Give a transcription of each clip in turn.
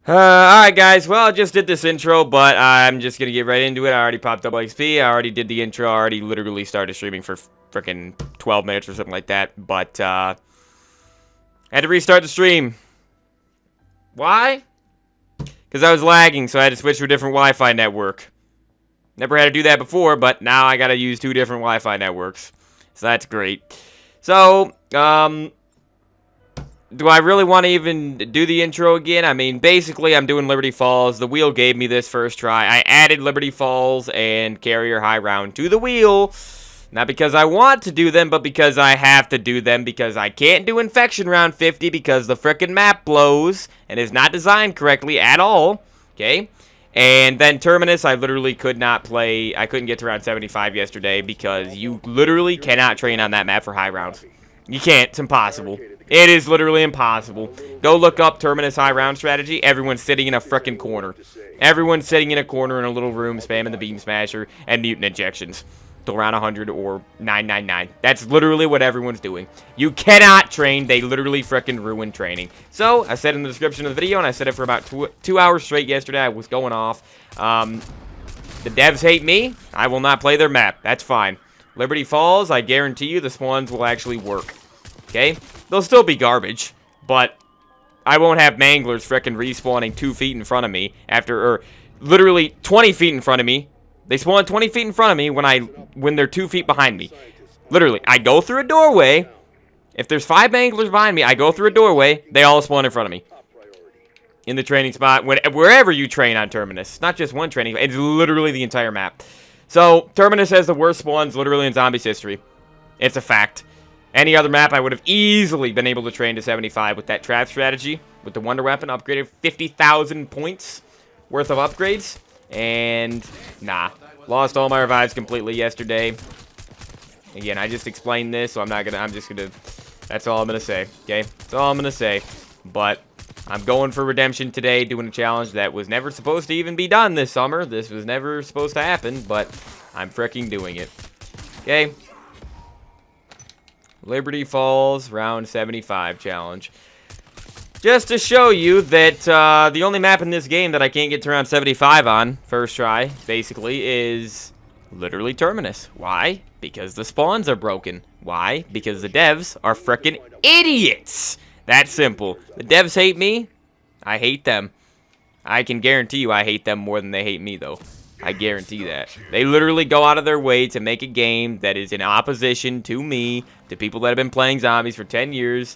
Alright guys, well I just did this intro, but I'm just gonna get right into it. I already popped double XP, I already did the intro, I already literally started streaming for freaking 12 minutes or something like that, but I had to restart the stream. Why? Because I was lagging, so I had to switch to a different Wi-Fi network. Never had to do that before, but now I gotta use 2 different Wi-Fi networks. So that's great. So, do I really want to even do the intro again? I mean, basically, I'm doing Liberty Falls. The wheel gave me this first try. I added Liberty Falls and Carrier High Round to the wheel. Not because I want to do them, but because I have to do them. Because I can't do Infection Round 50 because the frickin' map blows and is not designed correctly at all. Okay? And then Terminus, I literally could not play. I couldn't get to round 75 yesterday because you literally cannot train on that map for high rounds. You can't. It's impossible. It is literally impossible. Go look up Terminus high round strategy. Everyone's sitting in a frickin' corner. Everyone's sitting in a corner in a little room spamming the Beam Smasher and mutant injections till round 100 or 999. That's literally what everyone's doing. You cannot train. They literally frickin' ruin training. So, I said in the description of the video, and I said it for about 2 hours straight yesterday. I was going off. The devs hate me. I will not play their map. That's fine. Liberty Falls, I guarantee you the spawns will actually work. Okay? They'll still be garbage, but I won't have manglers frickin' respawning 2 feet in front of me or literally 20 feet in front of me. They spawn 20 feet in front of me when they're 2 feet behind me. Literally, I go through a doorway. If there's 5 manglers behind me, I go through a doorway. They all spawn in front of me. In the training spot, wherever you train on Terminus. Not just one training, it's literally the entire map. So, Terminus has the worst spawns literally in Zombies history. It's a fact. Any other map, I would have easily been able to train to 75 with that trap strategy. With the Wonder Weapon, upgraded 50,000 points worth of upgrades. And, nah. Lost all my revives completely yesterday. Again, I just explained this, so that's all I'm gonna say, okay? That's all I'm gonna say. But, I'm going for redemption today, doing a challenge that was never supposed to even be done this summer. This was never supposed to happen, but I'm freaking doing it. Okay? Liberty Falls, round 75 challenge. Just to show you that the only map in this game that I can't get to round 75 on, first try, basically, is literally Terminus. Why? Because the spawns are broken. Why? Because the devs are frickin' idiots! That simple. The devs hate me. I hate them. I can guarantee you I hate them more than they hate me, though. I guarantee that. They literally go out of their way to make a game that is in opposition to me, to people that have been playing zombies for 10 years.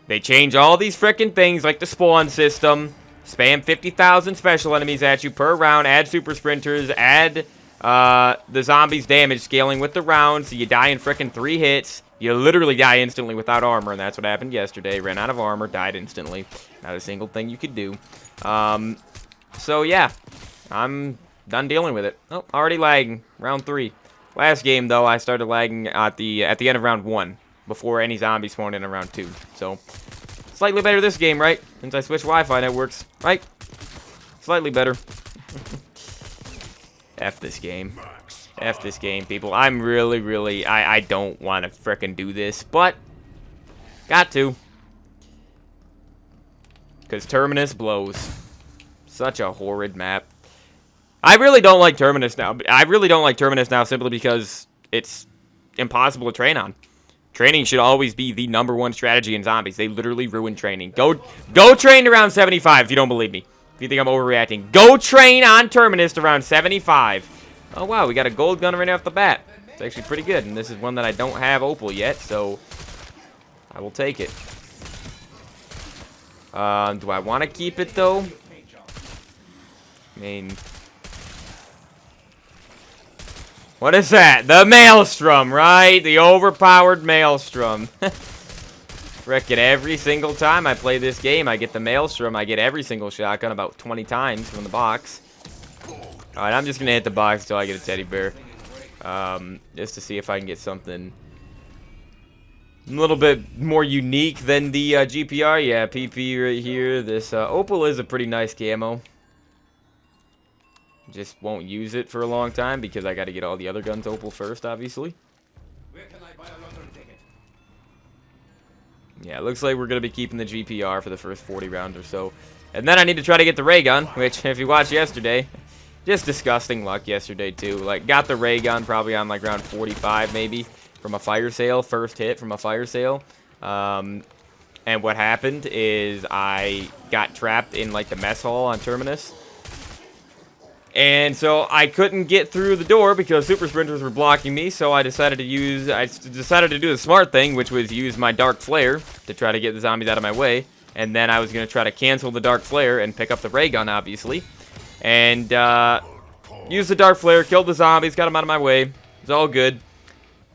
They change all these frickin' things like the spawn system, spam 50,000 special enemies at you per round, add super sprinters, add the zombies' damage scaling with the rounds, so you die in frickin' 3 hits. You literally die instantly without armor, and that's what happened yesterday. Ran out of armor, died instantly. Not a single thing you could do. So yeah, I'm done dealing with it. Oh, already lagging. Round 3. Last game, though, I started lagging at the end of round 1, before any zombies spawned in round 2. So, slightly better this game, right? Since I switched Wi-Fi networks, right? Slightly better. F this game. F this game, people. I'm really, I don't want to frickin' do this, but got to. Because Terminus blows. Such a horrid map. I really don't like Terminus now. I really don't like Terminus now simply because it's impossible to train on. Training should always be the #1 strategy in zombies. They literally ruin training. Go train to round 75 if you don't believe me. If you think I'm overreacting. Go train on Terminus to round 75. Oh, wow, we got a gold gun right off the bat. It's actually pretty good, and this is one that I don't have Opal yet, so I will take it. Do I want to keep it, though? I mean, what is that? The Maelstrom, right? The overpowered Maelstrom. Frickin' every single time I play this game, I get the Maelstrom. I get every single shotgun about 20 times from the box. Alright, I'm just gonna hit the box until I get a teddy bear. Just to see if I can get something a little bit more unique than the GPR. Yeah, PP right here. This Opal is a pretty nice camo. Just won't use it for a long time because I gotta get all the other guns Opal first, obviously. Yeah, it looks like we're gonna be keeping the GPR for the first 40 rounds or so. And then I need to try to get the ray gun, which, if you watched yesterday, just disgusting luck yesterday, too. Like, got the ray gun probably on, like, round 45, maybe, from a fire sale. First hit from a fire sale. And what happened is I got trapped in, like, the mess hall on Terminus. And so I couldn't get through the door because super sprinters were blocking me, so I decided to do the smart thing, which was use my dark flare to try to get the zombies out of my way. And then I was going to try to cancel the dark flare and pick up the ray gun, obviously. And use the dark flare, killed the zombies, got them out of my way. It's all good.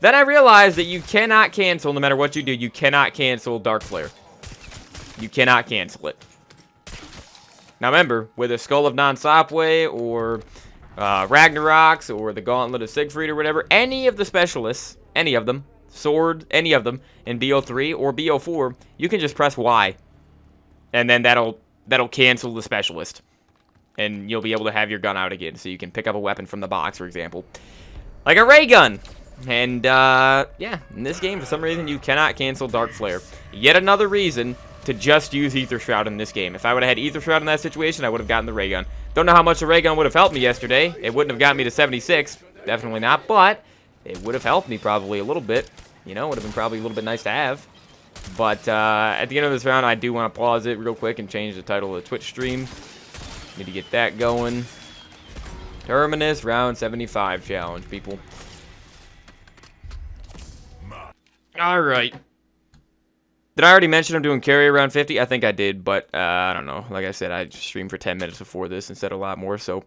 Then I realized that you cannot cancel, no matter what you do, you cannot cancel dark flare. You cannot cancel it. Now remember, with a Skull of Non-Sopway, or Ragnarok's, or the Gauntlet of Siegfried, or whatever, any of the specialists, any of them, Sword, any of them, in BO3 or BO4, you can just press Y. And then that'll cancel the specialist. And you'll be able to have your gun out again, so you can pick up a weapon from the box, for example. Like a ray gun! And, yeah, in this game, for some reason, you cannot cancel Dark Flare. Yet another reason to just use Ether Shroud in this game. If I would have had Ether Shroud in that situation, I would have gotten the ray gun. Don't know how much the ray gun would have helped me yesterday. It wouldn't have gotten me to 76. Definitely not, but it would have helped me probably a little bit. You know, it would have been probably a little bit nice to have. But, at the end of this round, I do want to pause it real quick and change the title of the Twitch stream. Need to get that going. Terminus round 75 challenge, people. Alright. Did I already mention I'm doing carry around 50? I think I did, but I don't know. Like I said, I streamed for 10 minutes before this instead of a lot more, so.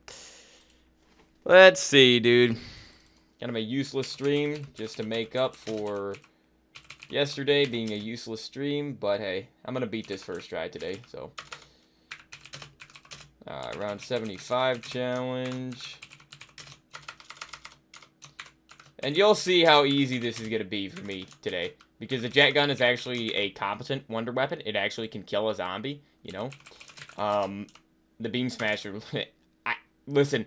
Let's see, dude. Kind of a useless stream just to make up for yesterday being a useless stream, but hey, I'm going to beat this first try today, so. Round 75 challenge. And you'll see how easy this is going to be for me today. Because the jet gun is actually a competent wonder weapon. It actually can kill a zombie, you know. The beam smasher. Listen,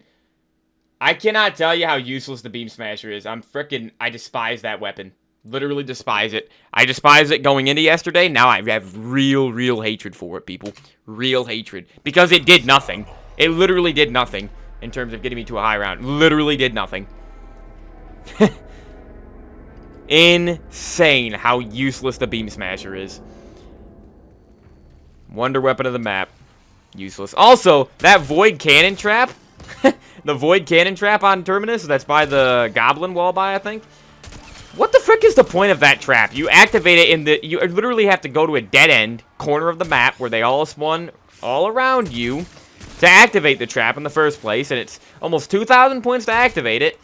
I cannot tell you how useless the beam smasher is. I despise that weapon. Literally despise it. I despise it going into yesterday. Now I have real hatred for it, people. Real hatred. Because it did nothing. It literally did nothing in terms of getting me to a high round. Literally did nothing. Insane how useless the beam smasher is. Wonder weapon of the map. Useless. Also, that void cannon trap. The void cannon trap on Terminus. That's by the goblin wall by, I think. What the frick is the point of that trap? You activate it in the... You literally have to go to a dead-end corner of the map where they all spawn all around you to activate the trap in the first place. And it's almost 2,000 points to activate it.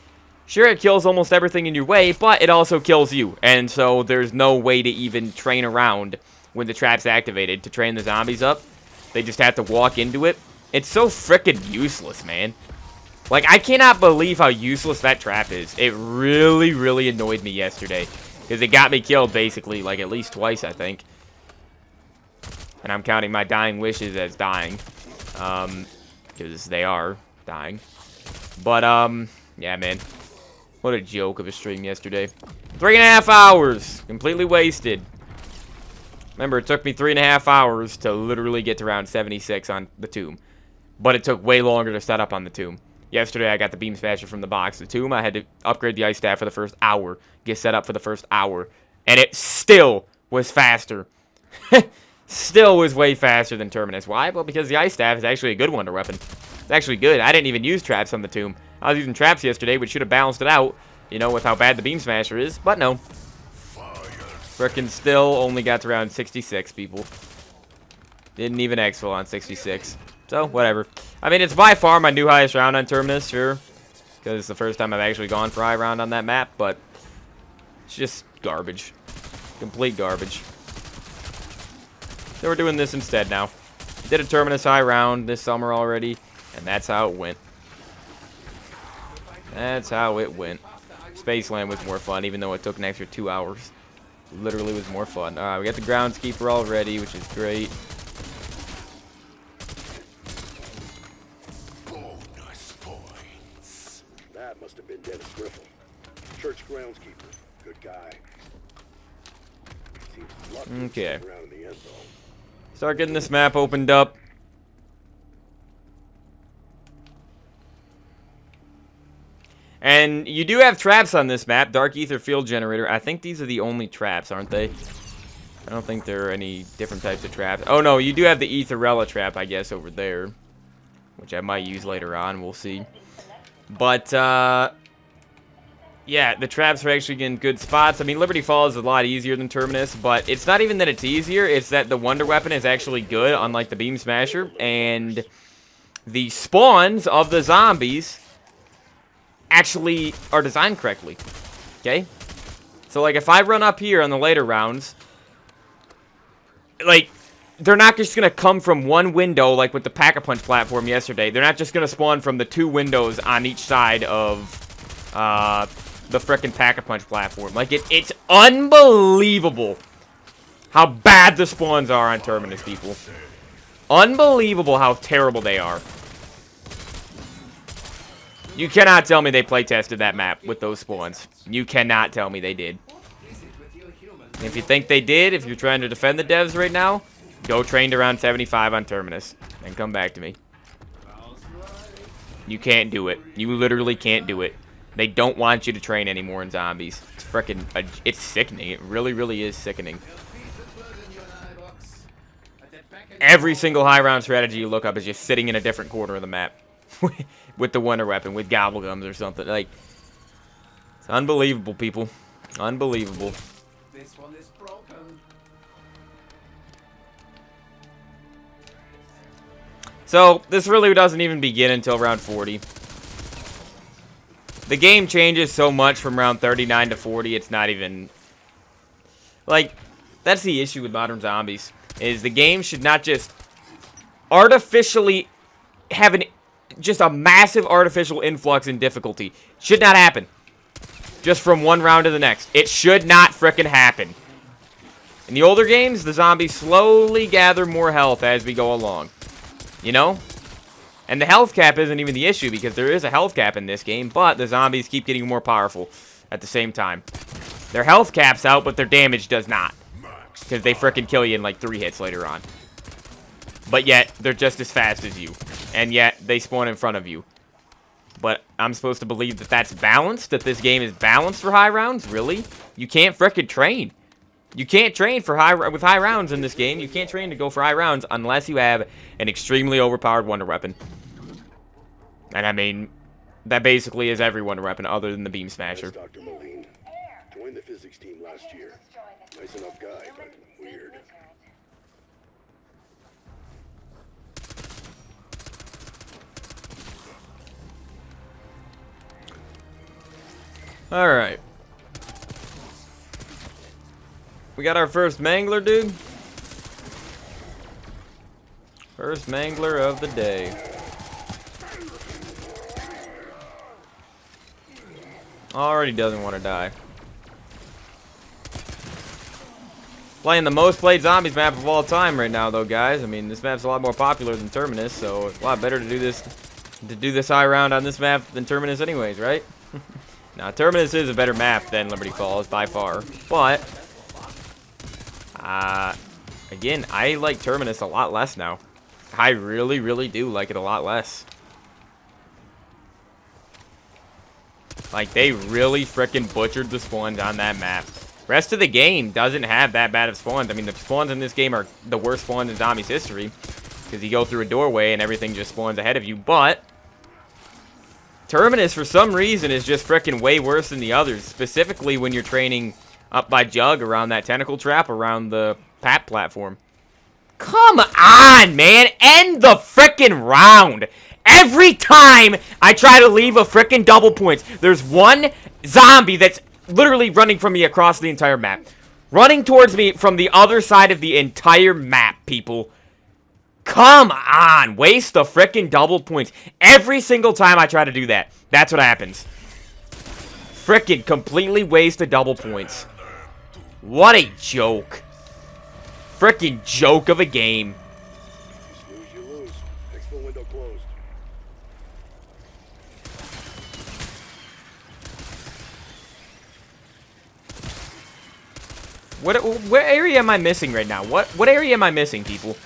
Sure, it kills almost everything in your way, but it also kills you. And so there's no way to even train around when the trap's activated to train the zombies up. They just have to walk into it. It's so frickin' useless, man. Like, I cannot believe how useless that trap is. It really annoyed me yesterday. Because it got me killed, basically, like, at least twice, I think. And I'm counting my dying wishes as dying. Because they are dying. But, yeah, man. What a joke of a stream yesterday. 3.5 hours. Completely wasted. Remember, it took me 3.5 hours to literally get to round 76 on the tomb. But it took way longer to set up on the tomb. Yesterday, I got the beam smasher from the box. The tomb, I had to upgrade the ice staff for the first hour. Get set up for the first hour. And it still was faster. Still was way faster than Terminus. Why? Well, because the ice staff is actually a good wonder weapon. It's actually good. I didn't even use traps on the tomb. I was using traps yesterday, which should have balanced it out, you know, with how bad the beam smasher is. But no. Frickin' still only got to round 66, people. Didn't even exfil on 66. So, whatever. I mean, it's by far my new highest round on Terminus, sure. Because it's the first time I've actually gone for high round on that map, but it's just garbage. Complete garbage. So we're doing this instead now. Did a Terminus high round this summer already, and that's how it went. That's how it went. Spaceland was more fun, even though it took an extra 2 hours. Literally was more fun. Alright, we got the groundskeeper already, which is great. Bonus points. That must have been Dennis Griffin. Church groundskeeper. Good guy. Seems lucky okay. around in the end, though. Start getting this map opened up. And you do have traps on this map. Dark Ether Field Generator. I think these are the only traps, aren't they? I don't think there are any different types of traps. Oh, no, you do have the Etherella trap, I guess, over there. Which I might use later on. We'll see. But, yeah, the traps are actually in good spots. I mean, Liberty Falls is a lot easier than Terminus, but it's not even that it's easier. It's that the Wonder Weapon is actually good, unlike the Beam Smasher. And the spawns of the zombies actually are designed correctly. Okay? So, like, if I run up here on the later rounds, like, they're not just going to come from one window, like with the Pack-a-Punch platform yesterday. They're not just going to spawn from the 2 windows on each side of, the frickin' Pack-a-Punch platform. Like, it's unbelievable how bad the spawns are on Terminus, people. Unbelievable how terrible they are. You cannot tell me they playtested that map with those spawns. You cannot tell me they did. If you think they did, if you're trying to defend the devs right now, go train to round 75 on Terminus and come back to me. You can't do it. You literally can't do it. They don't want you to train anymore in zombies. It's freaking, it's sickening. It really, really is sickening. Every single high round strategy you look up is just sitting in a different corner of the map. With the Wonder Weapon, with Gobblegums or something. Like, it's unbelievable, people. Unbelievable. This one is broken. So, this really doesn't even begin until round 40. The game changes so much from round 39 to 40, it's not even... Like, that's the issue with modern zombies, is the game should not just artificially have just a massive artificial influx in difficulty. Should not happen. Just from one round to the next. It should not frickin' happen. In the older games, the zombies slowly gather more health as we go along. You know? And the health cap isn't even the issue, because there is a health cap in this game, but the zombies keep getting more powerful at the same time. Their health cap's out, but their damage does not. Because they frickin' kill you in like 3 hits later on. But yet, they're just as fast as you. And yet, they spawn in front of you. But I'm supposed to believe that that's balanced? That this game is balanced for high rounds? Really? You can't frickin' train. You can't train for with high rounds in this game. You can't train to go for high rounds unless you have an extremely overpowered Wonder Weapon. And I mean, that basically is every Wonder Weapon other than the Beam Smasher. Dr. Moline. Joined the physics team last year. Nice enough guy, but weird. Alright. We got our first Mangler, dude. First Mangler of the day. Already doesn't want to die. Playing the most played zombies map of all time right now, though, guys. I mean, this map's a lot more popular than Terminus, so it's a lot better to do this high round on this map than Terminus anyways, right? Now, Terminus is a better map than Liberty Falls, by far. But, again, I like Terminus a lot less now. I really, really do like it a lot less. Like, they really frickin' butchered the spawns on that map. Rest of the game doesn't have that bad of spawns. I mean, the spawns in this game are the worst spawns in zombies history. Because you go through a doorway and everything just spawns ahead of you. But Terminus, for some reason, is just frickin' way worse than the others. Specifically when you're training up by Jug around that tentacle trap around the PAP platform. Come on, man! End the frickin' round! Every time I try to leave a frickin' double points, there's one zombie that's literally running from me across the entire map. Running towards me from the other side of the entire map, people. Come on! Waste the frickin' double points. Every single time I try to do that, that's what happens. Frickin' completely waste the double points. What a joke. Frickin' joke of a game. Snooze, you lose. Exfil window closed. What area am I missing right now? What area am I missing, people?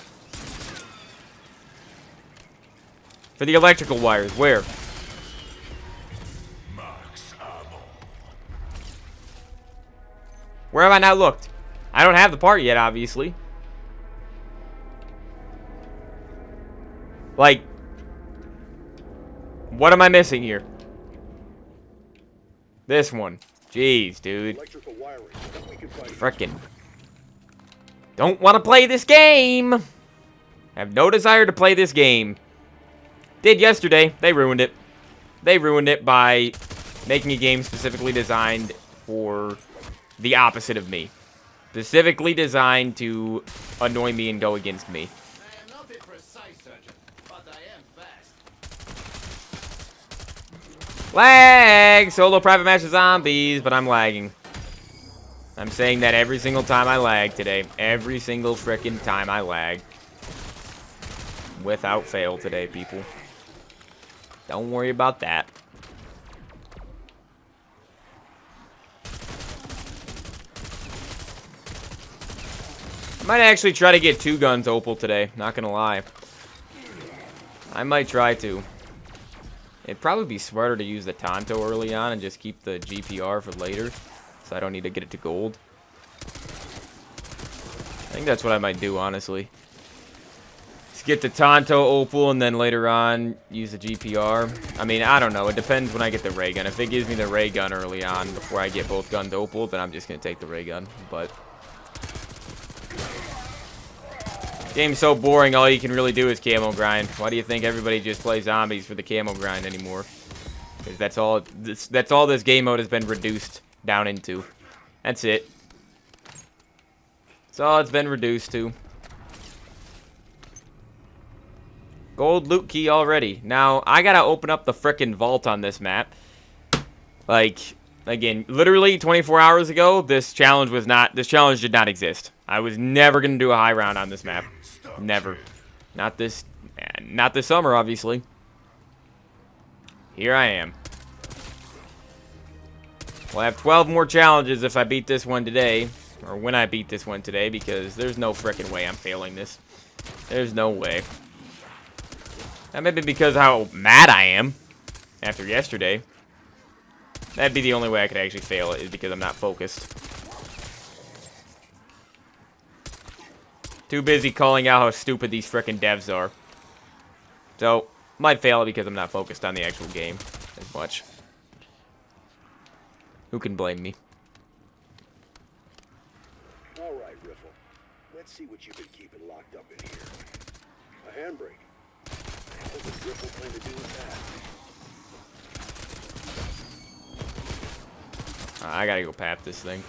For the electrical wires, where? Where have I not looked? I don't have the part yet, obviously. Like, what am I missing here? This one. Jeez, dude. Electrical wiring. Then we can find Frickin'. Don't want to play this game. I have no desire to play this game. Did yesterday. They ruined it. They ruined it by making a game specifically designed for the opposite of me. Specifically designed to annoy me and go against me. I am not a precise surgeon, but I am fast. Lag! Solo private match of zombies, but I'm lagging. I'm saying that every single time I lag today. Every single frickin' time I lag. Without fail today, people. Don't worry about that. I might actually try to get 2 guns opal today, not gonna lie. I might try to. It'd probably be smarter to use the Tonto early on and just keep the GPR for later, so I don't need to get it to gold. I think that's what I might do, honestly. Just get the Tonto opal and then later on use the GPR. I mean, I don't know. It depends when I get the ray gun. If it gives me the ray gun early on before I get both guns opal, then I'm just gonna take the ray gun. But game's so boring, all you can really do is camo grind. Why do you think everybody just plays zombies for the camo grind anymore? Because that's all this game mode has been reduced down into. That's it. That's all it's been reduced to. Gold loot key already. Now, I gotta open up the frickin' vault on this map. Like, again, literally 24 hours ago, this challenge did not exist. I was never gonna do a high round on this map. Never. Not this summer, obviously. Here I am. Well, I have 12 more challenges if I beat this one today. Or when I beat this one today, because there's no frickin' way I'm failing this. There's no way. That may be because how mad I am after yesterday. That'd be the only way I could actually fail it, is because I'm not focused. Too busy calling out how stupid these frickin' devs are. So, might fail it because I'm not focused on the actual game as much. Who can blame me? All right, Riffle. Let's see what you've been keeping locked up in here. A handbrake. What does Riffle plan to do with that? I gotta go pap this thing.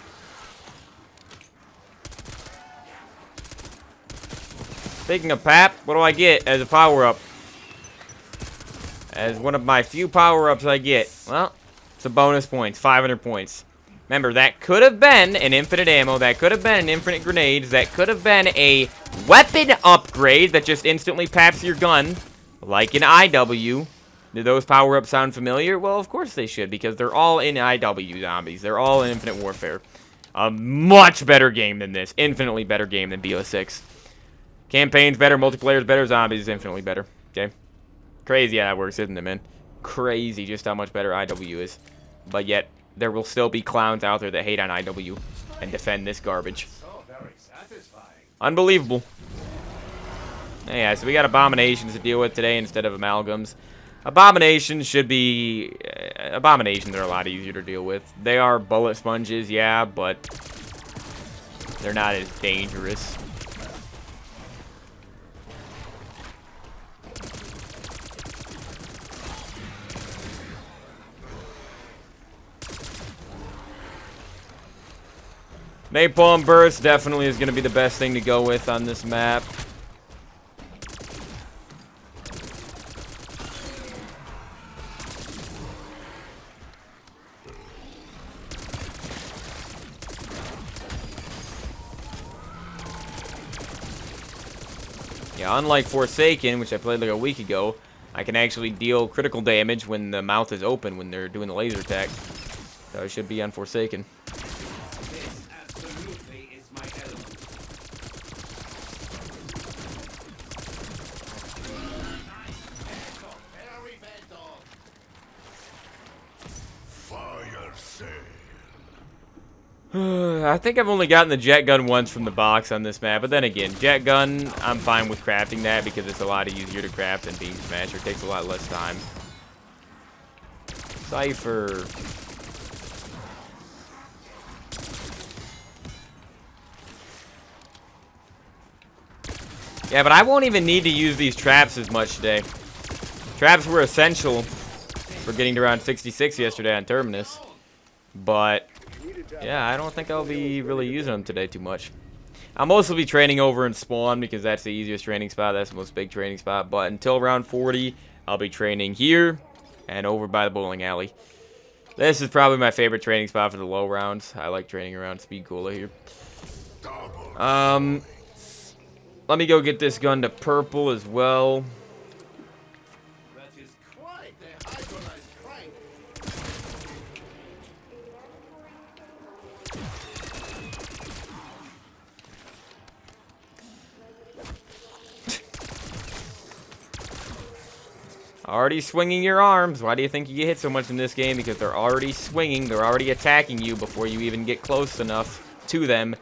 Speaking of pap, what do I get as a power-up? As one of my few power-ups I get. Well, it's a bonus points, 500 points. Remember, that could have been an infinite ammo, that could have been an infinite grenades, that could have been a weapon upgrade that just instantly paps your gun, like an IW. Do those power-ups sound familiar? Well, of course they should, because they're all in IW zombies. They're all in Infinite Warfare. A much better game than this. Infinitely better game than BO6. Campaign's better, multiplayer's better, zombies is infinitely better. Okay? Crazy how that works, isn't it, man? Crazy just how much better IW is. But yet, there will still be clowns out there that hate on IW and defend this garbage. So very satisfying. Unbelievable. Yeah, so we got abominations to deal with today instead of amalgams. Abominations should be... abominations are a lot easier to deal with. They are bullet sponges, yeah, but they're not as dangerous. Napalm Burst definitely is going to be the best thing to go with on this map. Yeah, unlike Forsaken, which I played like a week ago, I can actually deal critical damage when the mouth is open when they're doing the laser attack. So I should be on Forsaken. This absolutely is my element. Nice dog, very bad dog. Fire sale. I think I've only gotten the jet gun once from the box on this map, but then again, jet gun, I'm fine with crafting that because it's a lot easier to craft than beam smasher. It takes a lot less time. Cypher. Yeah, but I won't even need to use these traps as much today. Traps were essential for getting to round 66 yesterday on Terminus. But, yeah, I don't think I'll be really using them today too much. I'll mostly be training over in Spawn because that's the easiest training spot. That's the most big training spot. But until round 40, I'll be training here and over by the bowling alley. This is probably my favorite training spot for the low rounds. I like training around Speed Cola here. Let me go get this gun to purple as well. That is quite a hydrolyzed crank. Already swinging your arms. Why do you think you get hit so much in this game? Because they're already swinging. They're already attacking you before you even get close enough to them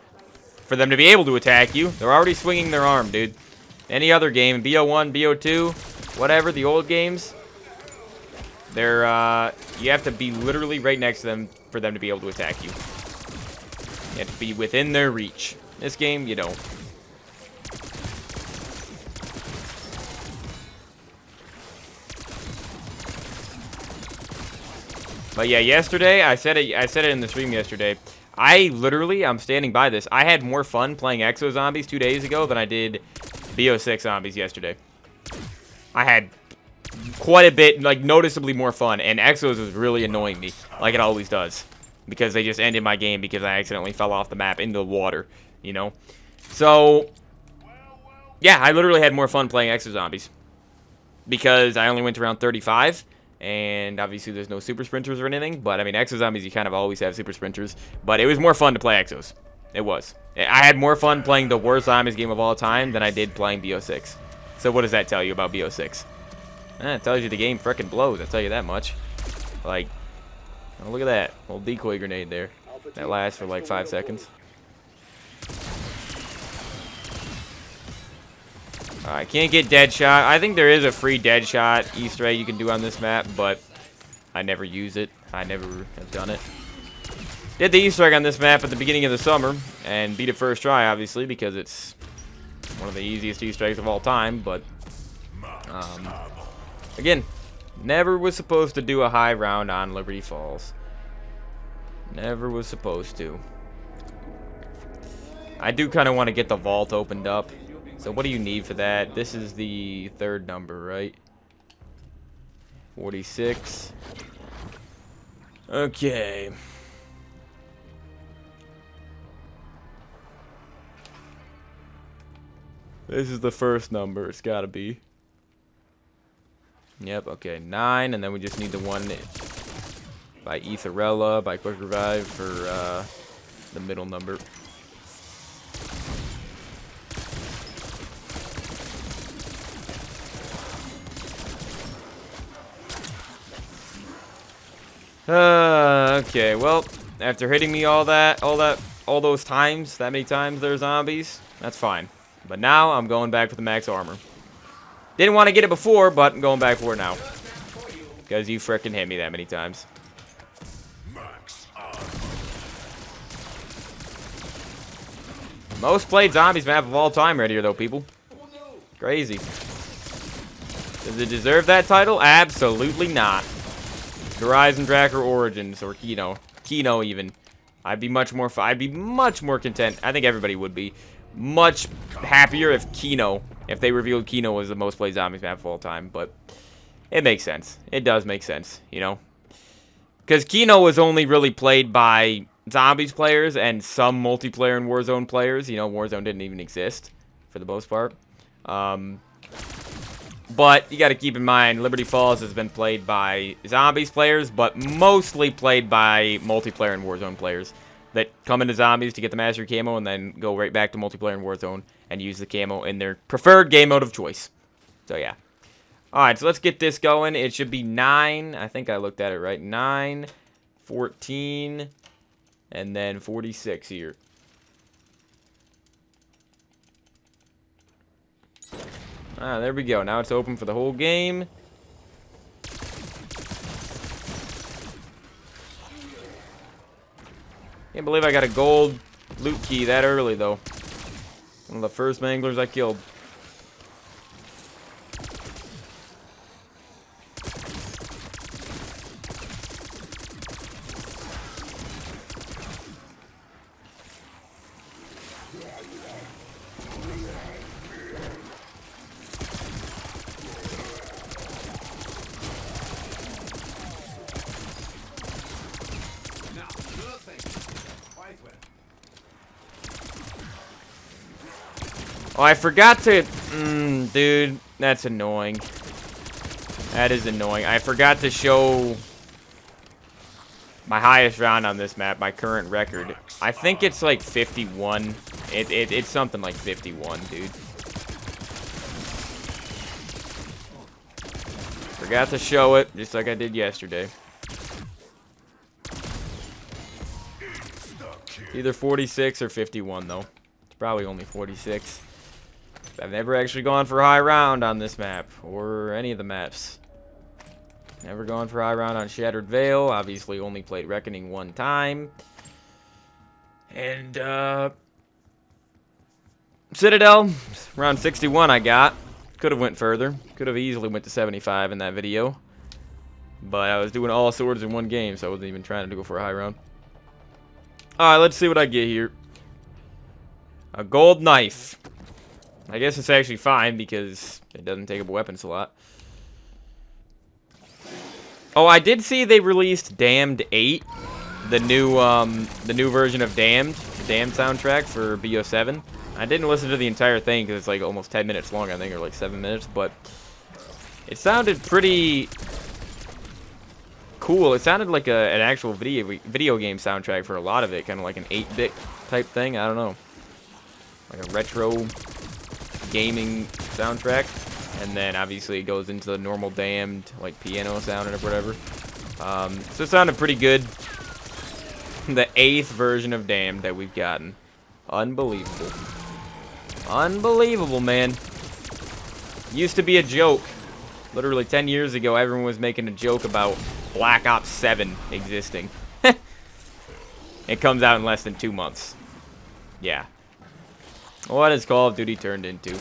for them to be able to attack you. They're already swinging their arm, dude. Any other game, BO1, BO2, whatever, the old games, they're, you have to be literally right next to them for them to be able to attack you. You have to be within their reach. This game, you don't. But yeah, yesterday, I said it in the stream yesterday. I'm standing by this. I had more fun playing Exo Zombies 2 days ago than I did BO6 Zombies yesterday. I had quite a bit, like, noticeably more fun, and Exos was really annoying me, like it always does. Because they just ended my game because I accidentally fell off the map into the water, you know? So, yeah, I literally had more fun playing Exo Zombies. Because I only went to round 35. And obviously there's no super sprinters or anything. But, I mean, Exo Zombies, you kind of always have super sprinters. But it was more fun to play Exos. It was. I had more fun playing the worst Zombies game of all time than I did playing BO6. So what does that tell you about BO6? It tells you the game frickin' blows, I'll tell you that much. Like, oh, look at that. Little decoy grenade there. That lasts for like 5 seconds. Alright, can't get Deadshot. I think there is a free Deadshot Easter egg you can do on this map, but I never use it. I never have done it. Did the Easter egg on this map at the beginning of the summer, and beat it first try, obviously, because it's one of the easiest Easter eggs of all time, but, again, never was supposed to do a high round on Liberty Falls. Never was supposed to. I do kind of want to get the vault opened up. So what do you need for that? This is the third number, right? 46. Okay. This is the first number. It's gotta be. Yep, okay. 9, and then we just need the one by Etherella, by Quick Revive for the middle number. Okay, well, after hitting me all those times, that many times they're zombies, that's fine. But now, I'm going back for the max armor. Didn't want to get it before, but I'm going back for it now. Because you frickin' hit me that many times. Most played zombies map of all time right here, though, people. Crazy. Does it deserve that title? Absolutely not. Horizon Tracker Origins, or Kino. Kino, even. I'd be much more content. I think everybody would be much happier if Kino, if they revealed Kino was the most played zombies map of all time, but it makes sense. It does make sense, you know? Because Kino was only really played by zombies players and some multiplayer and Warzone players. You know, Warzone didn't even exist, for the most part. But you got to keep in mind, Liberty Falls has been played by zombies players, but mostly played by multiplayer and Warzone players that come into zombies to get the master camo and then go right back to multiplayer and Warzone and use the camo in their preferred game mode of choice. So yeah. Alright, so let's get this going. It should be 9. I think I looked at it right. 9, 14, And then 46 here. Ah, there we go. Now it's open for the whole game. Can't believe I got a gold loot key that early, though. One of the first manglers I killed. Now, good thing. Quite well. Oh, I forgot to... dude, that's annoying. That is annoying. I forgot to show my highest round on this map, my current record. I think it's like 51. It's something like 51, dude. Forgot to show it, just like I did yesterday. Either 46 or 51, though. It's probably only 46. I've never actually gone for a high round on this map, or any of the maps. Never gone for a high round on Shattered Veil. Obviously only played Reckoning one time. And, Citadel, around 61 I got. Could have went further. Could have easily went to 75 in that video. But I was doing all swords in one game, so I wasn't even trying to go for a high round. Alright, let's see what I get here. A gold knife. I guess it's actually fine because it doesn't take up a weapon slot. Oh, I did see they released Damned 8, the new version of Damned, the Damned soundtrack for BO7. I didn't listen to the entire thing because it's like almost 10 minutes long, I think, or like 7 minutes, but it sounded pretty cool. It sounded like an actual video game soundtrack for a lot of it, kind of like an 8-bit type thing. I don't know, like a retro gaming soundtrack. And then obviously it goes into the normal Damned like piano sound or whatever. So it sounded pretty good. The 8th version of Damned that we've gotten. Unbelievable. Unbelievable, man. Used to be a joke. Literally 10 years ago, everyone was making a joke about Black Ops 7 existing. It comes out in less than 2 months. Yeah. What has Call of Duty turned into?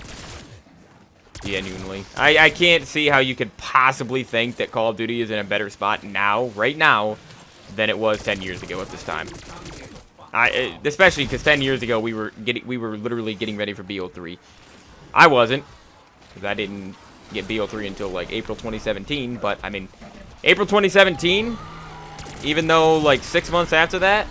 Genuinely. I can't see how you could possibly think that Call of Duty is in a better spot now, right now, than it was 10 years ago at this time. Especially because 10 years ago we were literally getting ready for BO3. I wasn't, because I didn't get BO3 until like April 2017. But I mean, April 2017, even though like 6 months after that,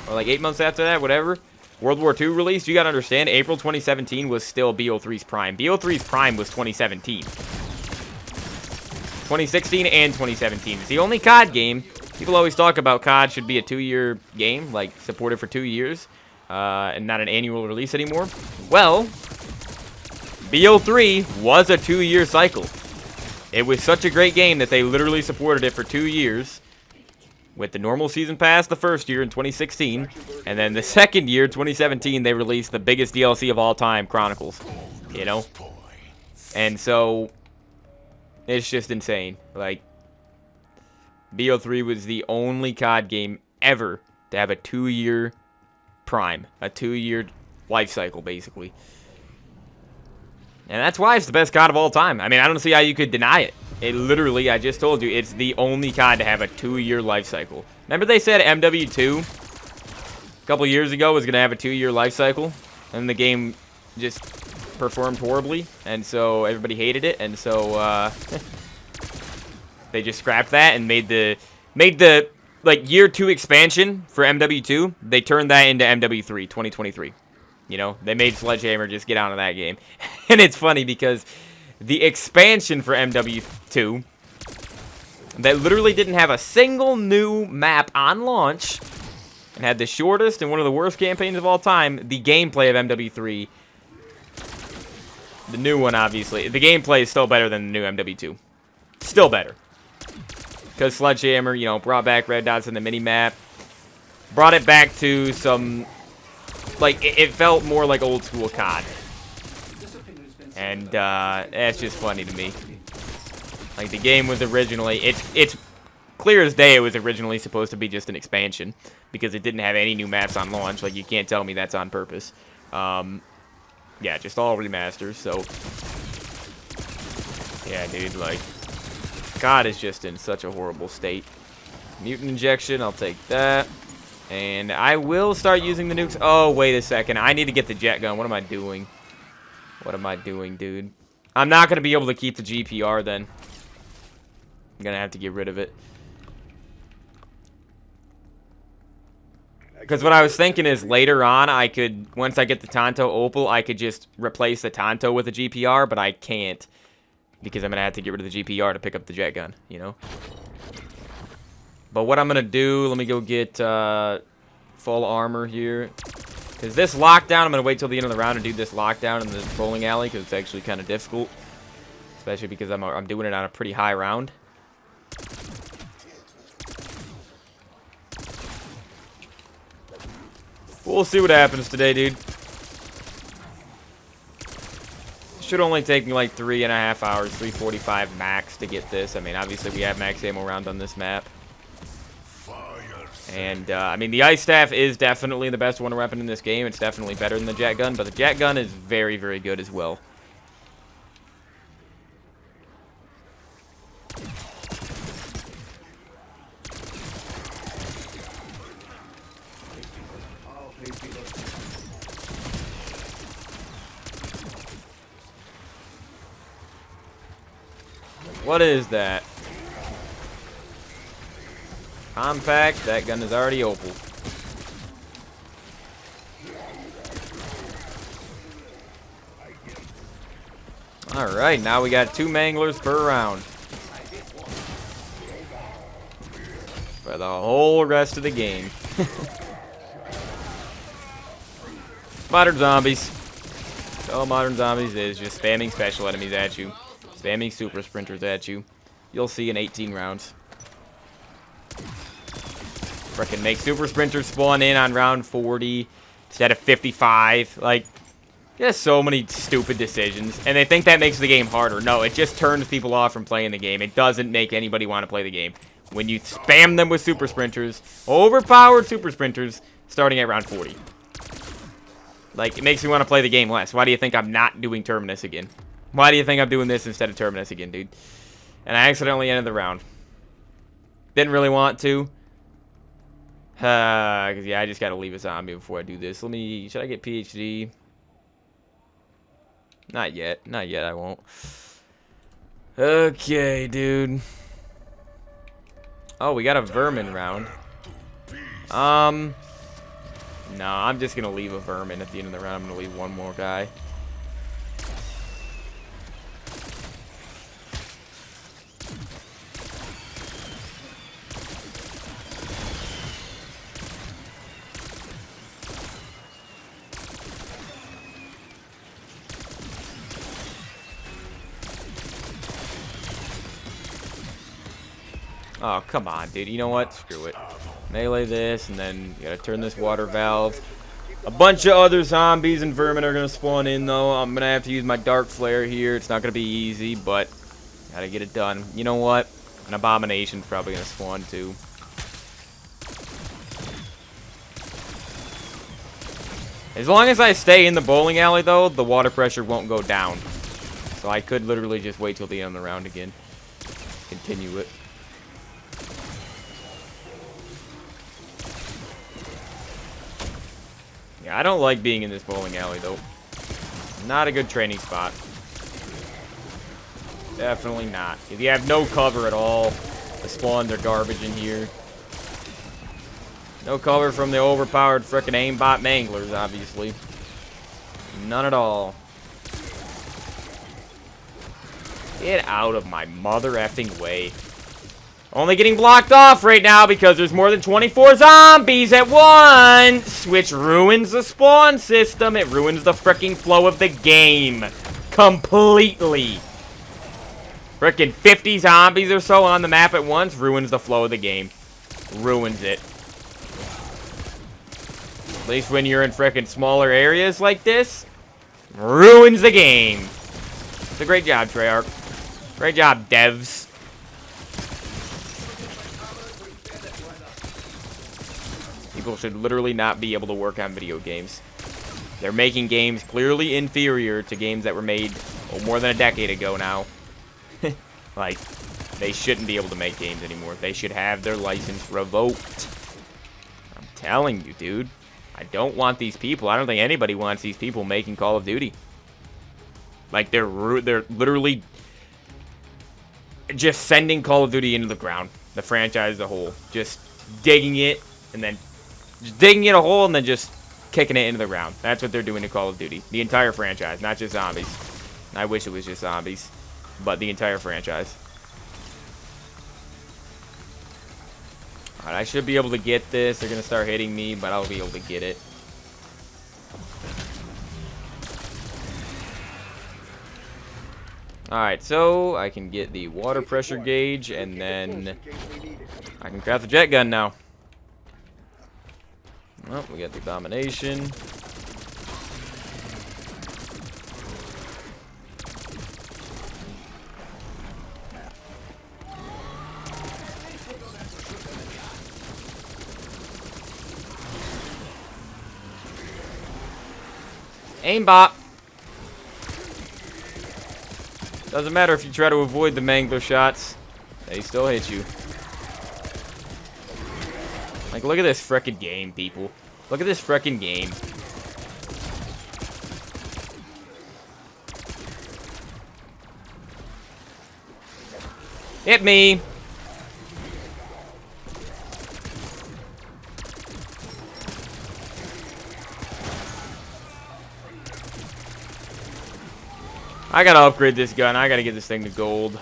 or like 8 months after that, whatever, World War II released, you gotta understand, April 2017 was still BO3's prime. BO3's prime was 2017. 2016 and 2017. It's the only COD game. People always talk about COD should be a 2-year game, like supported for 2 years, and not an annual release anymore. Well, BO3 was a 2-year cycle. It was such a great game that they literally supported it for 2 years. With the normal season pass the first year in 2016, and then the second year, 2017, they released the biggest DLC of all time, Chronicles. You know? And so, it's just insane. Like, BO3 was the only COD game ever to have a 2-year prime. A 2-year life cycle, basically. And that's why it's the best COD of all time. I mean, I don't see how you could deny it. It literally, I just told you, it's the only COD to have a 2-year life cycle. Remember they said MW2 a couple years ago was going to have a 2-year life cycle? And the game just performed horribly. And so everybody hated it. And so they just scrapped that and made the like year 2 expansion for MW2. They turned that into MW3 2023. You know, they made Sledgehammer just get out of that game. And it's funny because the expansion for MW2 that literally didn't have a single new map on launch and had the shortest and one of the worst campaigns of all time, the gameplay of MW3, the new one obviously, the gameplay is still better than the new MW2. Still better. Because Sledgehammer, you know, brought back red dots in the mini-map, brought it back to some, like, it felt more like old school COD. And, that's just funny to me. Like, the game was originally, it's clear as day it was originally supposed to be just an expansion, because it didn't have any new maps on launch. Like, you can't tell me that's on purpose. Yeah, just all remasters, so. Yeah, dude, like, COD is just in such a horrible state. Mutant injection, I'll take that. And I will start using the nukes. Oh, wait a second. I need to get the jet gun. What am I doing? What am I doing, dude? I'm not going to be able to keep the GPR then. I'm going to have to get rid of it. Because what I was thinking is later on, I could, once I get the Tonto Opal, I could just replace the Tonto with a GPR, but I can't. Because I'm going to have to get rid of the GPR to pick up the jet gun, you know? But what I'm going to do, let me go get full armor here. Because this lockdown, I'm going to wait till the end of the round to do this lockdown in the bowling alley, because it's actually kind of difficult. Especially because I'm doing it on a pretty high round. We'll see what happens today, dude. Should only take me like 3.5 hours, 3:45 max to get this. I mean, obviously we have max ammo round on this map. And, I mean, the Ice Staff is definitely the best wonder weapon in this game. It's definitely better than the Jet Gun, but the Jet Gun is very, very good as well. What is that? Compact. That gun is already opal. Alright, now we got 2 manglers per round. For the whole rest of the game. Modern zombies. All modern zombies is just spamming special enemies at you. Spamming super sprinters at you. You'll see in 18 rounds. Frickin' make super sprinters spawn in on round 40 instead of 55. Like, just so many stupid decisions. And they think that makes the game harder. No, it just turns people off from playing the game. It doesn't make anybody want to play the game. When you spam them with super sprinters, overpowered super sprinters, starting at round 40. Like, it makes me want to play the game less. Why do you think I'm not doing Terminus again? Why do you think I'm doing this instead of Terminus again, dude? And I accidentally ended the round. Didn't really want to. Cause yeah, I just gotta leave a zombie before I do this. Let me, should I get PhD? Not yet. Not yet, I won't. Okay, dude. Oh, we got a vermin round. No, I'm just gonna leave a vermin at the end of the round. I'm gonna leave one more guy. Oh, come on, dude. You know what? Screw it. Melee this, and then you gotta turn this water valve. A bunch of other zombies and vermin are gonna spawn in, though. I'm gonna have to use my dark flare here. It's not gonna be easy, but gotta get it done. You know what? An abomination's probably gonna spawn, too. As long as I stay in the bowling alley, though, the water pressure won't go down. So I could literally just wait till the end of the round again. Continue it. Yeah, I don't like being in this bowling alley, though. Not a good training spot. Definitely not. If you have no cover at all, the spawns are garbage in here. No cover from the overpowered frickin' aimbot manglers, obviously. None at all. Get out of my mother effing way. Only getting blocked off right now because there's more than 24 zombies at once, which ruins the spawn system. It ruins the freaking flow of the game completely. Freaking 50 zombies or so on the map at once ruins the flow of the game. Ruins it. At least when you're in frickin' smaller areas like this, ruins the game. It's a great job, Treyarch. Great job, devs. People should literally not be able to work on video games. They're making games clearly inferior to games that were made more than a decade ago now. Like, they shouldn't be able to make games anymore. They should have their license revoked. I'm telling you, dude. I don't want these people. I don't think anybody wants these people making Call of Duty. Like, they're literally just sending Call of Duty into the ground. The franchise as a whole. Just digging it and then just digging it a hole and then just kicking it into the ground. That's what they're doing to Call of Duty. The entire franchise, not just zombies. I wish it was just zombies, but the entire franchise. Alright, I should be able to get this. They're going to start hitting me, but I'll be able to get it. Alright, so I can get the water pressure gauge, and then I can craft the jet gun now. Oh, we got the domination. Aimbot. Doesn't matter if you try to avoid the mangler shots. They still hit you. Like, look at this frickin' game, people. Look at this frickin' game. Hit me. I gotta upgrade this gun. I gotta get this thing to gold.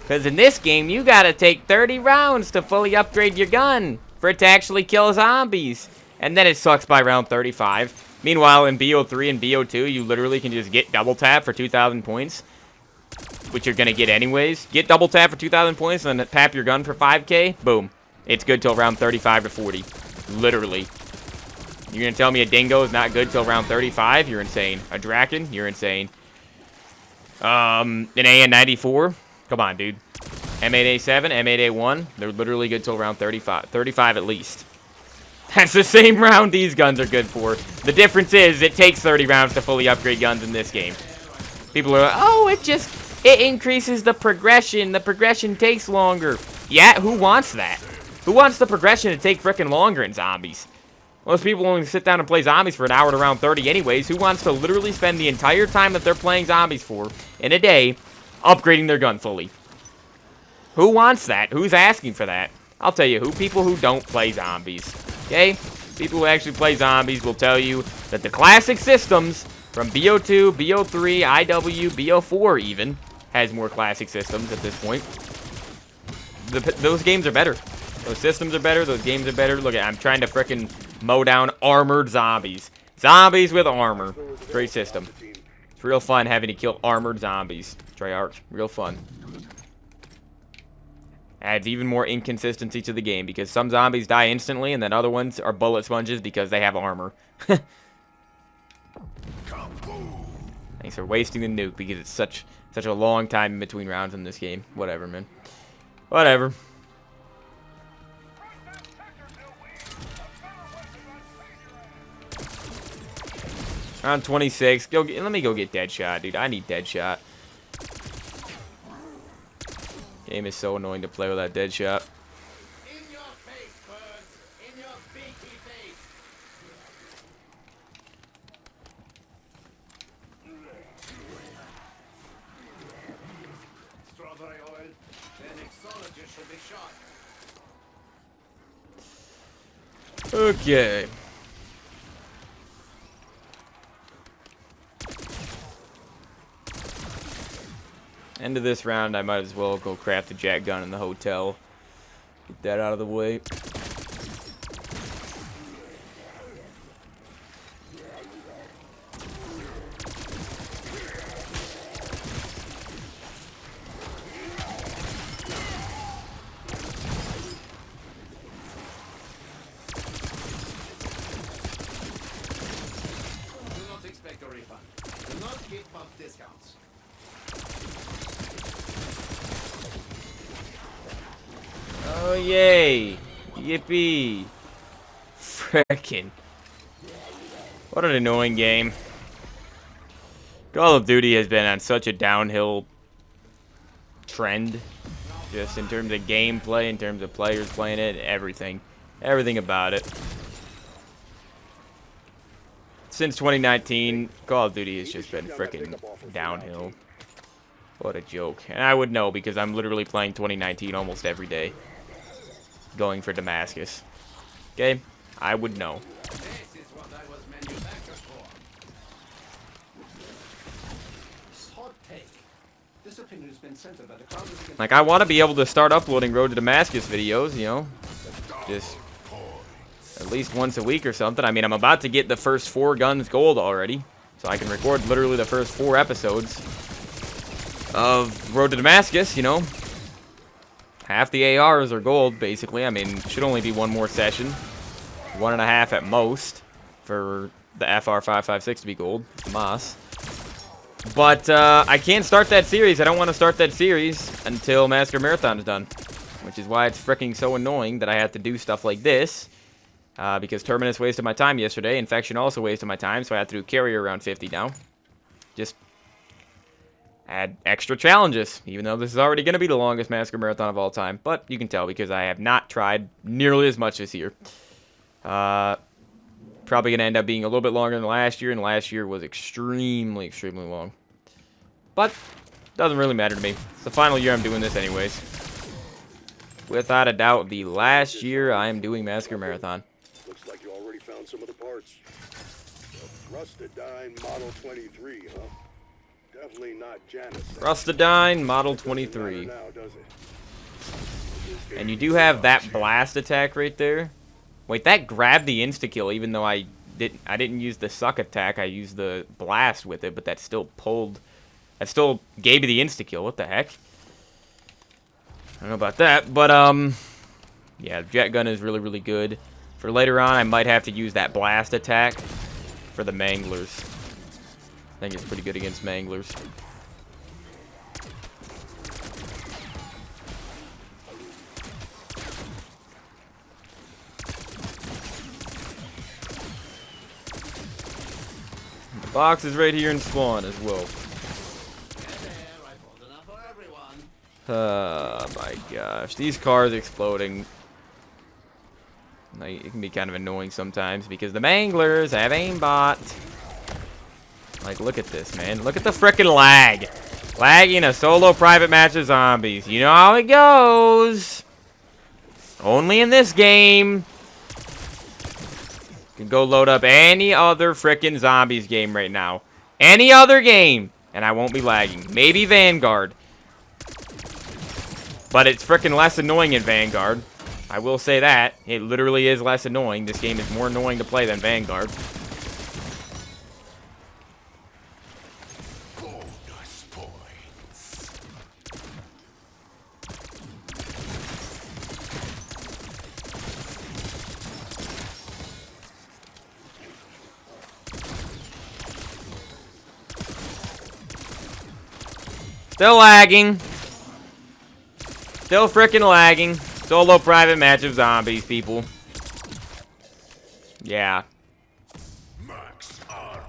Because in this game, you gotta take 30 rounds to fully upgrade your gun for it to actually kill zombies. And then it sucks by round 35. Meanwhile, in BO3 and BO2, you literally can just get double tap for 2,000 points. Which you're gonna get anyways. Get double tap for 2,000 points and then tap your gun for 5k. Boom. It's good till round 35 to 40. Literally. You're gonna tell me a dingo is not good till round 35? You're insane. A Draken? You're insane. An AN-94? Come on, dude. M8A7, M8A1, they're literally good till round 35. 35 at least. That's the same round these guns are good for. The difference is it takes 30 rounds to fully upgrade guns in this game. People are like, oh, it increases the progression. The progression takes longer. Yeah, who wants that? Who wants the progression to take frickin' longer in zombies? Most people only sit down and play zombies for an hour to round 30 anyways. Who wants to literally spend the entire time that they're playing zombies for, in a day, upgrading their gun fully? Who wants that? Who's asking for that? I'll tell you who. People who don't play zombies. Okay? People who actually play zombies will tell you that the classic systems from BO2, BO3, IW, BO4 even, has more classic systems at this point. Those games are better. Those systems are better. Those games are better. Look at, I'm trying to frickin' mow down armored zombies. Zombies with armor. Great system. It's real fun having to kill armored zombies. Treyarch. Real fun. Adds even more inconsistency to the game because some zombies die instantly and then other ones are bullet sponges because they have armor. Thanks for wasting the nuke because it's such a long time in between rounds in this game. Whatever, man. Whatever. Round 26. Let me go get Deadshot, dude. I need Deadshot. Game is so annoying to play with that Deadshot. In your face, birds! In your beaky face! Strawberry oil, then mixologist should be shot. Okay. End of this round, I might as well go craft the jet gun in the hotel. Get that out of the way. get bump discounts. Oh, yay. Yippee. Frickin'. What an annoying game. Call of Duty has been on such a downhill trend. Just in terms of gameplay, in terms of players playing it, everything. Everything about it. Since 2019, Call of Duty has just been frickin' downhill. What a joke. And I would know because I'm literally playing 2019 almost every day. Going for Damascus. Okay? I would know. This is what I was manufactured for. Hot take. This opinion has been censored by the crowd. Like, I want to be able to start uploading Road to Damascus videos, you know? Just at least once a week or something. I mean, I'm about to get the first 4 guns gold already. So I can record literally the first 4 episodes of Road to Damascus, you know? Half the ARs are gold, basically. I mean, should only be 1 more session. 1.5 at most for the FR556 to be gold. Mas. But I can't start that series. I don't want to start that series until Massacre Marathon is done. Which is why it's freaking so annoying that I have to do stuff like this. Because Terminus wasted my time yesterday. Infection also wasted my time, so I have to do Carrier around 50 now. Just add extra challenges, even though this is already going to be the longest Massacre Marathon of all time. But you can tell because I have not tried nearly as much this year. Probably going to end up being a little bit longer than last year, and last year was extremely, extremely long. But doesn't really matter to me. It's the final year I'm doing this anyways. Without a doubt, the last year I am doing Massacre Marathon. Looks like you already found some of the parts. Rustadine Model 23, huh? Definitely not Janus. Rustadine Model 23. Now, does it? And you do have that blast attack right there. Wait, that grabbed the insta-kill even though I didn't use the suck attack. I used the blast with it, but that still pulled. That still gave me the insta-kill. What the heck? I don't know about that, but yeah, jet gun is really, really good. For later on, I might have to use that blast attack for the manglers. I think it's pretty good against manglers. The box is right here in spawn as well. Oh my gosh, these cars exploding. Like, it can be kind of annoying sometimes because the manglers have aimbot. Like, look at this, man. Look at the frickin' lag. Lagging a solo private match of zombies. You know how it goes. Only in this game. You can go load up any other frickin' zombies game right now. Any other game. And I won't be lagging. Maybe Vanguard. But it's frickin' less annoying in Vanguard. I will say that. It literally is less annoying. This game is more annoying to play than Vanguard. Still lagging. Still frickin' lagging. Solo private match of zombies, people. Yeah. Max armor.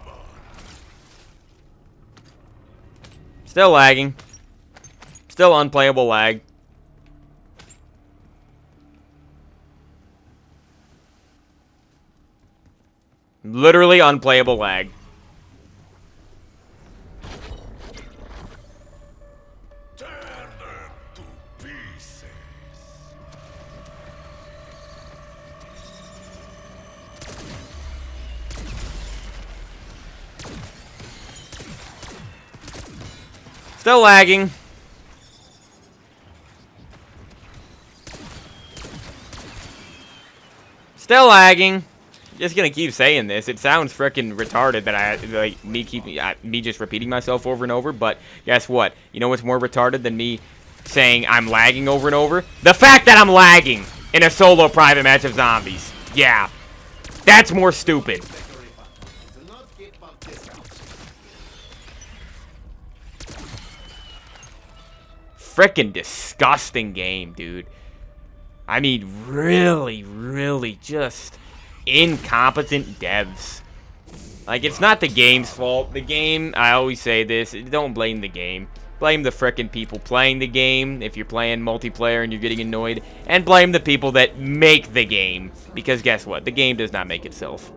Still lagging. Still unplayable lag. Literally unplayable lag. Still lagging. Still lagging. Just gonna keep saying this. It sounds freaking retarded that I like me just repeating myself over and over. But guess what? You know what's more retarded than me saying I'm lagging over and over? The fact that I'm lagging in a solo private match of zombies. Yeah, that's more stupid. Frickin' disgusting game, dude. I mean, really, really just incompetent devs. Like, it's not the game's fault. The game, I always say this, don't blame the game. Blame the frickin' people playing the game if you're playing multiplayer and you're getting annoyed. And blame the people that make the game. Because guess what? The game does not make itself.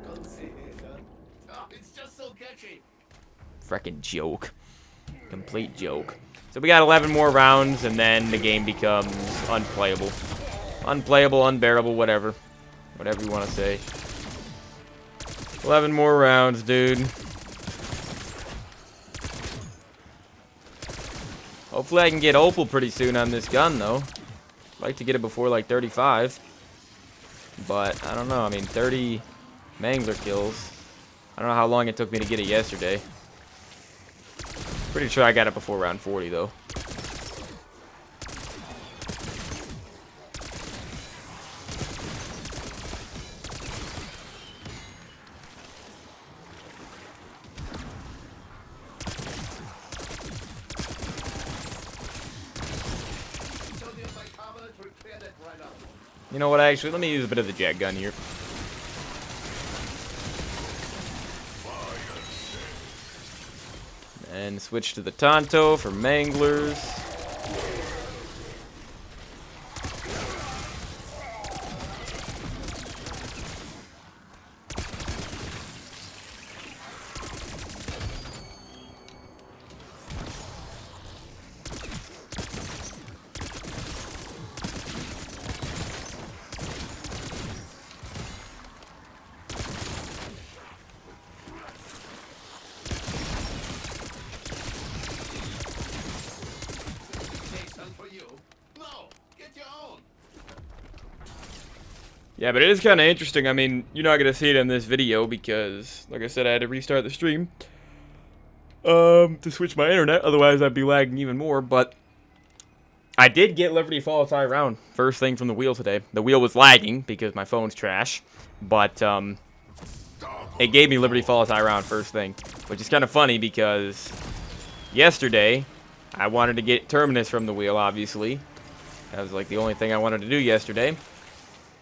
Oh, it's just so catchy. Frickin' joke. Complete joke. So we got 11 more rounds and then the game becomes unplayable. Unplayable, unbearable, whatever. Whatever you want to say. 11 more rounds, dude. Hopefully I can get Opal pretty soon on this gun, though. I'd like to get it before, like, 35. But, I don't know. I mean, 30 Mangler kills. I don't know how long it took me to get it yesterday. Pretty sure I got it before round 40, though. You know what, actually, let me use a bit of the jet gun here. And switch to the Tonto for Manglers. Yeah, but it is kind of interesting. I mean, you're not going to see it in this video because, like I said, I had to restart the stream to switch my internet. Otherwise, I'd be lagging even more. But I did get Liberty Falls high round first thing from the wheel today. The wheel was lagging because my phone's trash. But it gave me Liberty Falls high round first thing, which is kind of funny because yesterday I wanted to get Terminus from the wheel, obviously. That was like the only thing I wanted to do yesterday.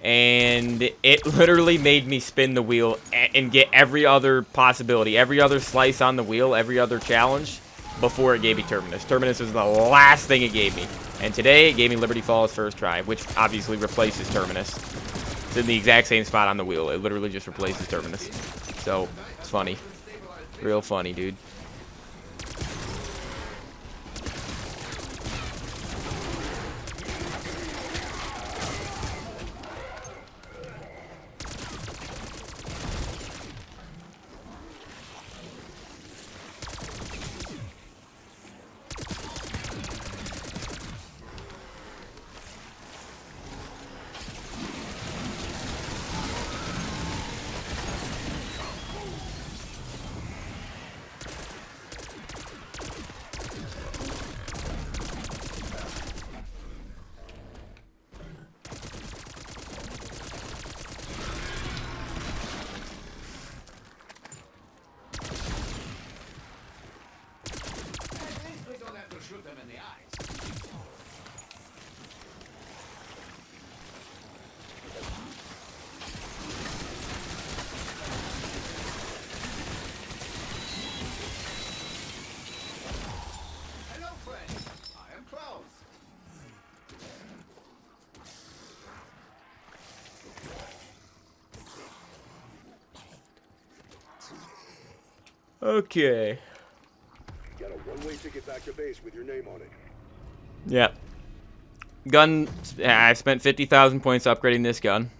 And it literally made me spin the wheel and get every other possibility, every other slice on the wheel, every other challenge before it gave me Terminus. Terminus was the last thing it gave me. And today it gave me Liberty Falls first try, which obviously replaces Terminus. It's in the exact same spot on the wheel. It literally just replaces Terminus. So, it's funny. Real funny, dude. Shoot them in the eyes. Hello, friend. I am Klaus. Okay. Got a one-way ticket back to base with your name on it. Yeah. Gun, I spent 50,000 points upgrading this gun.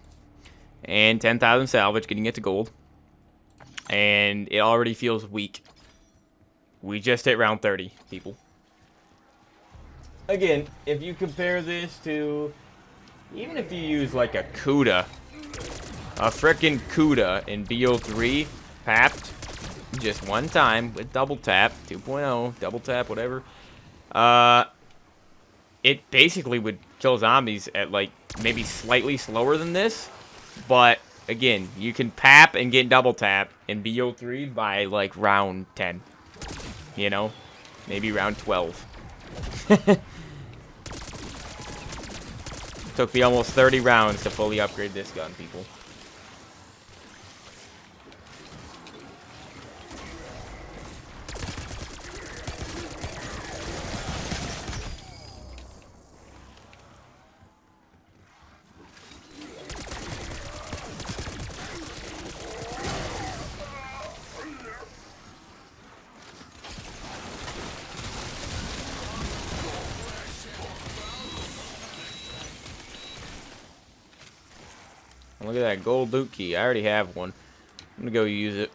And 10,000 salvage getting it to gold. And it already feels weak. We just hit round 30, people. Again, if you compare this to... Even if you use like a CUDA. A frickin' CUDA in BO3. Papped. Just one time with double tap, 2.0, double tap, whatever. It basically would kill zombies at like maybe slightly slower than this. But again, you can pap and get double tap in BO3 by like round 10. You know? Maybe round 12. Took me almost 30 rounds to fully upgrade this gun, people. Look at that gold loot key. I already have one. I'm gonna go use it.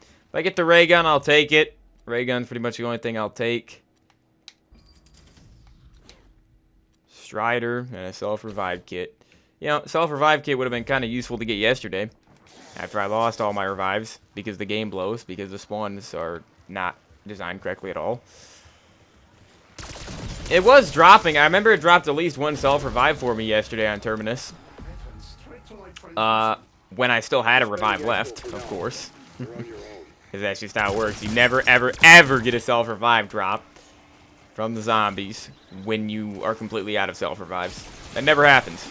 If I get the ray gun, I'll take it. Ray gun's pretty much the only thing I'll take. Strider and a self-revive kit. You know, self-revive kit would have been kind of useful to get yesterday. After I lost all my revives. Because the game blows. Because the spawns are not designed correctly at all. It was dropping. I remember it dropped at least one self-revive for me yesterday on Terminus. When I still had a revive left, of course. Because that's just how it works. You never, ever, ever get a self-revive drop from the zombies when you are completely out of self-revives. That never happens.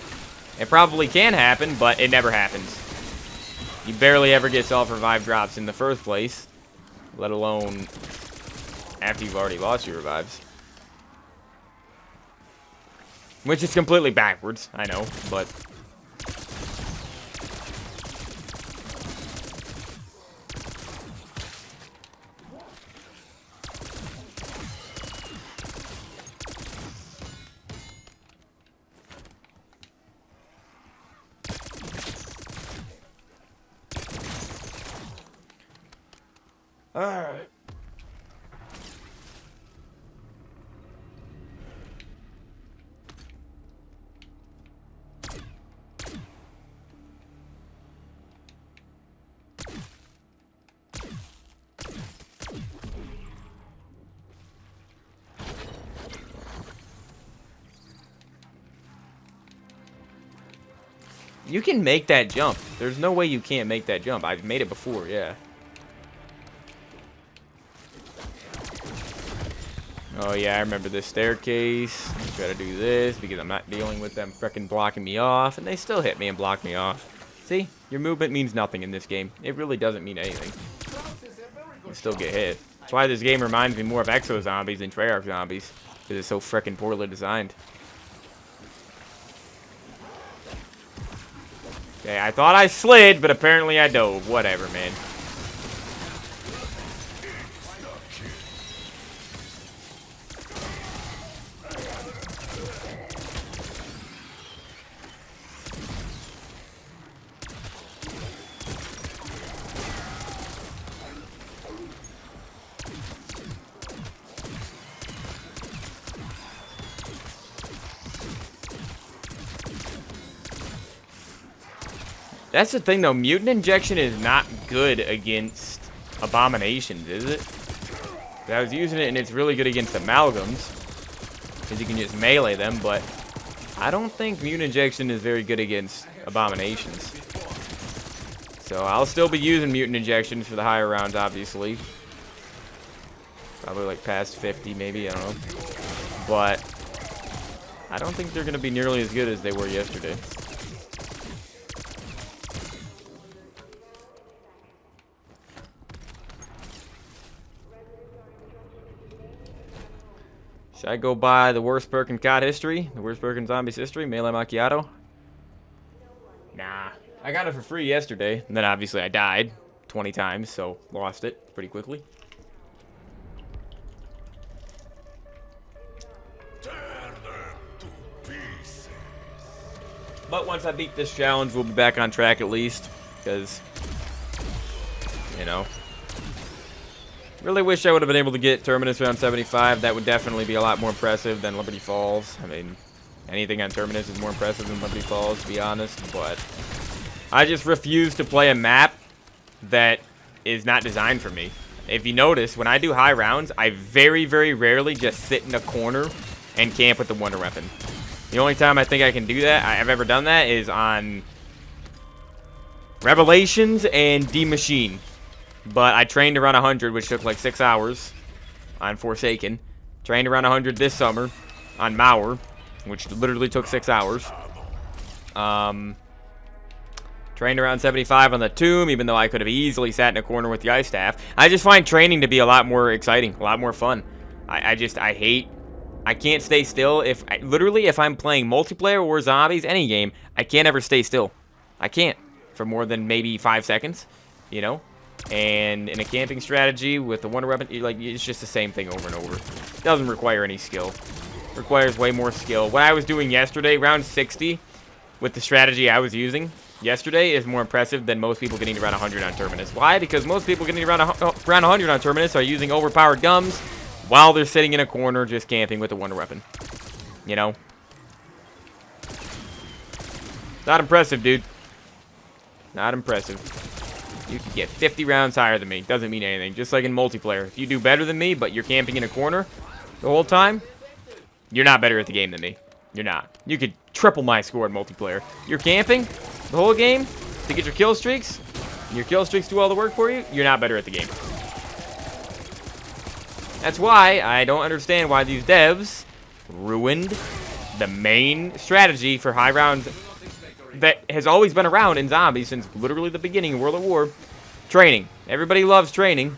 It probably can happen, but it never happens. You barely ever get self-revive drops in the first place, let alone after you've already lost your revives. Which is completely backwards, I know, but... Alright. You can make that jump. There's no way you can't make that jump. I've made it before, yeah. Oh yeah, I remember this staircase. Try to do this because I'm not dealing with them frickin' blocking me off, and they still hit me and block me off. See? Your movement means nothing in this game. It really doesn't mean anything. You still get hit. That's why this game reminds me more of Exo Zombies than Treyarch Zombies. Because it's so frickin' poorly designed. Okay, I thought I slid, but apparently I dove. Whatever, man. That's the thing, though. Mutant Injection is not good against Abominations, is it? I was using it, and it's really good against Amalgams. Because you can just melee them, but I don't think Mutant Injection is very good against Abominations. So I'll still be using Mutant Injections for the higher rounds, obviously. Probably like past 50, maybe, I don't know. But I don't think they're going to be nearly as good as they were yesterday. Should I go buy the worst perk in COD history? The worst perk in Zombies history? Melee Macchiato? Nah. I got it for free yesterday. And then obviously I died 20 times, so lost it pretty quickly. But once I beat this challenge, we'll be back on track at least. Because, you know... Really wish I would have been able to get Terminus around 75. That would definitely be a lot more impressive than Liberty Falls. I mean, anything on Terminus is more impressive than Liberty Falls, to be honest. But I just refuse to play a map that is not designed for me. If you notice, when I do high rounds, I very, very rarely just sit in a corner and camp with the Wonder Weapon. The only time I think I can do that, I've ever done that, is on Revelations and D-Machine. But I trained to run 100, which took like 6 hours on Forsaken. Trained around 100 this summer on Mauer, which literally took 6 hours. Trained around 75 on the Tomb, even though I could have easily sat in a corner with the Ice Staff. I just find training to be a lot more exciting, a lot more fun. I can't stay still. Literally, if I'm playing multiplayer or zombies, any game, I can't ever stay still. I can't for more than maybe 5 seconds, you know? And in a camping strategy with the wonder weapon, like, it's just the same thing over and over. It doesn't require any skill. It requires way more skill. What I was doing yesterday, round 60, with the strategy I was using yesterday is more impressive than most people getting to round 100 on Terminus. Why? Because most people getting to round 100 on Terminus are using overpowered gums while they're sitting in a corner just camping with a wonder weapon. You know? Not impressive, dude. Not impressive. You can get 50 rounds higher than me. Doesn't mean anything. Just like in multiplayer. If you do better than me, but you're camping in a corner the whole time, you're not better at the game than me. You're not. You could triple my score in multiplayer. You're camping the whole game to get your kill streaks, and your kill streaks do all the work for you, you're not better at the game. That's why I don't understand why these devs ruined the main strategy for high rounds that has always been around in zombies since literally the beginning of World at War. Training. Everybody loves training.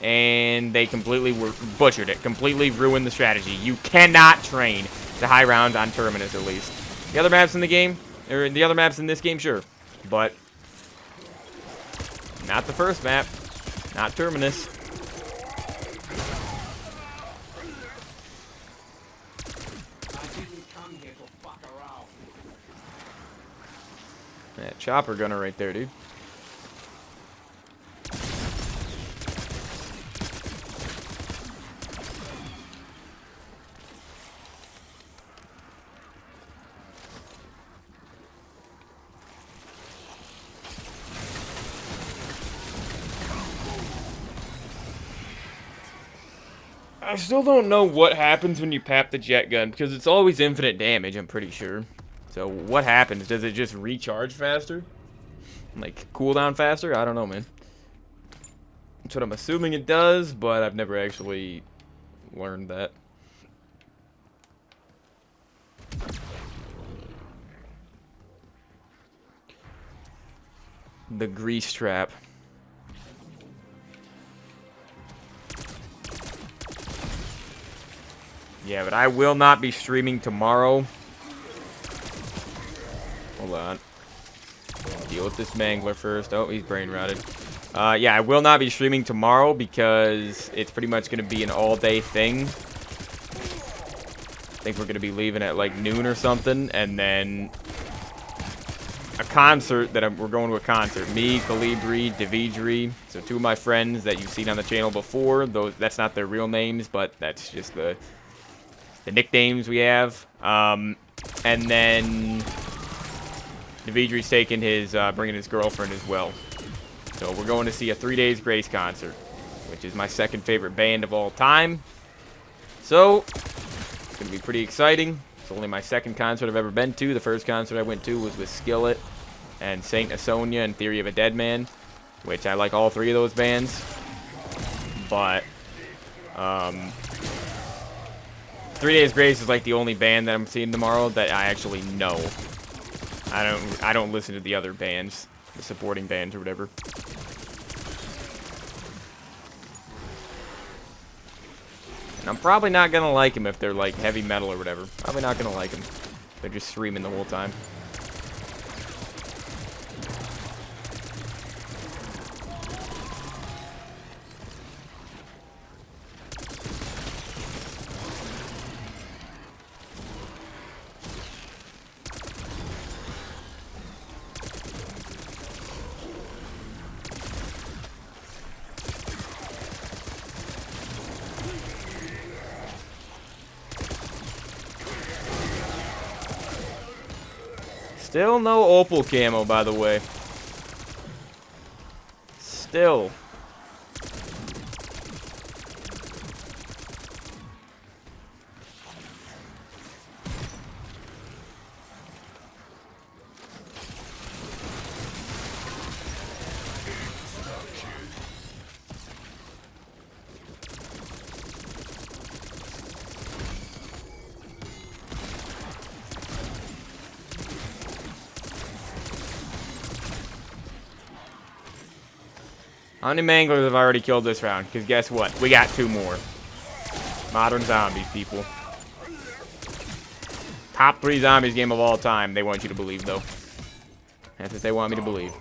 And they completely butchered it. Completely ruined the strategy. You cannot train the high rounds on Terminus, at least. The other maps in the game, or the other maps in this game, sure. But not the first map. Not Terminus. That chopper gunner right there, dude. I still don't know what happens when you pap the jet gun, because it's always infinite damage, I'm pretty sure. So what happens? Does it just recharge faster? Like, cooldown faster? I don't know, man. That's what I'm assuming it does, but I've never actually learned that. The grease trap. Yeah, but I will not be streaming tomorrow. Hold on. Deal with this mangler first. Oh, he's brain rotted. Yeah, I will not be streaming tomorrow because it's pretty much going to be an all-day thing. I think we're going to be leaving at like noon or something, and then a concert we're going to a concert. Me, Calibri, Davidri, so 2 of my friends that you've seen on the channel before. That's not their real names, but that's just the nicknames we have. And then Davidri's taking bringing his girlfriend as well. So we're going to see a 3 Days Grace concert, which is my second favorite band of all time. So it's going to be pretty exciting. It's only my second concert I've ever been to. The first concert I went to was with Skillet and Saint Asonia and Theory of a Dead Man, which I like all 3 of those bands. But 3 Days Grace is like the only band that I'm seeing tomorrow that I actually know. I don't listen to the other bands, the supporting bands or whatever. And I'm probably not gonna like them if they're like heavy metal or whatever. Probably not gonna like them. They're just screaming the whole time. Still no opal camo, by the way. Still. How many manglers have I already killed this round? Because guess what? We got 2 more. Modern zombies, people. Top 3 zombies game of all time. They want you to believe, though. That's what they want me to believe.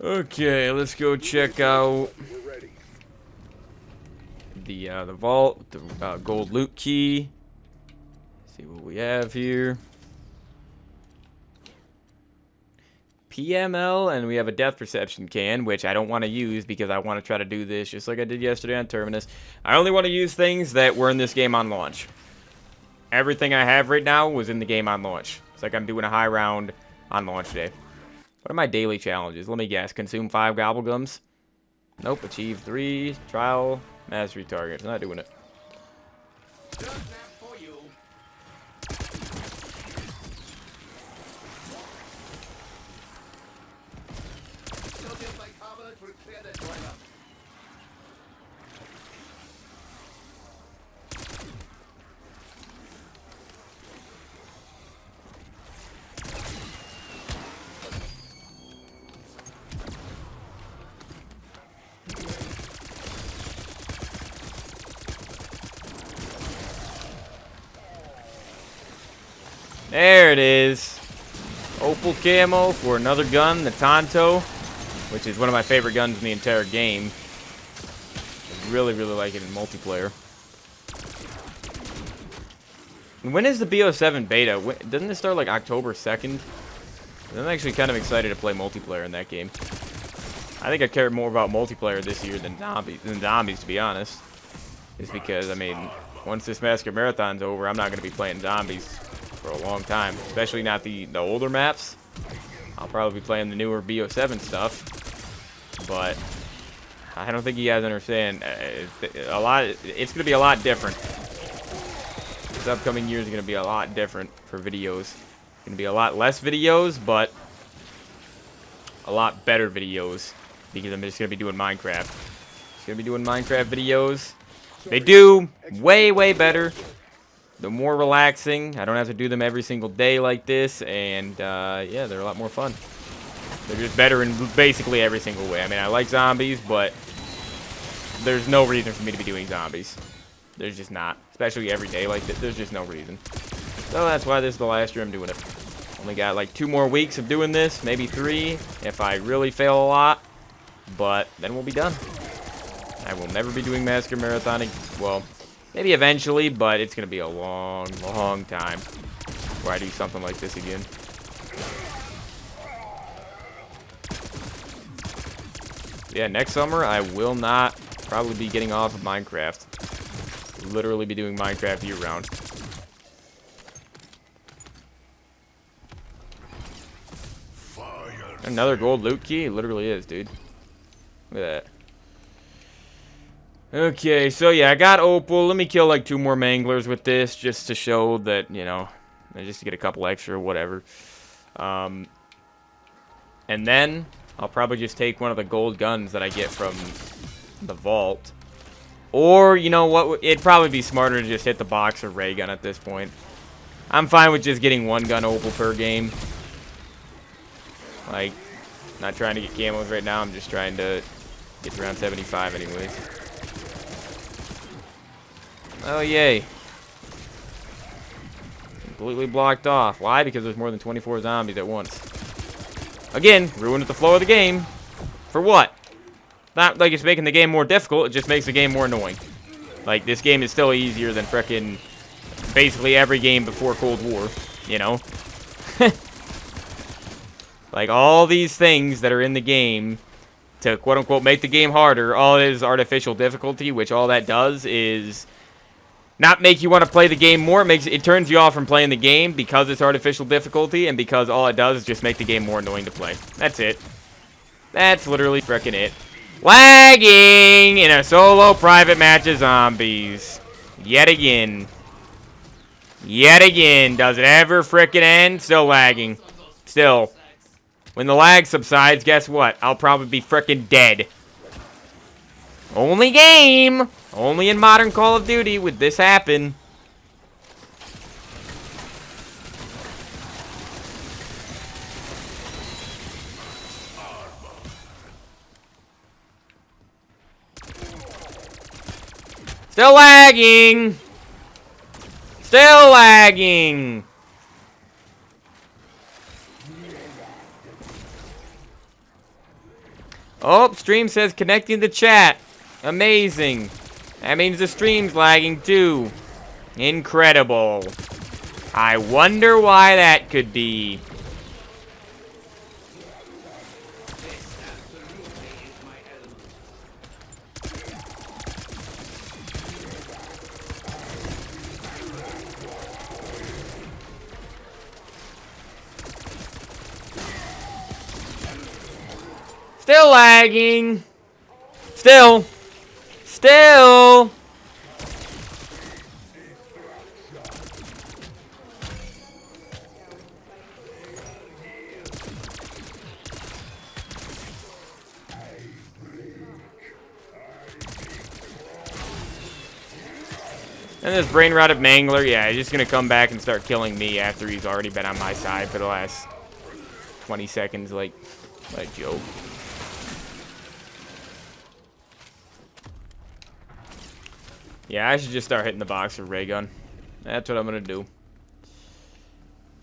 Okay, let's go check out the vault, the gold loot key. See what we have here. PML, and we have a death perception can, which I don't want to use because I want to try to do this just like I did yesterday on Terminus. I only want to use things that were in this game on launch. Everything I have right now was in the game on launch. It's like I'm doing a high round on launch day. What are my daily challenges? Let me guess. Consume 5 gobblegums? Nope. Achieve 3 trial mastery targets. Not doing it. Done that for you. Sodium bicarbonate will clear the toilet. There it is. Opal camo for another gun, the Tonto, which is one of my favorite guns in the entire game. I really, really like it in multiplayer. When is the BO7 beta? Doesn't it start like October 2nd? I'm actually kind of excited to play multiplayer in that game. I think I care more about multiplayer this year than zombies, to be honest. Just because, I mean, once this Massacre Marathon's over, I'm not going to be playing zombies for a long time, especially not the older maps. I'll probably be playing the newer BO7 stuff, but I don't think you guys understand. It's gonna be a lot different. This upcoming year is gonna be a lot different for videos. It's gonna be a lot less videos, but a lot better videos because I'm just gonna be doing Minecraft. Just gonna be doing Minecraft videos. They do way better. They're more relaxing. I don't have to do them every single day like this, and yeah, they're a lot more fun. They're just better in basically every single way. I mean, I like zombies, but there's no reason for me to be doing zombies. There's just not. Especially every day like this. There's just no reason. So that's why this is the last year I'm doing it. Only got like 2 more weeks of doing this, maybe 3 if I really fail a lot. But then we'll be done. I will never be doing Massacre Marathoning. Well, maybe eventually, but it's going to be a long time before I do something like this again. Yeah, next summer I will not probably be getting off of Minecraft. Literally be doing Minecraft year-round. Another gold loot key? It literally is, dude. Look at that. Okay, so yeah, I got Opal. Let me kill like 2 more manglers with this just to show that, you know, just to get a couple extra or whatever. And then I'll probably just take one of the gold guns that I get from the vault. Or, you know what, it'd probably be smarter to just hit the box or ray gun at this point. I'm fine with just getting 1 gun Opal per game. Like, not trying to get camos right now, I'm just trying to get around 75 anyways. Oh, yay. Completely blocked off. Why? Because there's more than 24 zombies at once. Again, ruined the flow of the game. For what? Not like it's making the game more difficult, it just makes the game more annoying. Like, this game is still easier than frickin' basically every game before Cold War, you know? Like, all these things that are in the game to quote-unquote make the game harder, all it is artificial difficulty, which all that does is not make you want to play the game more. It turns you off from playing the game because it's artificial difficulty, and because all it does is just make the game more annoying to play. That's it. That's literally frickin' it. Lagging in a solo private match of zombies. Yet again. Yet again. Does it ever frickin' end? Still lagging. Still. When the lag subsides, guess what? I'll probably be frickin' dead. Only game. Only in modern Call of Duty would this happen. Still lagging. Still lagging. Oh, stream says connecting to chat. Amazing. That means the stream's lagging too. Incredible. I wonder why that could be. Still lagging. Still. Still. And this brain rotted mangler, yeah, he's just gonna come back and start killing me after he's already been on my side for the last 20 seconds, like a joke. Yeah, I should just start hitting the box with ray gun. That's what I'm gonna do.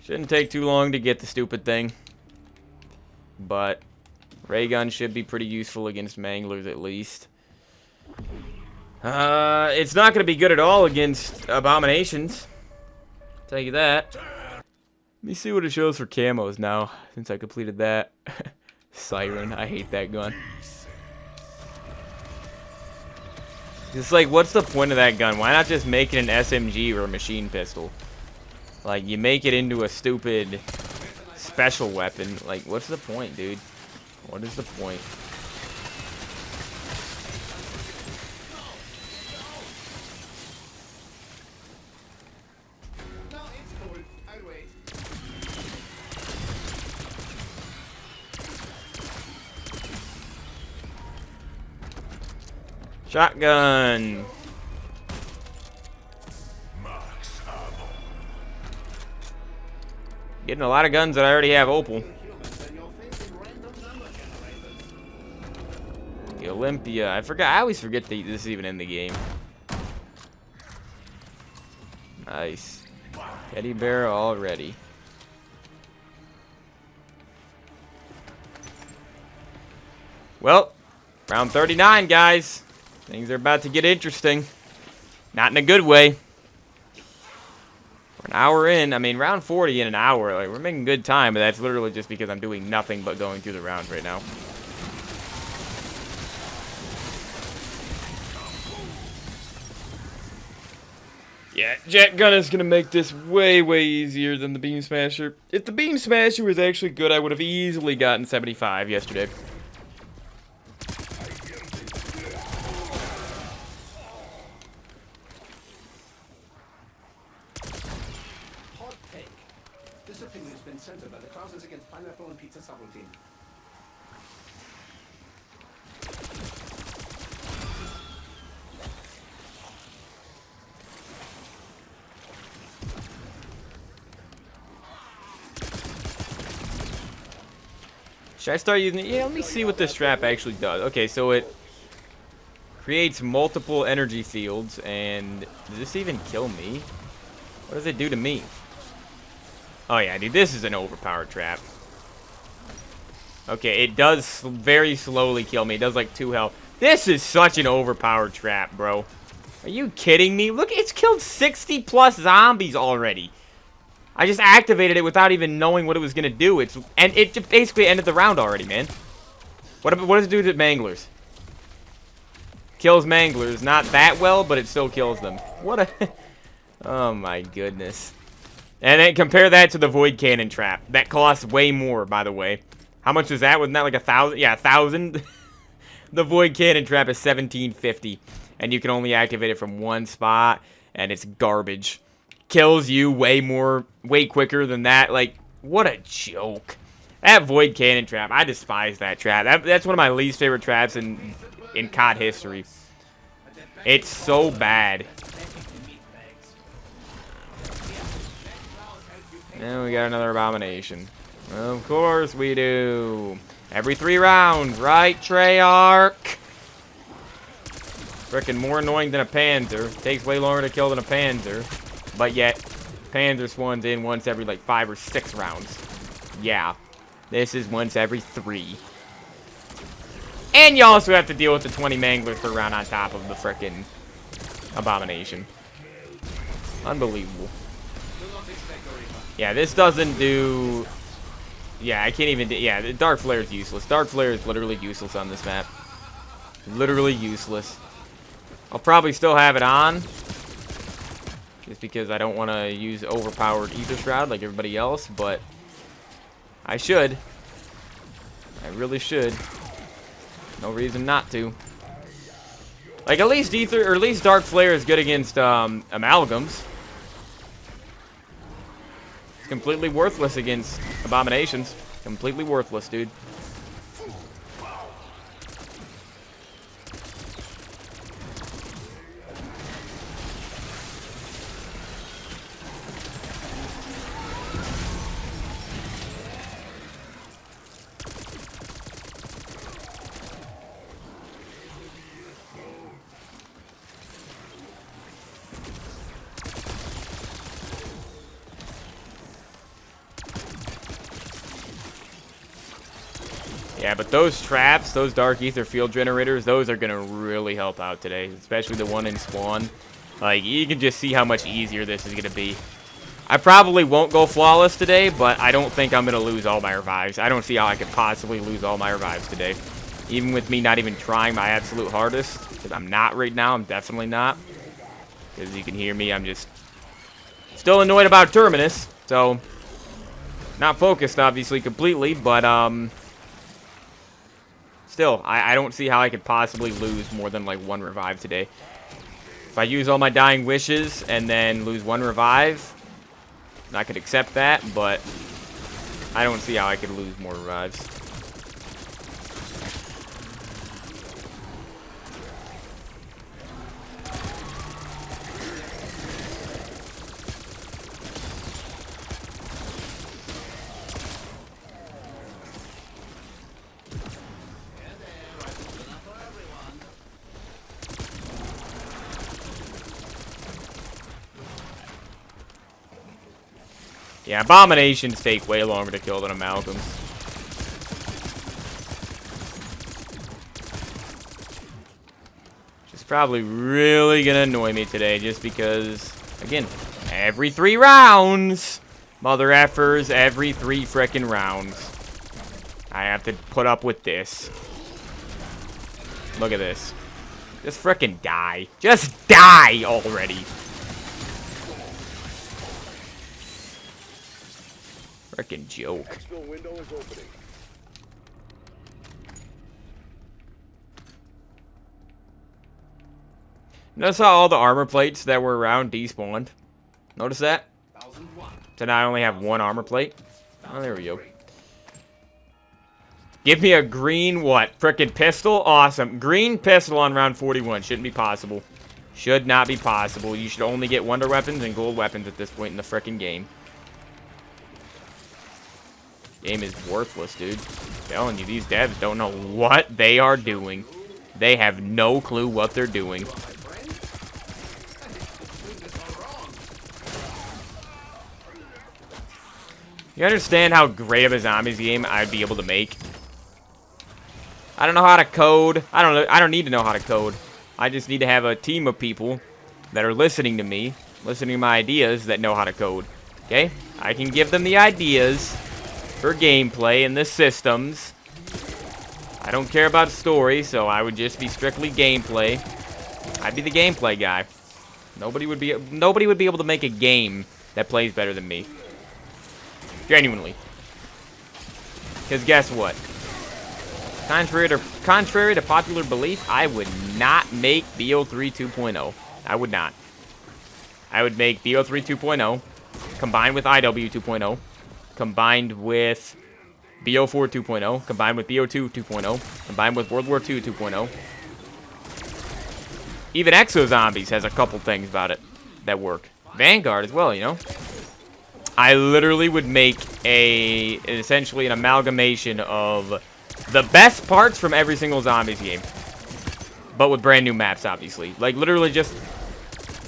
Shouldn't take too long to get the stupid thing. But ray gun should be pretty useful against manglers at least. It's not gonna be good at all against abominations. I'll tell you that. Let me see what it shows for camos now, since I completed that. Siren, I hate that gun. It's like, what's the point of that gun? Why not just make it an SMG or a machine pistol? Like, you make it into a stupid special weapon. Like, what's the point, dude? What is the point? No, it's cool. I'll wait. Shotgun. Getting a lot of guns that I already have opal. Humans, and you're facing random number generators. The Olympia. I forgot. I always forget that this is even in the game. Nice. Teddy bear already. Well, round 39, guys. Things are about to get interesting. Not in a good way. We're an hour in. I mean, round 40 in an hour. Like, we're making good time, but that's literally just because I'm doing nothing but going through the rounds right now. Yeah, Jet Gun is going to make this way, way easier than the Beam Smasher. If the Beam Smasher was actually good, I would have easily gotten 75 yesterday. Hot take. This opinion has been centered by the classes against pineapple and pizza subroutine. Should I start using it? Yeah, let me see what this trap actually does. Okay, so it creates multiple energy fields, and does this even kill me? What does it do to me? Oh yeah, dude, this is an overpowered trap. Okay, it does very slowly kill me. It does like 2 health. This is such an overpowered trap, bro. Are you kidding me? Look, it's killed 60 plus zombies already. I just activated it without even knowing what it was gonna do. And it basically ended the round already, man. What does it do to manglers? Kills manglers, not that well, but it still kills them. What a... Oh my goodness. And then compare that to the void cannon trap. That costs way more, by the way. How much is that? Wasn't that like 1,000? Yeah, 1,000. The void cannon trap is 1,750, and you can only activate it from one spot, and it's garbage. Kills you way quicker than that. Like, what a joke. That void cannon trap, I despise that trap. That's one of my least favorite traps in COD history. It's so bad. And we got another abomination. Of course we do. Every 3 rounds, right, Treyarch? Frickin' more annoying than a Panzer. Takes way longer to kill than a Panzer. But yet, Panzer spawns in once every like 5 or 6 rounds. Yeah. This is once every 3. And you also have to deal with the 20 manglers per round on top of the frickin' abomination. Unbelievable. Yeah, this doesn't do... Yeah, I can't even... Yeah, the Dark Flare is useless. Dark Flare is literally useless on this map. Literally useless. I'll probably still have it on. Just because I don't want to use overpowered Ether Shroud like everybody else, but... I should. I really should. No reason not to. Like, at least Ether... Or at least Dark Flare is good against, Amalgams. Completely worthless against abominations. Completely worthless, dude. Yeah, but those traps, those Dark Ether Field Generators, those are going to really help out today. Especially the one in Spawn. Like, you can just see how much easier this is going to be. I probably won't go flawless today, but I don't think I'm going to lose all my revives. I don't see how I could possibly lose all my revives today. Even with me not even trying my absolute hardest. Because I'm not right now. I'm definitely not. Because you can hear me, I'm just still annoyed about Terminus. So, not focused, obviously, completely. But, still, I don't see how I could possibly lose more than, like, 1 revive today. If I use all my dying wishes and then lose 1 revive, I could accept that, but I don't see how I could lose more revives. Yeah, abominations take way longer to kill than amalgams. Which is probably really gonna annoy me today, just because, again, every 3 rounds, mother effers, every 3 frickin' rounds, I have to put up with this. Look at this. Just frickin' die. Just die already. Frickin' joke. Exfil window is opening. Notice how all the armor plates that were around despawned? Notice that? So now I only have 1 armor plate. Oh, there we go. Give me a green what? Frickin' pistol? Awesome. Green pistol on round 41. Shouldn't be possible. Should not be possible. You should only get wonder weapons and gold weapons at this point in the frickin' game. Game is worthless, dude. I'm telling you, these devs don't know what they are doing. They have no clue what they're doing. You understand how great of a zombies game I'd be able to make? I don't know how to code. I don't need to know how to code. I just need to have a team of people that are listening to me, listening to my ideas, that know how to code. Okay? I can give them the ideas for gameplay and the systems. I don't care about story, so I would just be strictly gameplay. I'd be the gameplay guy. Nobody would be able to make a game that plays better than me. Genuinely. Because guess what? Contrary to popular belief, I would not make BO3 2.0. I would not. I would make BO3 2.0 combined with IW 2.0. Combined with BO4 2.0, combined with BO2 2.0, combined with World War II 2.0. Even Exo Zombies has a couple things about it that work. Vanguard as well, you know? I literally would make essentially an amalgamation of the best parts from every single Zombies game. but with brand new maps, obviously. Like, literally just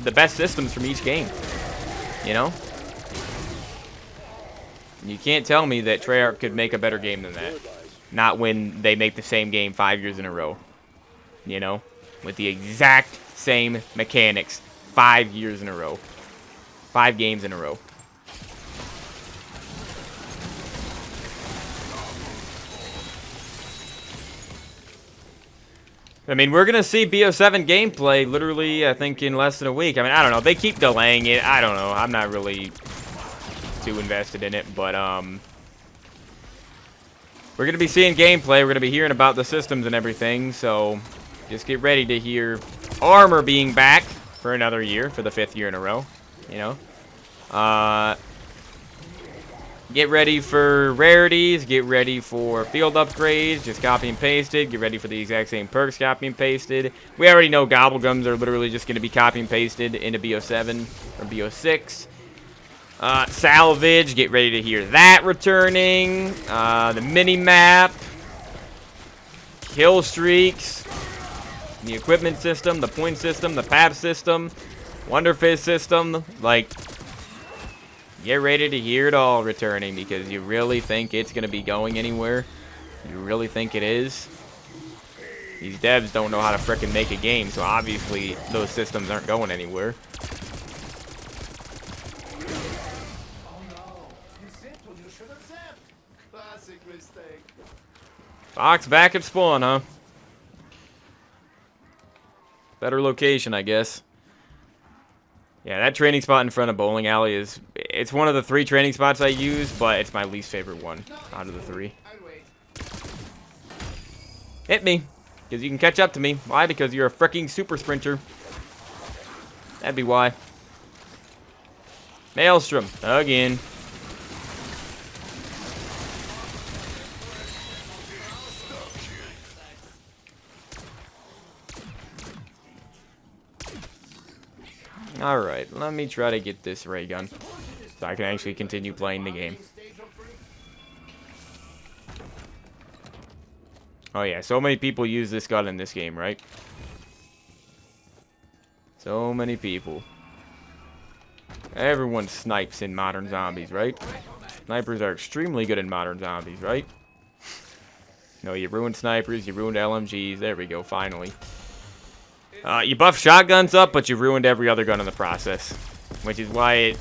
the best systems from each game, you know? You can't tell me that Treyarch could make a better game than that. Not when they make the same game 5 years in a row, you know? With the exact same mechanics 5 years in a row. 5 games in a row. I mean, we're going to see BO7 gameplay literally, I think, in less than a week. I mean, I don't know. They keep delaying it. I don't know. I'm not really too invested in it, but, we're going to be seeing gameplay. We're going to be hearing about the systems and everything, so just get ready to hear Armor being back for another year, for the 5th year in a row, you know. Get ready for rarities, get ready for field upgrades, just copy and pasted, get ready for the exact same perks, copy and pasted. We already know gobblegums are literally just going to be copy and pasted into BO7 or BO6. Salvage, get ready to hear that returning. The mini-map. Kill streaks. The equipment system, the point system, the PAP system, Wonderfizz system, like... Get ready to hear it all returning, because you really think it's going to be going anywhere? You really think it is? These devs don't know how to frickin' make a game, so obviously those systems aren't going anywhere. Oh no, you zipped when you should have zipped. Classic mistake. Fox back at spawn, huh? Better location, I guess. Yeah, that training spot in front of bowling alley is... It's one of the 3 training spots I use, but it's my least favorite one out of the 3. Hit me, because you can catch up to me. Why? Because you're a freaking super sprinter. That'd be why. Maelstrom, again. Alright, let me try to get this ray gun so I can actually continue playing the game. Oh yeah, so many people use this gun in this game, right? So many people. Everyone snipes in Modern Zombies, right? Snipers are extremely good in Modern Zombies, right? No, you ruined snipers, you ruined LMGs. There we go, finally. You buffed shotguns up, but you ruined every other gun in the process. Which is why it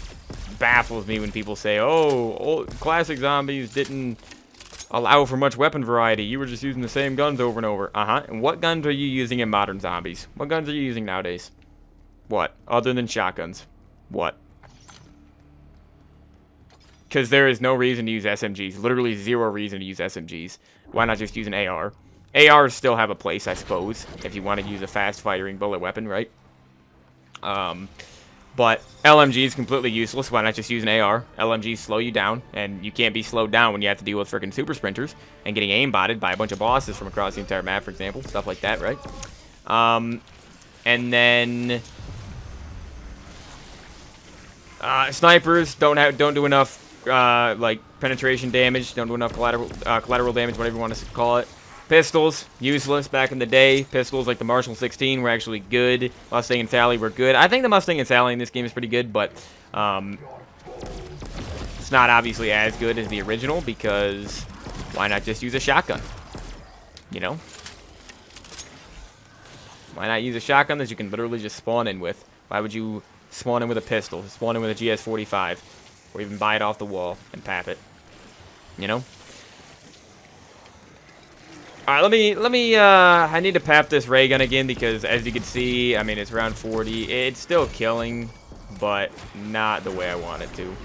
baffles me when people say, oh, classic zombies didn't allow for much weapon variety. You were just using the same guns over and over. And what guns are you using in Modern Zombies? What guns are you using nowadays? What? Other than shotguns. What? Because there is no reason to use SMGs. Literally 0 reason to use SMGs. Why not just use an AR? ARs still have a place, I suppose, if you want to use a fast-firing bullet weapon, right? But LMG is completely useless. Why not just use an AR? LMGs slow you down, and you can't be slowed down when you have to deal with freaking super sprinters and getting aimbotted by a bunch of bosses from across the entire map, for example. Stuff like that, right? And then... snipers don't do enough, like, penetration damage. Don't do enough collateral damage, whatever you want to call it. Pistols, useless back in the day. Pistols like the Marshall 16 were actually good. Mustang and Sally were good. I think the Mustang and Sally in this game is pretty good, but it's not obviously as good as the original, because why not just use a shotgun? You know? Why not use a shotgun that you can literally just spawn in with? Why would you spawn in with a pistol, spawn in with a GS-45, or even buy it off the wall and pap it? You know? Alright, let me, I need to pap this ray gun again, because as you can see, I mean, it's around 40. It's still killing, but not the way I want it to.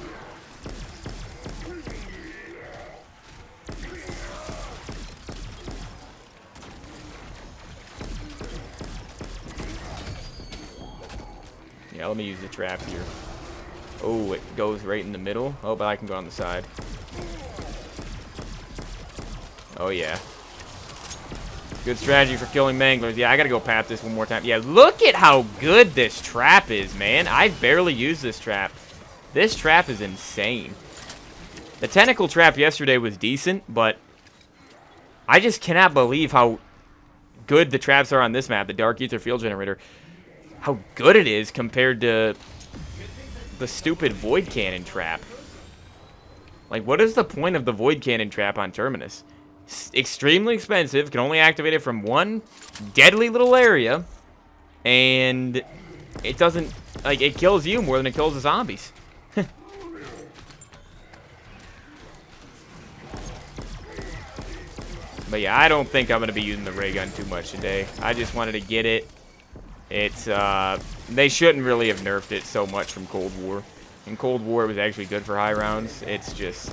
Yeah, let me use the trap here. Oh, it goes right in the middle. Oh, but I can go on the side. Oh, yeah. Good strategy for killing manglers. Yeah, I gotta go pap this one more time. Yeah, look at how good this trap is, man. I barely use this trap. This trap is insane. The tentacle trap yesterday was decent, but I just cannot believe how good the traps are on this map, the Dark Ether Field Generator, how good it is compared to the stupid Void Cannon trap. Like, what is the point of the Void Cannon trap on Terminus? It's extremely expensive, can only activate it from one deadly little area, and it doesn't, like, it kills you more than it kills the zombies. But yeah, I don't think I'm going to be using the ray gun too much today. I just wanted to get it. It's, they shouldn't really have nerfed it so much from Cold War. In Cold War, it was actually good for high rounds. It's just,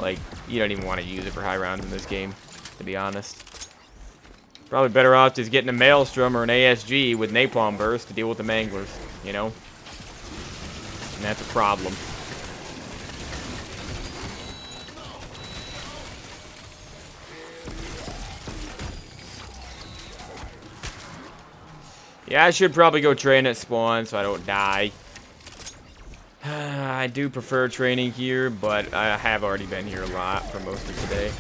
like, you don't even want to use it for high rounds in this game, to be honest. Probably better off just getting a Maelstrom or an ASG with Napalm Burst to deal with the Manglers, you know? And that's a problem. Yeah, I should probably go train at spawn so I don't die. I do prefer training here, but I have already been here a lot for most of today.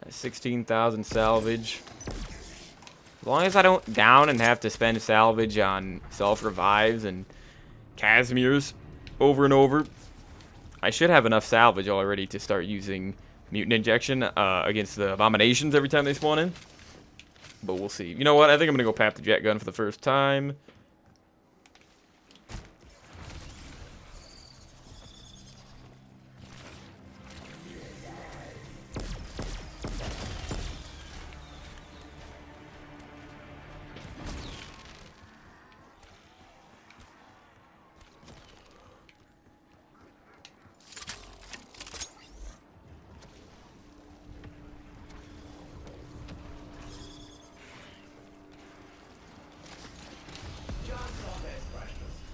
That's 16,000 salvage. As long as I don't down and have to spend salvage on self-revives and Casimirs over and over, I should have enough salvage already to start using Mutant Injection against the Abominations every time they spawn in. But we'll see. You know what? I think I'm going to go pap the jet gun for the first time.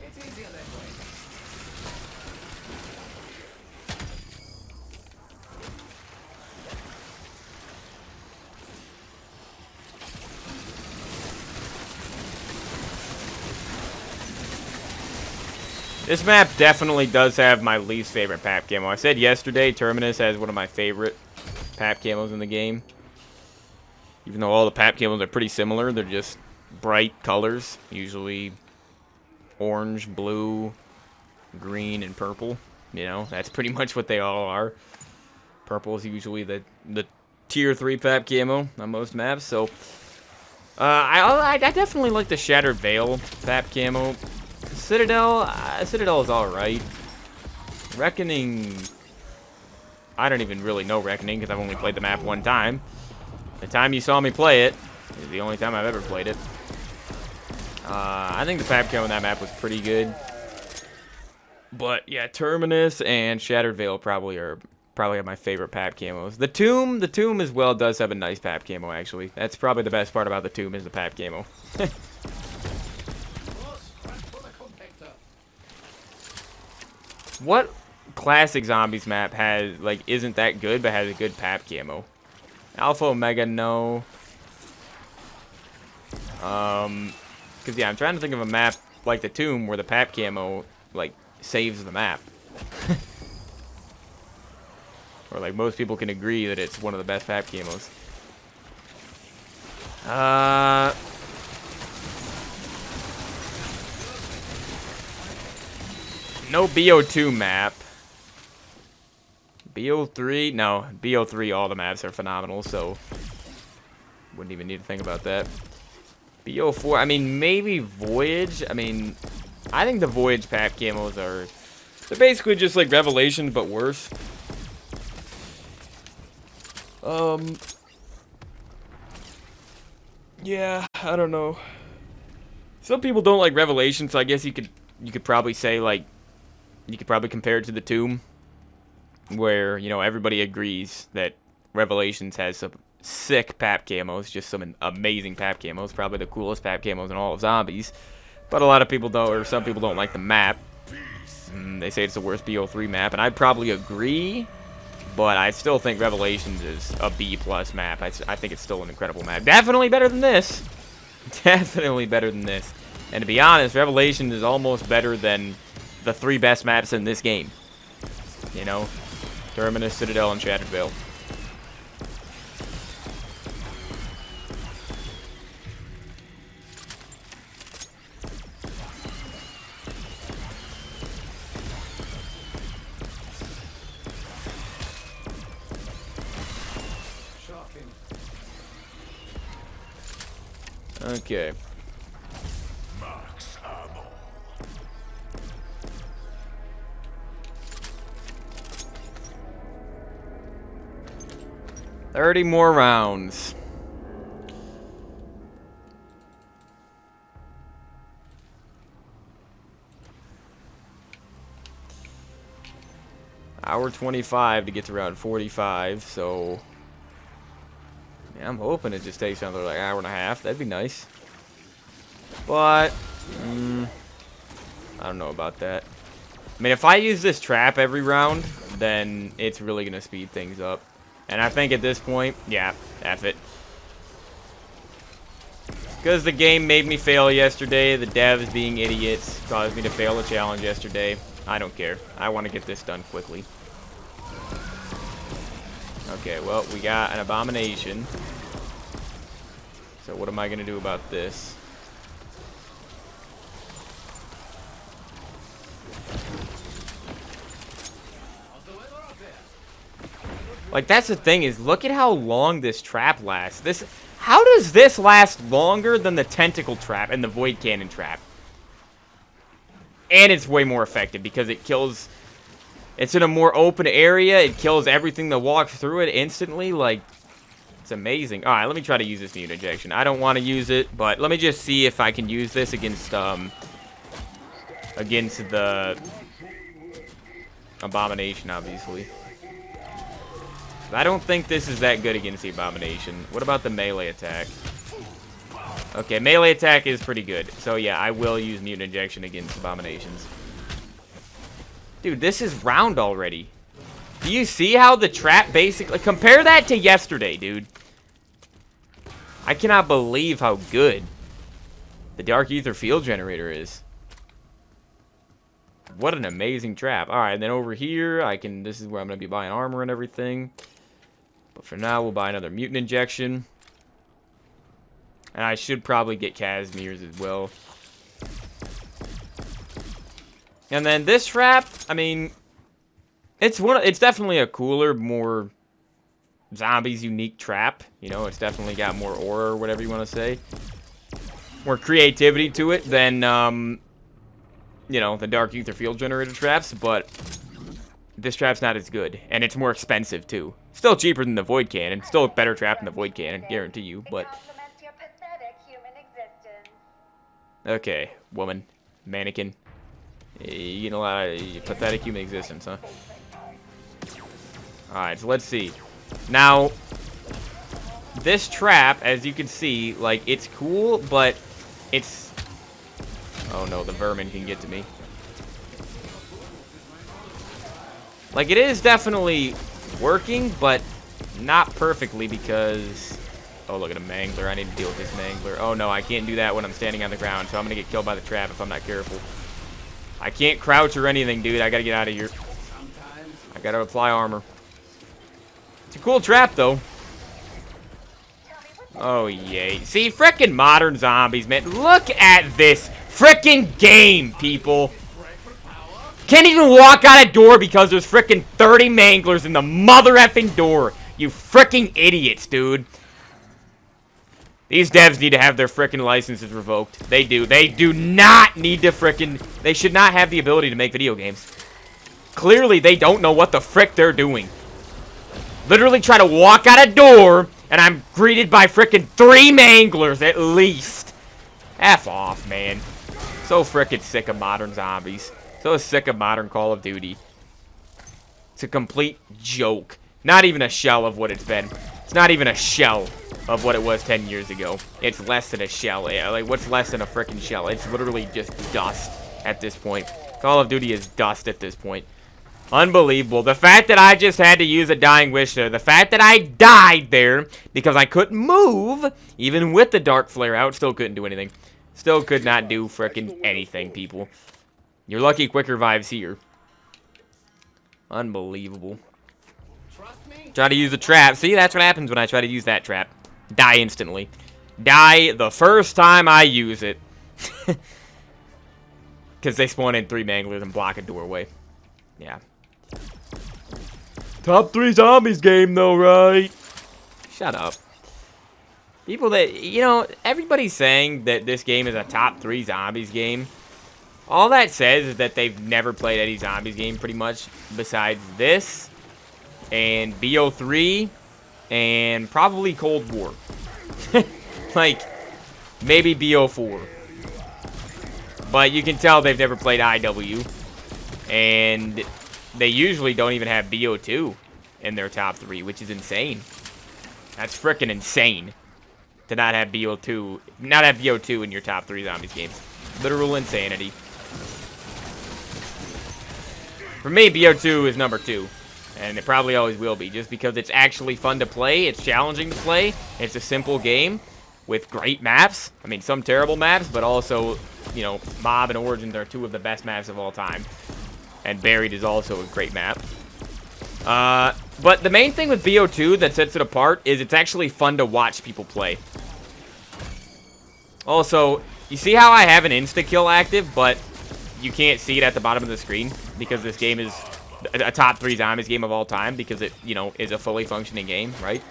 It's easier that way. This map definitely does have my least favorite pap camo. I said yesterday, Terminus has one of my favorite pap camos in the game. Even though all the pap camos are pretty similar, they're just bright colors. Usually orange, blue, green, and purple. You know, that's pretty much what they all are. Purple is usually the tier 3 pap camo on most maps. So, I definitely like the Shattered Veil pap camo. Citadel is alright. Reckoning, I don't even really know Reckoning because I've only played the map one time. The time you saw me play it is the only time I've ever played it. I think the pap camo on that map was pretty good. But yeah, Terminus and Shattered Veil probably are my favorite pap camos. The Tomb as well does have a nice pap camo actually. That's probably the best part about the Tomb is the pap camo. What classic zombies map has, like, isn't that good but has a good pap camo? Alpha Omega, no. Cause yeah, I'm trying to think of a map like the Tomb where the pap camo, like, saves the map. Or like most people can agree that it's one of the best pap camos. No BO2 map. BO3, no, BO3 all the maps are phenomenal, so wouldn't even need to think about that. BO4, I mean, maybe Voyage. I mean, I think the Voyage pap camos they're basically just like Revelations, but worse. Yeah, I don't know. Some people don't like Revelations, so I guess you could probably say, like, you could probably compare it to the Tomb, where, you know, everybody agrees that Revelations has sick pap camos, just some amazing pap camos, probably the coolest pap camos in all of Zombies. But a lot of people don't, or some people don't like the map. They say it's the worst BO3 map, and I'd probably agree. But I still think Revelations is a B+ map. I think it's still an incredible map. Definitely better than this. Definitely better than this. And to be honest, Revelations is almost better than the 3 best maps in this game. You know? Terminus, Citadel, and Shattered Veil. Okay. Max ammo. $30 more rounds. Hour 25 to get to round 45, so yeah, I'm hoping it just takes another like hour and a half. That'd be nice. But I don't know about that. I mean, if I use this trap every round, then it's really gonna speed things up. And I think at this point, yeah, F it. Because the game made me fail yesterday, the devs being idiots caused me to fail a challenge yesterday. I don't care. I want to get this done quickly. Okay, well, we got an abomination. So what am I going to do about this? Like, that's the thing is, look at how long this trap lasts. How does this last longer than the tentacle trap and the void cannon trap? And it's way more effective because it kills... It's in a more open area. It kills everything that walks through it instantly. Like, it's amazing. Alright, let me try to use this mutant injection. I don't want to use it, but let me just see if I can use this against the abomination, obviously. I don't think this is that good against the abomination. What about the melee attack? Okay, melee attack is pretty good. So yeah, I will use mutant injection against abominations. Dude, this is round already. Do you see how the trap basically... Compare that to yesterday, dude. I cannot believe how good the Dark Ether Field Generator is. What an amazing trap. Alright, then over here, this is where I'm going to be buying armor and everything. But for now, we'll buy another mutant injection. And I should probably get Casimir's as well. And then this trap, I mean, it's definitely a cooler, more Zombies unique trap. You know, it's definitely got more aura or whatever you want to say. More creativity to it than, you know, the Dark Ether Field Generator traps. But this trap's not as good. And it's more expensive, too. Still cheaper than the Void Cannon. Still a better trap than the Void Cannon, guarantee you. But okay, woman, mannequin. You know, a lot of pathetic human existence, huh? Alright, so let's see. Now, this trap, as you can see, like, it's cool, but it's... Oh no, the vermin can get to me. Like, it is definitely working, but not perfectly because... Oh, look at a mangler. I need to deal with this mangler. Oh no, I can't do that when I'm standing on the ground, so I'm gonna get killed by the trap if I'm not careful. I can't crouch or anything, dude. I gotta get out of here. I gotta apply armor. It's a cool trap, though. Oh, yay. See, frickin' modern zombies, man. Look at this frickin' game, people. Can't even walk out a door because there's frickin' 30 manglers in the mother effing door. You frickin' idiots, dude. These devs need to have their frickin' licenses revoked. They do. They do not need to frickin'... They should not have the ability to make video games. Clearly, they don't know what the frick they're doing. Literally try to walk out a door, and I'm greeted by frickin' 3 manglers at least. F off, man. So frickin' sick of modern zombies. So sick of modern Call of Duty. It's a complete joke. Not even a shell of what it's been. It's not even a shell of what it was 10 years ago. It's less than a shell. Yeah, like, what's less than a freaking shell? It's literally just dust at this point. Call of Duty is dust at this point. Unbelievable. The fact that I just had to use a dying wish there. The fact that I died there because I couldn't move, even with the dark flare out, still couldn't do anything. Still could not do frickin' anything, people. You're lucky quick revives here. Unbelievable. Try to use a trap. See, that's what happens when I try to use that trap. Die instantly. Die the first time I use it. Because they spawn in 3 manglers and block a doorway. Yeah. Top 3 zombies game, though, right? Shut up. People that, you know, everybody's saying that this game is a top 3 zombies game. All that says is that they've never played any zombies game, pretty much, besides this, and BO3, and probably Cold War. Like, maybe BO4. But you can tell they've never played IW. And they usually don't even have BO2 in their top 3, which is insane. That's freaking insane to not have BO2 in your top 3 zombies games. Literal insanity. For me, BO2 is number 2, and it probably always will be, just because it's actually fun to play, it's challenging to play, it's a simple game with great maps. I mean, some terrible maps, but also, you know, Mob and Origins are 2 of the best maps of all time. And Buried is also a great map. But the main thing with BO2 that sets it apart is it's actually fun to watch people play. Also, you see how I have an insta-kill active, but you can't see it at the bottom of the screen? Because this game is a top 3 zombies game of all time, because it, you know, is a fully functioning game, right?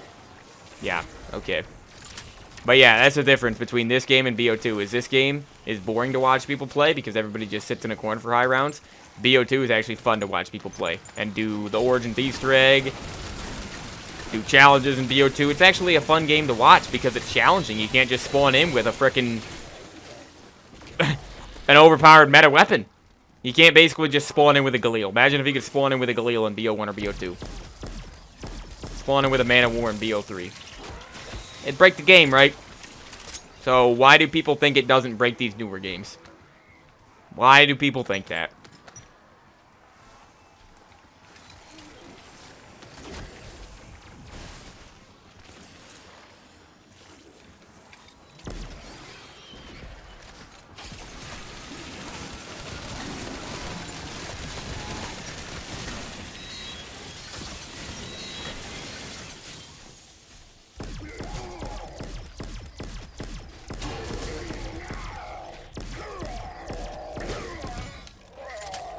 Yeah, okay. But yeah, that's the difference between this game and BO2, is this game is boring to watch people play because everybody just sits in a corner for high rounds. BO2 is actually fun to watch people play and do the Origins Easter egg, do challenges in BO2. It's actually a fun game to watch because it's challenging. You can't just spawn in with a frickin' an overpowered meta weapon. You can't basically just spawn in with a Galil. Imagine if you could spawn in with a Galil in BO1 or BO2. Spawn in with a Man of War in BO3. It'd break the game, right? So why do people think it doesn't break these newer games? Why do people think that?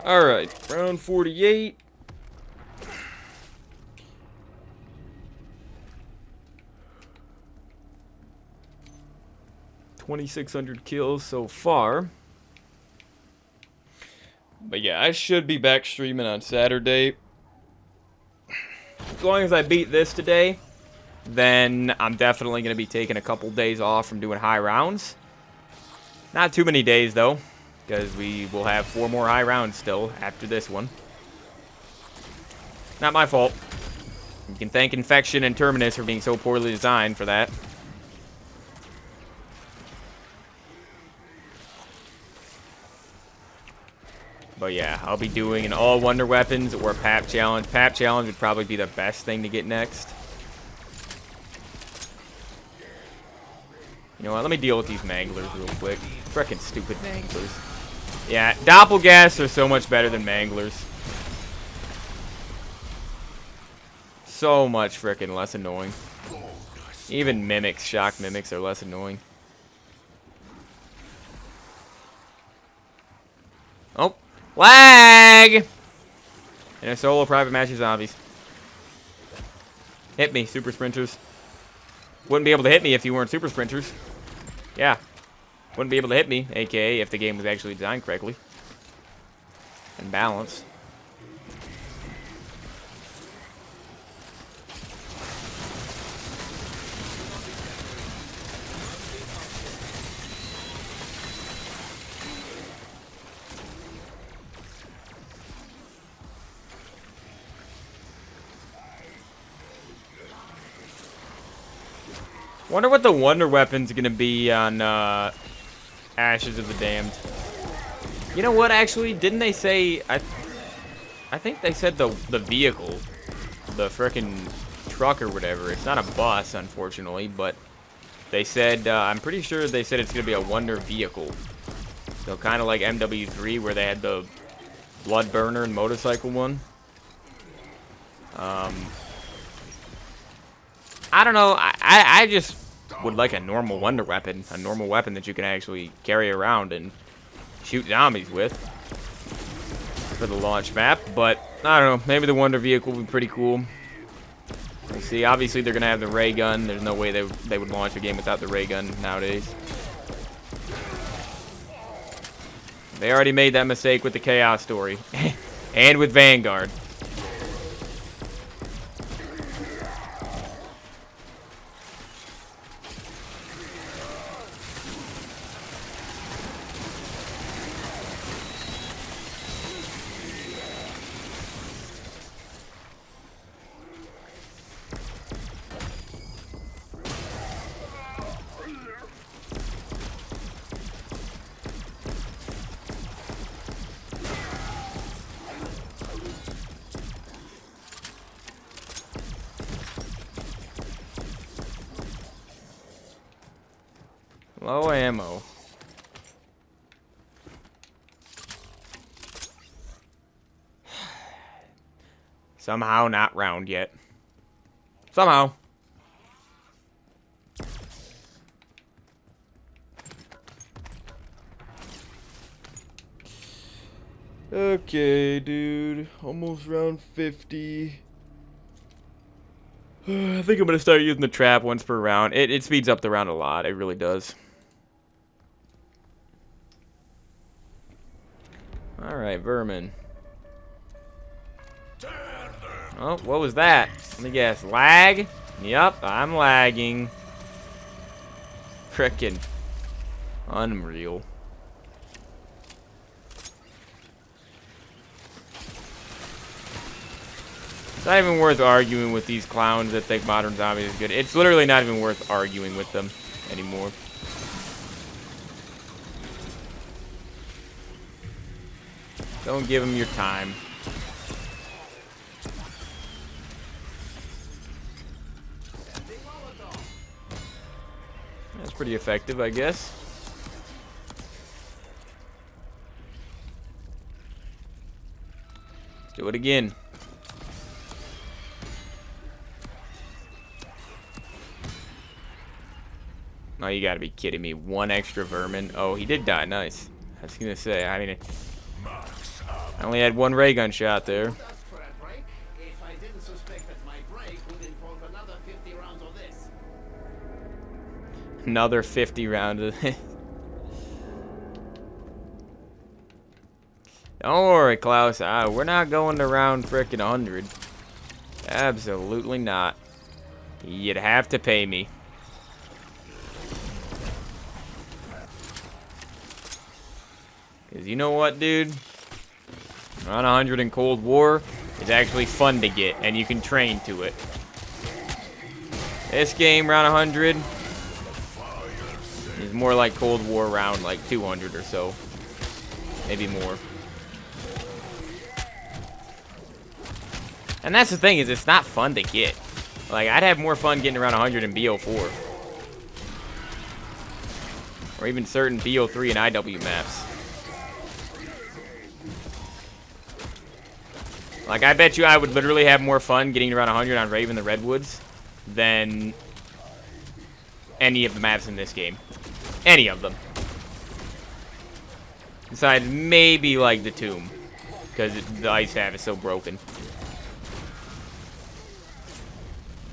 Alright, round 48. $2,600 kills so far. But yeah, I should be back streaming on Saturday. As long as I beat this today, then I'm definitely going to be taking a couple days off from doing high rounds. Not too many days, though, because we will have 4 more high rounds still after this one. Not my fault. You can thank Infection and Terminus for being so poorly designed for that. But yeah, I'll be doing an all Wonder Weapons or PAP Challenge. PAP Challenge would probably be the best thing to get next. You know what, let me deal with these Manglers real quick. Frickin' stupid Manglers. Yeah, Doppelgasts are so much better than Manglers. So much frickin' less annoying. Even Mimics, Shock Mimics are less annoying. Oh, lag! In a solo private match of zombies. Hit me, super sprinters. Wouldn't be able to hit me if you weren't super sprinters. Yeah. Wouldn't be able to hit me, aka if the game was actually designed correctly. And balanced. Wonder what the wonder weapon's gonna be on Ashes of the Damned. You know what? Actually, didn't they say? I think they said the vehicle, the frickin' truck or whatever. It's not a bus, unfortunately, but they said I'm pretty sure they said it's gonna be a wonder vehicle. So kind of like MW3, where they had the blood burner and motorcycle one. I don't know. I just would like a normal wonder weapon, a normal weapon that you can actually carry around and shoot zombies with for the launch map. But I don't know. Maybe the wonder vehicle would be pretty cool. We'll see. Obviously, they're gonna have the ray gun. There's no way they would launch a game without the ray gun nowadays. They already made that mistake with the Chaos story and with Vanguard. Low ammo. Somehow not round yet. Somehow. Okay, dude. Almost round 50. I think I'm gonna start using the trap once per round. It speeds up the round a lot. It really does. Alright, vermin. Oh, what was that? Let me guess. Lag? Yup, I'm lagging. Frickin' unreal. It's not even worth arguing with these clowns that think Modern Zombies is good. It's literally not even worth arguing with them anymore. Don't give them your time. That's pretty effective, I guess. Let's do it again. Oh, you gotta be kidding me. One extra vermin. Oh, he did die. Nice. I was gonna say, I mean, I only had one ray gun shot there. Another 50 rounds of this. Don't worry, Klaus. We're not going to round frickin' 100. Absolutely not. You'd have to pay me. Because you know what, dude? Round 100 in Cold War is actually fun to get, and you can train to it. This game, round 100, is more like Cold War round like 200 or so. Maybe more. And that's the thing, is it's not fun to get. Like, I'd have more fun getting around 100 in BO4. Or even certain BO3 and IW maps. Like, I bet you I would literally have more fun getting around 100 on Raven the Redwoods than any of the maps in this game. Any of them. Besides, maybe, like, the Tomb. Because the ice half is so broken.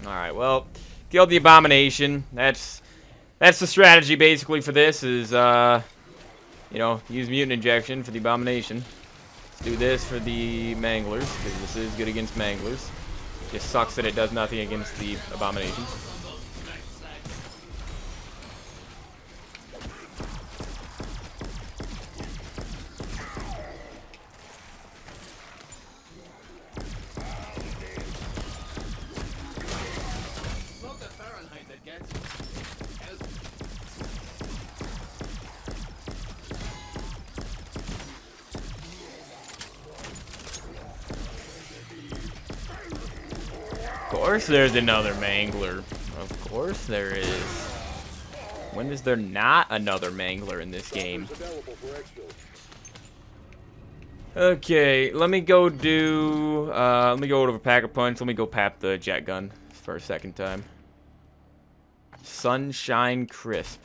Alright, well, killed the Abomination. That's the strategy, basically, for this, is, you know, use Mutant Injection for the Abomination. Do this for the Manglers, because this is good against Manglers. Just sucks that it does nothing against the Abominations. course there's another mangler. Of course there is. When is there not another mangler in this game? Available for exfil. Okay, let me go do, let me go over Pack-a-Punch. Let me go pap the jet gun for a second time. Sunshine Crisp.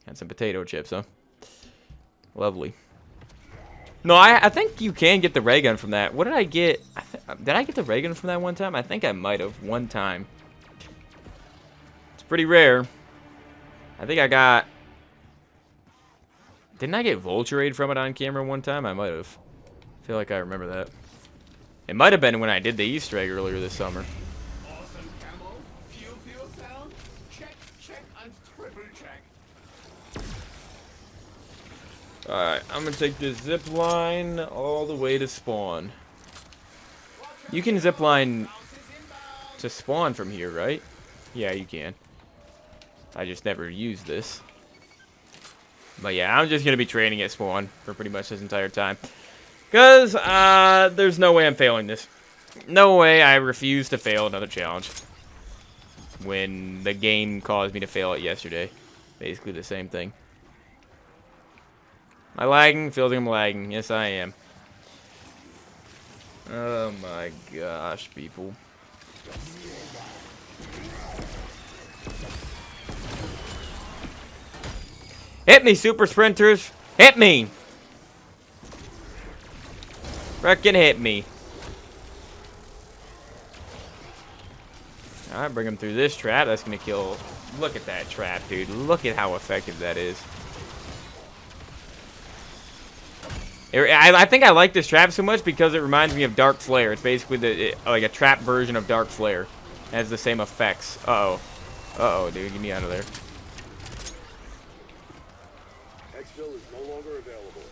And some potato chips, huh? Lovely. No, I think you can get the ray gun from that. What did I get? Did I get the ray gun from that one time? I think I might have one time. It's pretty rare. I think I got... Didn't I get Vulture Aid from it on camera one time? I might have. I feel like I remember that. It might have been when I did the Easter egg earlier this summer. Awesome camo. Pew pew sound. Check, check, and triple check. Alright, I'm gonna take this zip line all the way to spawn. You can zip line to spawn from here, right? Yeah, you can. I just never used this. But yeah, I'm just gonna be training at spawn for pretty much this entire time. Because, there's no way I'm failing this. No way. I refuse to fail another challenge. When the game caused me to fail it yesterday. Basically the same thing. Am I lagging? Feels like I'm lagging. Yes, I am. Oh my gosh, people. Hit me, super sprinters! Hit me! Frickin' hit me. Alright, bring him through this trap. That's gonna kill... Look at that trap, dude. Look at how effective that is. I think I like this trap so much because it reminds me of Dark Flare. It's basically like a trap version of Dark Flare. It has the same effects. Uh-oh. Uh-oh, dude. Get me out of there. Exfil is no longer available.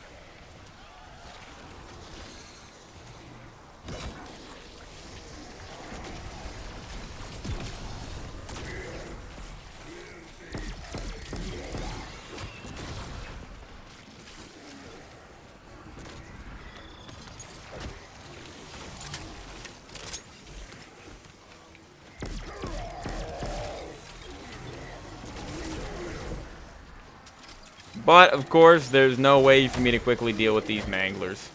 But, of course, there's no way for me to quickly deal with these manglers.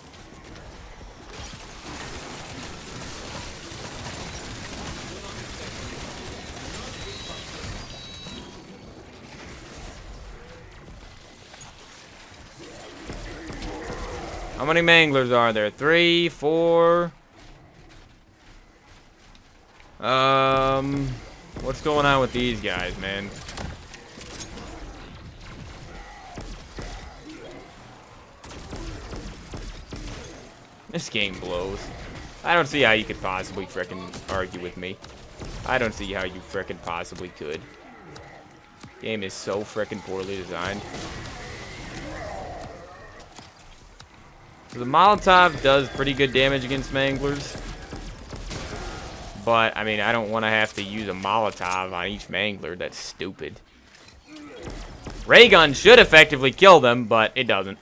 How many manglers are there? 3, 4... What's going on with these guys, man? This game blows. I don't see how you could possibly frickin' argue with me. I don't see how you frickin' possibly could. Game is so frickin' poorly designed. So the Molotov does pretty good damage against manglers. But, I mean, I don't want to have to use a Molotov on each mangler. That's stupid. Ray gun should effectively kill them, but it doesn't.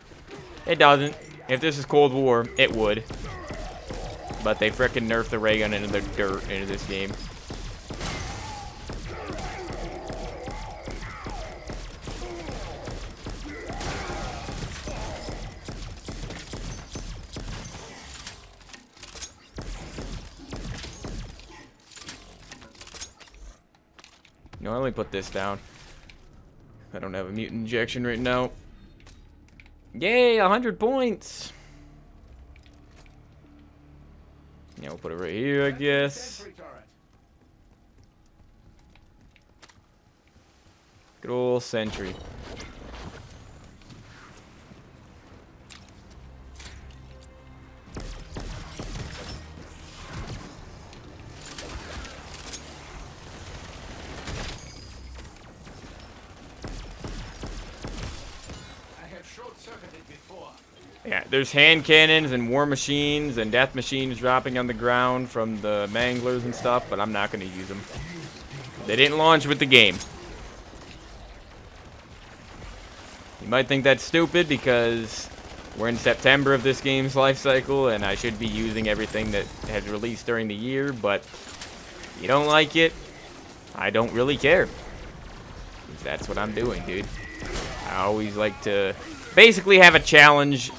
It doesn't. If this is Cold War, it would. But they frickin' nerfed the ray gun into the dirt into this game. No, let me put this down. I don't have a mutant injection right now. Yay, 100 points. Yeah, we'll put it right here, I guess. Good old sentry. Yeah, there's hand cannons and war machines and death machines dropping on the ground from the manglers and stuff, but I'm not going to use them. They didn't launch with the game. You might think that's stupid because we're in September of this game's life cycle and I should be using everything that has released during the year, but You don't like it? I don't really care. That's what I'm doing, dude. I always like to basically have a challenge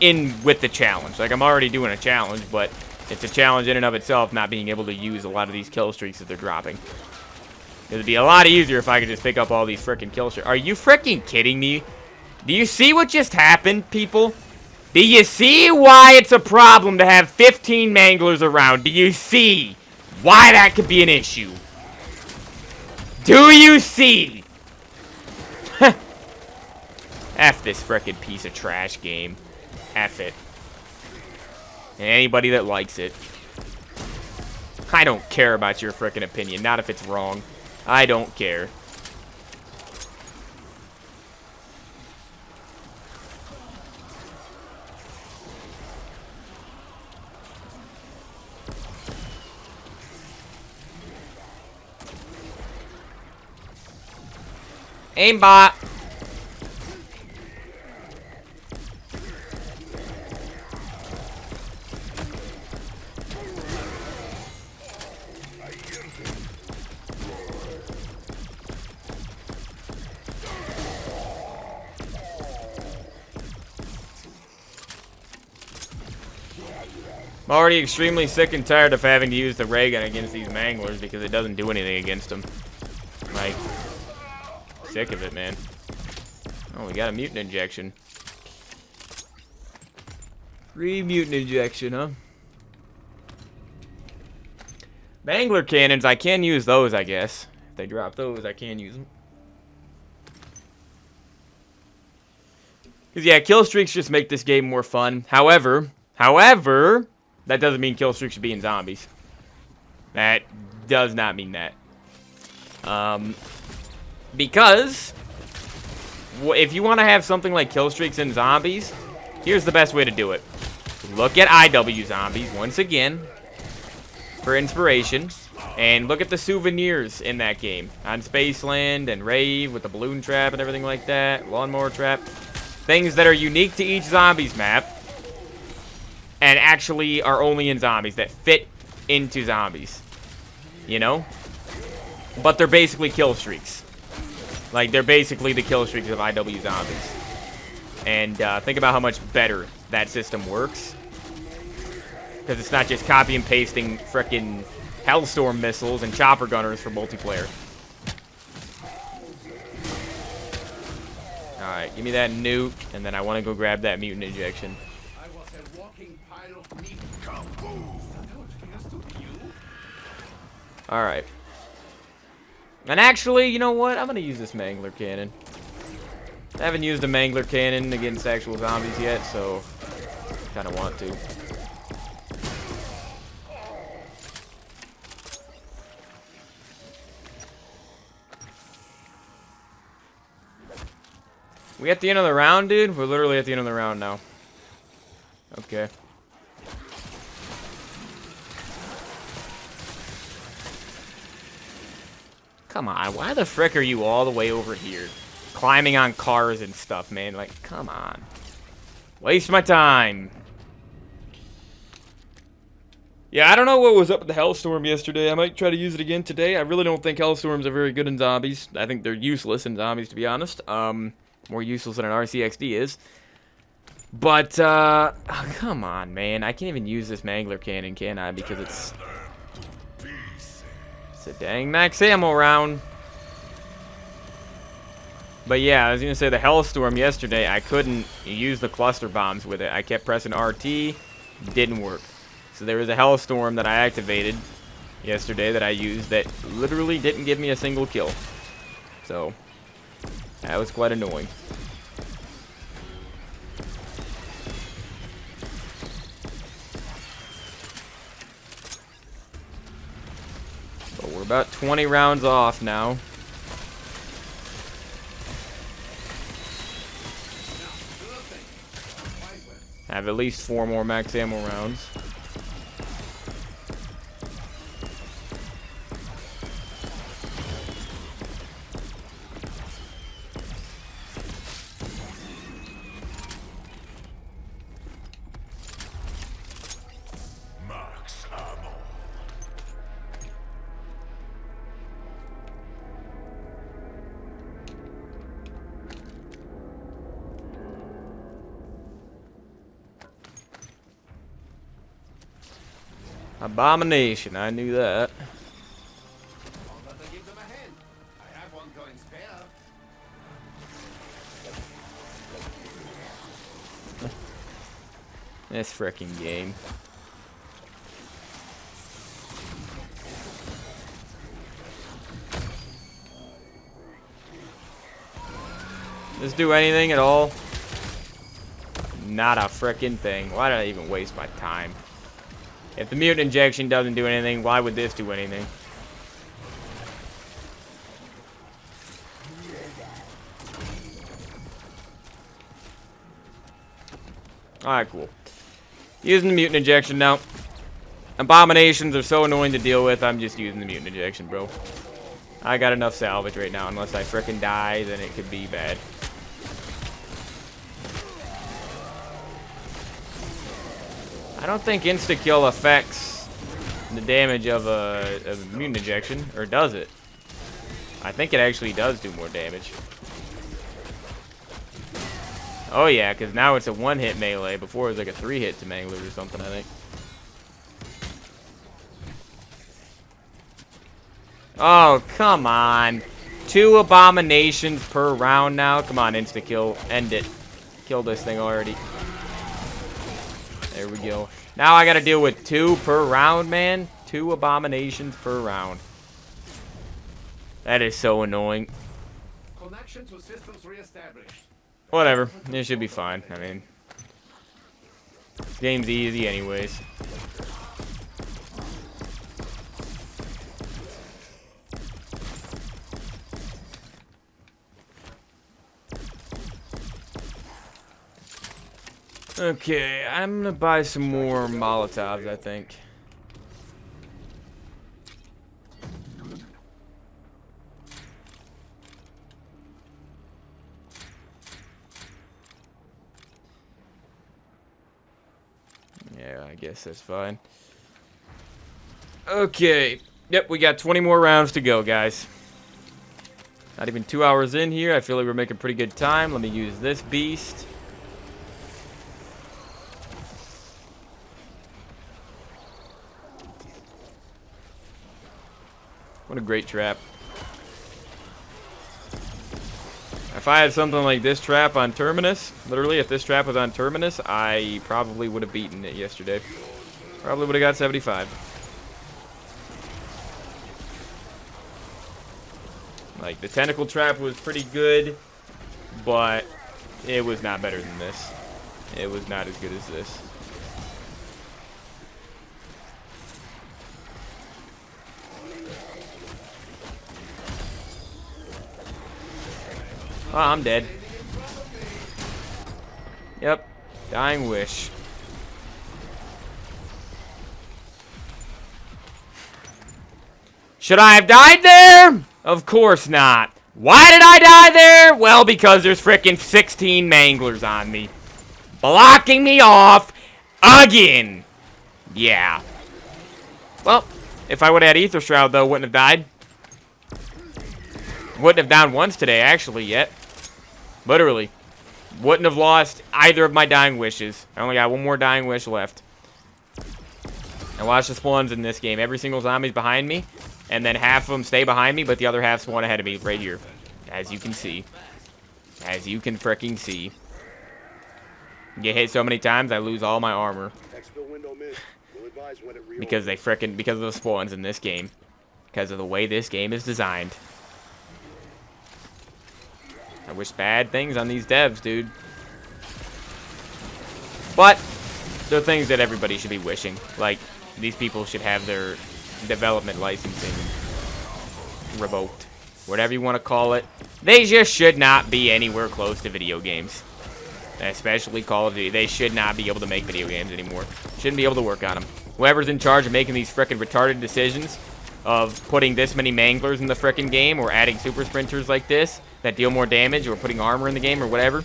in with the challenge. Like, I'm already doing a challenge, but it's a challenge in and of itself not being able to use a lot of these kill streaks that they're dropping. It would be a lot easier if I could just pick up all these frickin' kill streaks. Are you frickin' kidding me? Do you see what just happened, people? Do you see why it's a problem to have 15 manglers around? Do you see why that could be an issue? Do you see? F this frickin' piece of trash game. F it. And anybody that likes it. I don't care about your frickin' opinion. Not if it's wrong. I don't care. Aimbot. I'm already extremely sick and tired of having to use the ray gun against these manglers because it doesn't do anything against them. Like, sick of it, man. Oh, we got a mutant injection. Free mutant injection, huh? Mangler cannons, I can use those, I guess. If they drop those, I can use them. Because, yeah, kill streaks just make this game more fun. However, that doesn't mean kill streaks should be in zombies. That does not mean that. Because if you want to have something like kill streaks in zombies, here's the best way to do it. Look at IW zombies once again for inspiration, and look at the souvenirs in that game on Spaceland and Rave with the balloon trap and everything like that, lawnmower trap, things that are unique to each zombies map and actually are only in zombies that fit into zombies, you know? But they're basically kill streaks. Like, they're basically the kill streaks of IW zombies. And think about how much better that system works. Because it's not just copy and pasting frickin' Hellstorm missiles and chopper gunners for multiplayer. Alright, give me that nuke, and then I want to go grab that mutant injection. I was a walking pile of meat. Kaboom! Is that how it feels to you? Alright. And actually, you know what? I'm going to use this Mangler cannon. I haven't used a Mangler cannon against actual zombies yet, so kind of want to. We at the end of the round, dude? We're literally at the end of the round now. Okay. Come on, why the frick are you all the way over here? Climbing on cars and stuff, man. Like, come on. Waste my time. Yeah, I don't know what was up with the Hellstorm yesterday. I might try to use it again today. I really don't think Hellstorms are very good in zombies. I think they're useless in zombies, to be honest. More useless than an RCXD is. But, oh, come on, man. I can't even use this Mangler cannon, can I? Because it's a dang max ammo round. But yeah, I was going to say the Hellstorm yesterday, I couldn't use the cluster bombs with it. I kept pressing RT, didn't work. So there was a Hellstorm that I activated yesterday that I used that literally didn't give me a single kill. So that was quite annoying. But we're about 20 rounds off now. Have at least 4 more max ammo rounds. Abomination, I knew that. I'll let them give them a hand. I have one going spare. This frickin' game. Does this do anything at all? Not a frickin' thing. Why did I even waste my time? If the mutant injection doesn't do anything, why would this do anything? Alright, cool. Using the mutant injection now. Abominations are so annoying to deal with, I'm just using the mutant injection, bro. I got enough salvage right now. Unless I frickin' die, then it could be bad. I don't think insta-kill affects the damage of a mutant injection, or does it? I think it actually does do more damage. Oh yeah, because now it's a one-hit melee. Before it was like a three-hit to manglers or something, I think. Oh, come on. 2 abominations per round now. Come on, insta-kill. End it. Kill this thing already. There we go. Now I gotta deal with 2 per round, man. 2 abominations per round. That is so annoying. Connection to systems reestablished. Whatever. It should be fine. I mean, this game's easy anyways. Okay, I'm gonna buy some more Molotovs, I think. Yeah, I guess that's fine. Okay. Yep, we got 20 more rounds to go, guys. Not even 2 hours in here. I feel like we're making pretty good time. Let me use this beast. What a great trap. If I had something like this trap on Terminus, literally, if this trap was on Terminus, I probably would have beaten it yesterday. Probably would have got 75. Like, the tentacle trap was pretty good, but it was not better than this. It was not as good as this. Oh, I'm dead. Yep. Dying wish. Should I have died there? Of course not. Why did I die there? Well, because there's frickin' 16 manglers on me. Blocking me off again. Yeah. Well, if I would have had Ether Shroud, though, wouldn't have died. Wouldn't have downed once today, actually, yet. Literally. Wouldn't have lost either of my dying wishes. I only got one more dying wish left. And watch the spawns in this game. Every single zombie's behind me. And then half of them stay behind me, but the other half spawn ahead of me right here. As you can see. As you can fricking see. Get hit so many times, I lose all my armor. Because they frickin' because of the spawns in this game. Because of the way this game is designed. I wish bad things on these devs, dude. But they're things that everybody should be wishing. Like, these people should have their development licensing revoked. Whatever you want to call it. They just should not be anywhere close to video games. Especially Call of Duty. They should not be able to make video games anymore. Shouldn't be able to work on them. Whoever's in charge of making these frickin' retarded decisions of putting this many manglers in the frickin' game or adding super sprinters like this that deal more damage or putting armor in the game or whatever,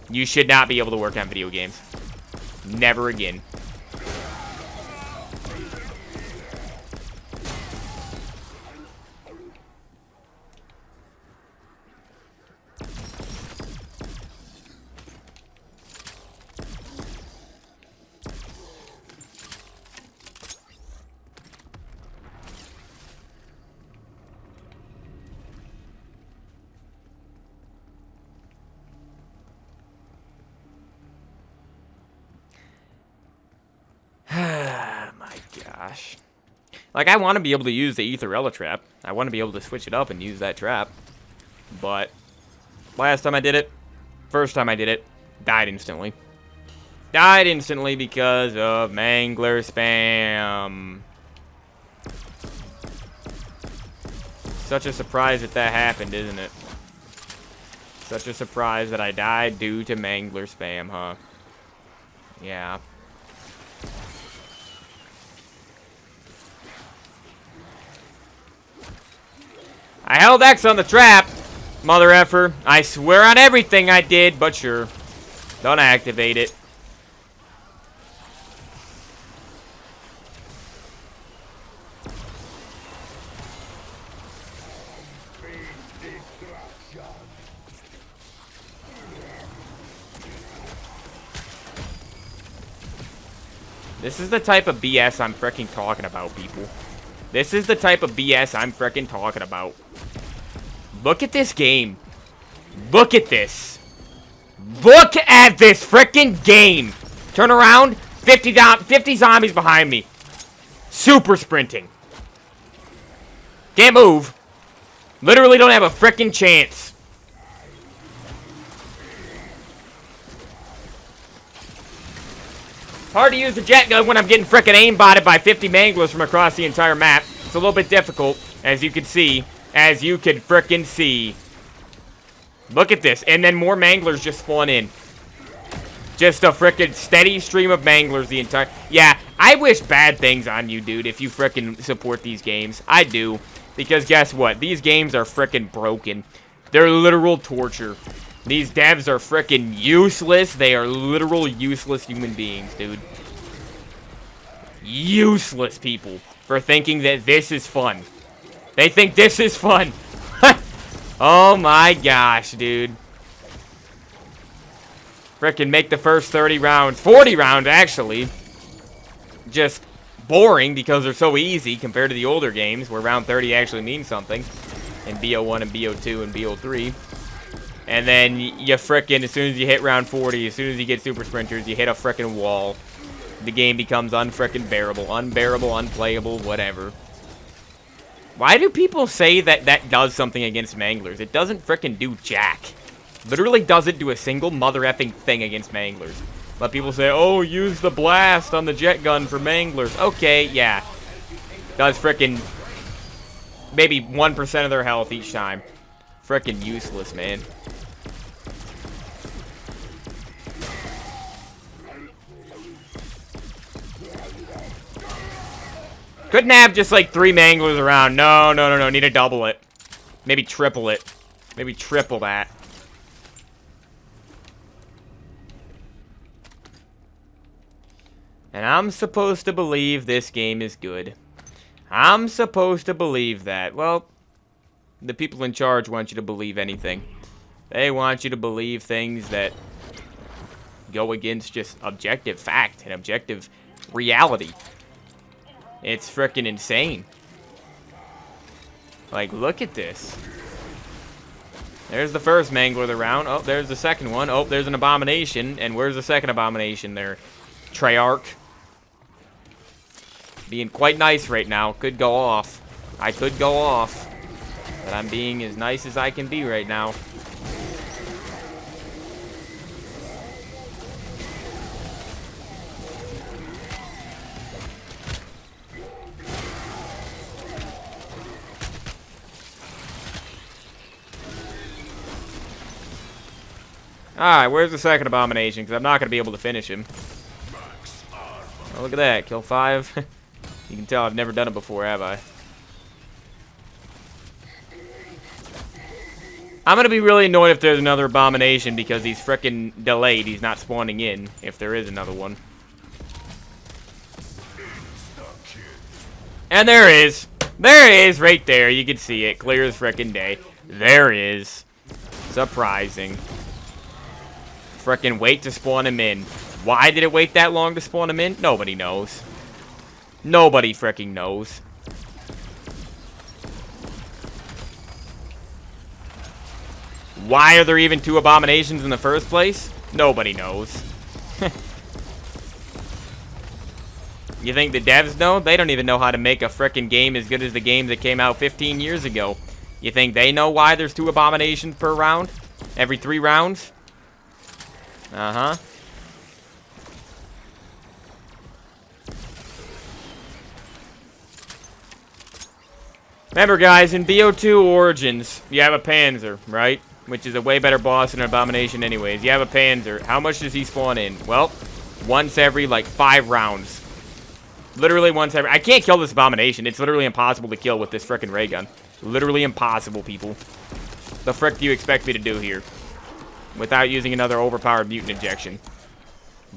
you should not be able to work on video games. Never again. gosh. Like, I want to be able to use the Aetherella trap. I want to be able to switch it up and use that trap. But last time I did it, first time I did it, died instantly. Died instantly because of Mangler spam. Such a surprise that that happened, isn't it? Such a surprise that I died due to Mangler spam, huh? Yeah. I held X on the trap, mother effer. I swear on everything I did, but sure. Don't activate it. This is the type of BS I'm freaking talking about, people. This is the type of BS I'm freaking talking about. Look at this game. Look at this. Look at this freaking game. Turn around. 50 zombies behind me. Super sprinting. Can't move. Literally don't have a freaking chance. Hard to use the jet gun when I'm getting frickin' aimbotted by 50 manglers from across the entire map. It's a little bit difficult, as you can see. As you can frickin' see. Look at this. And then more manglers just spawn in. Just a frickin' steady stream of manglers the entire... Yeah, I wish bad things on you, dude, if you frickin' support these games. I do. Because guess what? These games are frickin' broken. They're literal torture. These devs are frickin' useless. They are literal useless human beings, dude. Useless people for thinking that this is fun. They think this is fun. Oh my gosh, dude. Frickin' make the first 30 rounds, 40 rounds actually, just boring because they're so easy compared to the older games where round 30 actually means something. In BO1 and BO2 and BO3. And then you frickin', as soon as you hit round 40, as soon as you get super sprinters, you hit a frickin' wall. The game becomes unfrickin' bearable. Unbearable, unplayable, whatever. Why do people say that that does something against manglers? It doesn't frickin' do jack. Literally doesn't do a single mother effing thing against manglers. But people say, oh, use the blast on the jet gun for manglers. Okay, yeah. Does frickin' maybe 1% of their health each time. Frickin' useless, man. Couldn't have just like 3 manglers around. No. Need to double it. Maybe triple it. Maybe triple that. And I'm supposed to believe this game is good. I'm supposed to believe that. Well, the people in charge want you to believe anything. They want you to believe things that go against just objective fact and objective reality. It's frickin' insane. Like, look at this. There's the first mangler of the round. Oh, there's the second one. Oh, there's an abomination. And where's the second abomination there? Treyarch. Being quite nice right now. Could go off. I could go off. But I'm being as nice as I can be right now. Alright, where's the second abomination? Because I'm not going to be able to finish him. Oh, look at that. Kill 5. You can tell I've never done it before, have I? I'm going to be really annoyed if there's another abomination because he's frickin' delayed. He's not spawning in if there is another one. And there is. There it is right there. You can see it. Clear as frickin' day. There is. Surprising. Frickin' wait to spawn him in. Why did it wait that long to spawn him in? Nobody knows. Nobody frickin' knows. Why are there even 2 abominations in the first place? Nobody knows. You think the devs know? They don't even know how to make a frickin' game as good as the games that came out 15 years ago. You think they know why there's 2 abominations per round? Every 3 rounds? Uh-huh. Remember, guys, in BO2 Origins, you have a Panzer, right? Which is a way better boss than an Abomination anyways. You have a Panzer. How much does he spawn in? Well, once every, like, 5 rounds. Literally once every... I can't kill this Abomination. It's literally impossible to kill with this frickin' ray gun. Literally impossible, people. The frick do you expect me to do here? Without using another overpowered mutant injection.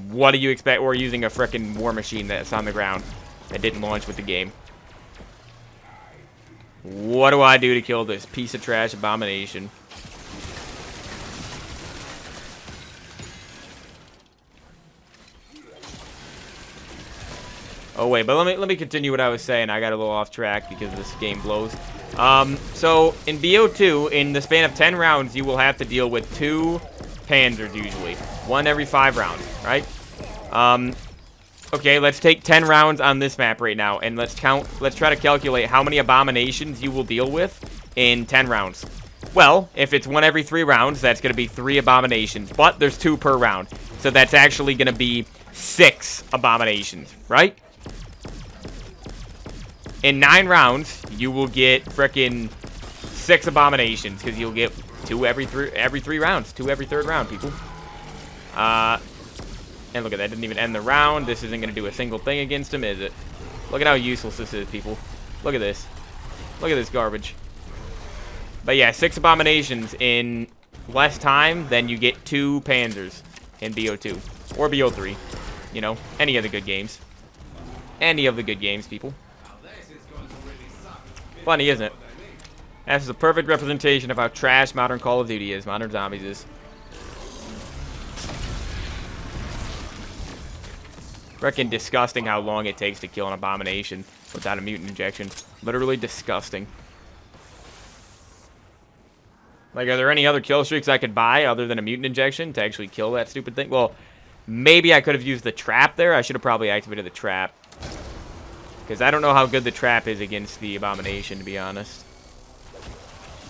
What do you expect? Or using a frickin' war machine that's on the ground that didn't launch with the game. What do I do to kill this piece of trash Abomination? Oh wait, but let me continue what I was saying. I got a little off track because this game blows. So in BO2, in the span of 10 rounds, you will have to deal with 2 Panzers usually, 1 every 5 rounds, right? Okay, let's take 10 rounds on this map right now, and let's try to calculate how many Abominations you will deal with in 10 rounds. Well, if it's 1 every 3 rounds, that's going to be 3 Abominations, but there's 2 per round. So that's actually going to be 6 Abominations, right? In 9 rounds, you will get frickin' 6 Abominations, because you'll get 2 every 3 rounds, 2 every 3rd round, people. And look at that, didn't even end the round. This isn't going to do a single thing against him, is it? Look at how useless this is, people. Look at this. Look at this garbage. But yeah, 6 Abominations in less time than you get 2 Panzers in BO2. Or BO3. You know, any of the good games. Any of the good games, people. Funny, isn't it? That's a perfect representation of how trash modern Call of Duty is, modern Zombies is. Freaking disgusting how long it takes to kill an Abomination without a mutant injection. Literally disgusting. Like, are there any other kill streaks I could buy other than a mutant injection to actually kill that stupid thing? Well, maybe I could have used the trap there. I should have probably activated the trap. Because I don't know how good the trap is against the Abomination, to be honest.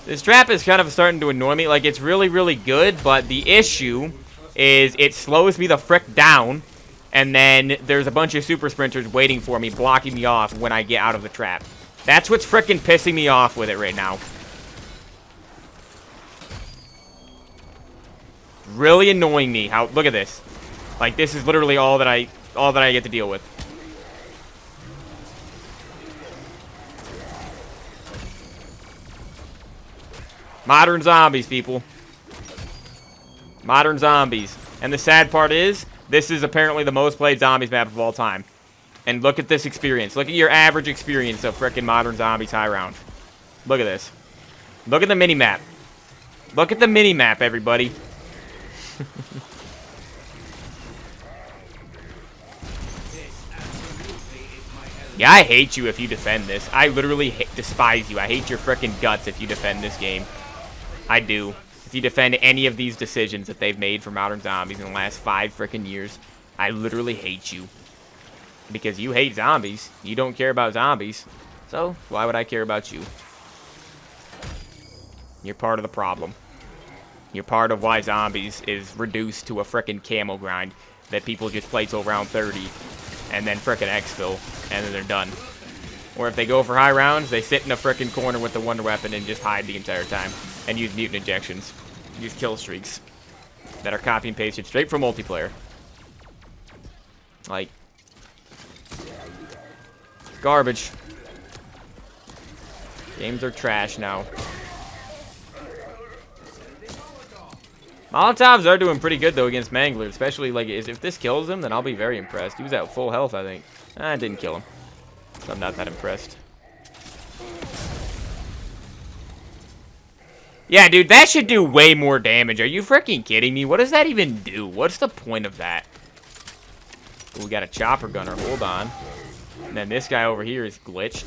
This trap is kind of starting to annoy me. Like, it's really, really good, but the issue is it slows me the frick down. And then there's a bunch of super sprinters waiting for me, blocking me off when I get out of the trap. That's what's frickin' pissing me off with it right now. Really annoying me. How? Look at this. Like, this is literally all that I get to deal with. Modern Zombies, people. Modern Zombies. And the sad part is, this is apparently the most played Zombies map of all time. And look at this experience. Look at your average experience of frickin' Modern Zombies high round. Look at this. Look at the mini-map. Look at the mini-map, everybody. Yeah, I hate you if you defend this. I literally despise you. I hate your frickin' guts if you defend this game. I do. If you defend any of these decisions that they've made for Modern Zombies in the last 5 frickin' years, I literally hate you. Because you hate zombies. You don't care about zombies. So, why would I care about you? You're part of the problem. You're part of why Zombies is reduced to a frickin' camo grind that people just play till round 30 and then frickin' exfil and then they're done. Or if they go for high rounds, they sit in a frickin' corner with the wonder weapon and just hide the entire time and use mutant injections. Use kill streaks that are copy and pasted straight from multiplayer. Like, garbage. Games are trash now. Molotovs are doing pretty good, though, against Mangler. Especially, like, if this kills him, then I'll be very impressed. He was at full health, I think. I didn't kill him. So I'm not that impressed. Yeah, dude, that should do way more damage. Are you freaking kidding me? What does that even do? What's the point of that? Ooh, we got a chopper gunner. Hold on. And then this guy over here is glitched.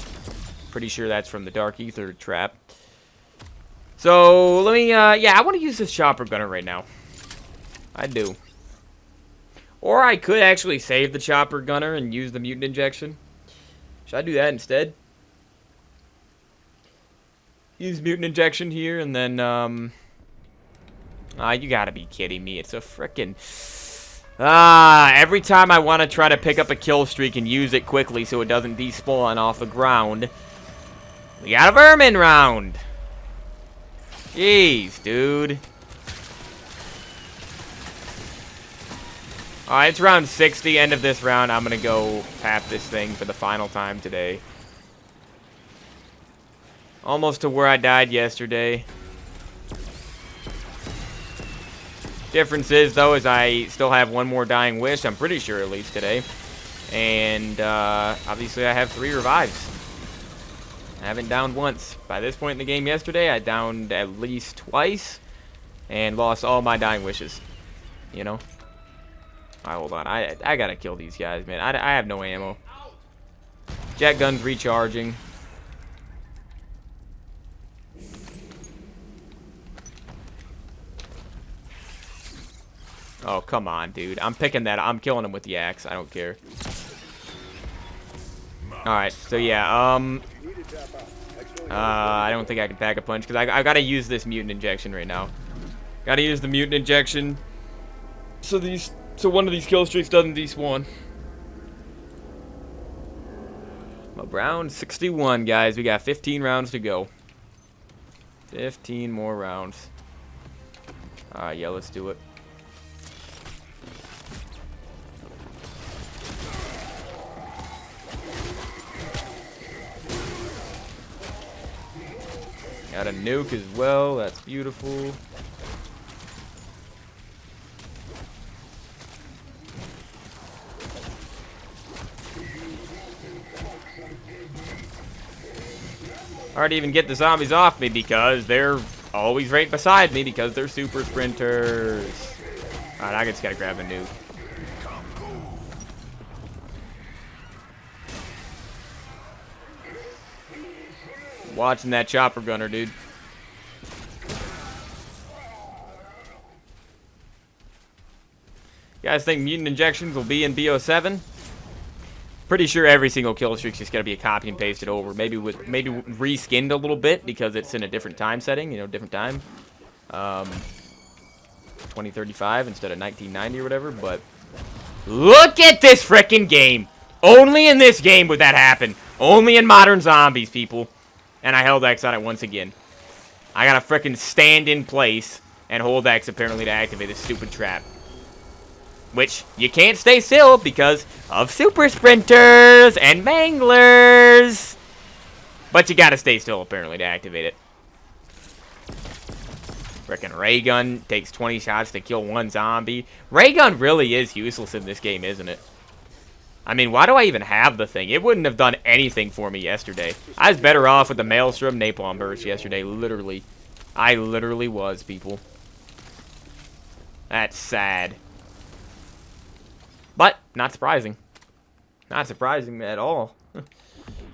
Pretty sure that's from the Dark Ether trap. So, let me, yeah, I want to use this chopper gunner right now. I do. Or I could actually save the chopper gunner and use the mutant injection. Should I do that instead? Use mutant injection here, and then, you gotta be kidding me. It's a frickin'... every time I want to try to pick up a kill streak and use it quickly so it doesn't despawn off the ground, we got a vermin round. Jeez, dude. Alright, it's round 60. End of this round. I'm gonna go tap this thing for the final time today. Almost to where I died yesterday. Difference is, though, is I still have one more dying wish. I'm pretty sure, at least today. And, obviously, I have 3 revives. I haven't downed once. By this point in the game yesterday, I downed at least twice. And lost all my dying wishes. You know? Alright, hold on. I gotta kill these guys, man. I have no ammo. Jet gun's recharging. Oh, come on, dude. I'm picking that. I'm killing him with the axe. I don't care. Alright, so yeah, I don't think I can pack a punch, because I gotta use this mutant injection right now. Gotta use the mutant injection. So one of these kill streaks doesn't despawn. Round 61, guys. We got 15 rounds to go. 15 more rounds. Alright, yeah, let's do it. Got a nuke as well. That's beautiful. Hard to even get the zombies off me because they're always right beside me because they're super sprinters. Alright, I just gotta grab a nuke. Watching that chopper gunner, dude. You guys think mutant injections will be in BO7? Pretty sure every single kill streak's just gonna be a copy and pasted over. Maybe reskinned a little bit because it's in a different time setting, you know, different time. 2035 instead of 1990 or whatever, but look at this frickin' game. Only in this game would that happen. Only in Modern Zombies, people. And I held X on it once again. I gotta frickin' stand in place and hold X apparently to activate this stupid trap. Which, you can't stay still because of super sprinters and manglers. But you gotta stay still apparently to activate it. Frickin' ray gun takes 20 shots to kill one zombie. Ray gun really is useless in this game, isn't it? I mean, why do I even have the thing? It wouldn't have done anything for me yesterday. I was better off with the Maelstrom Napalm Burst yesterday, literally. I literally was, people. That's sad. But, not surprising. Not surprising at all.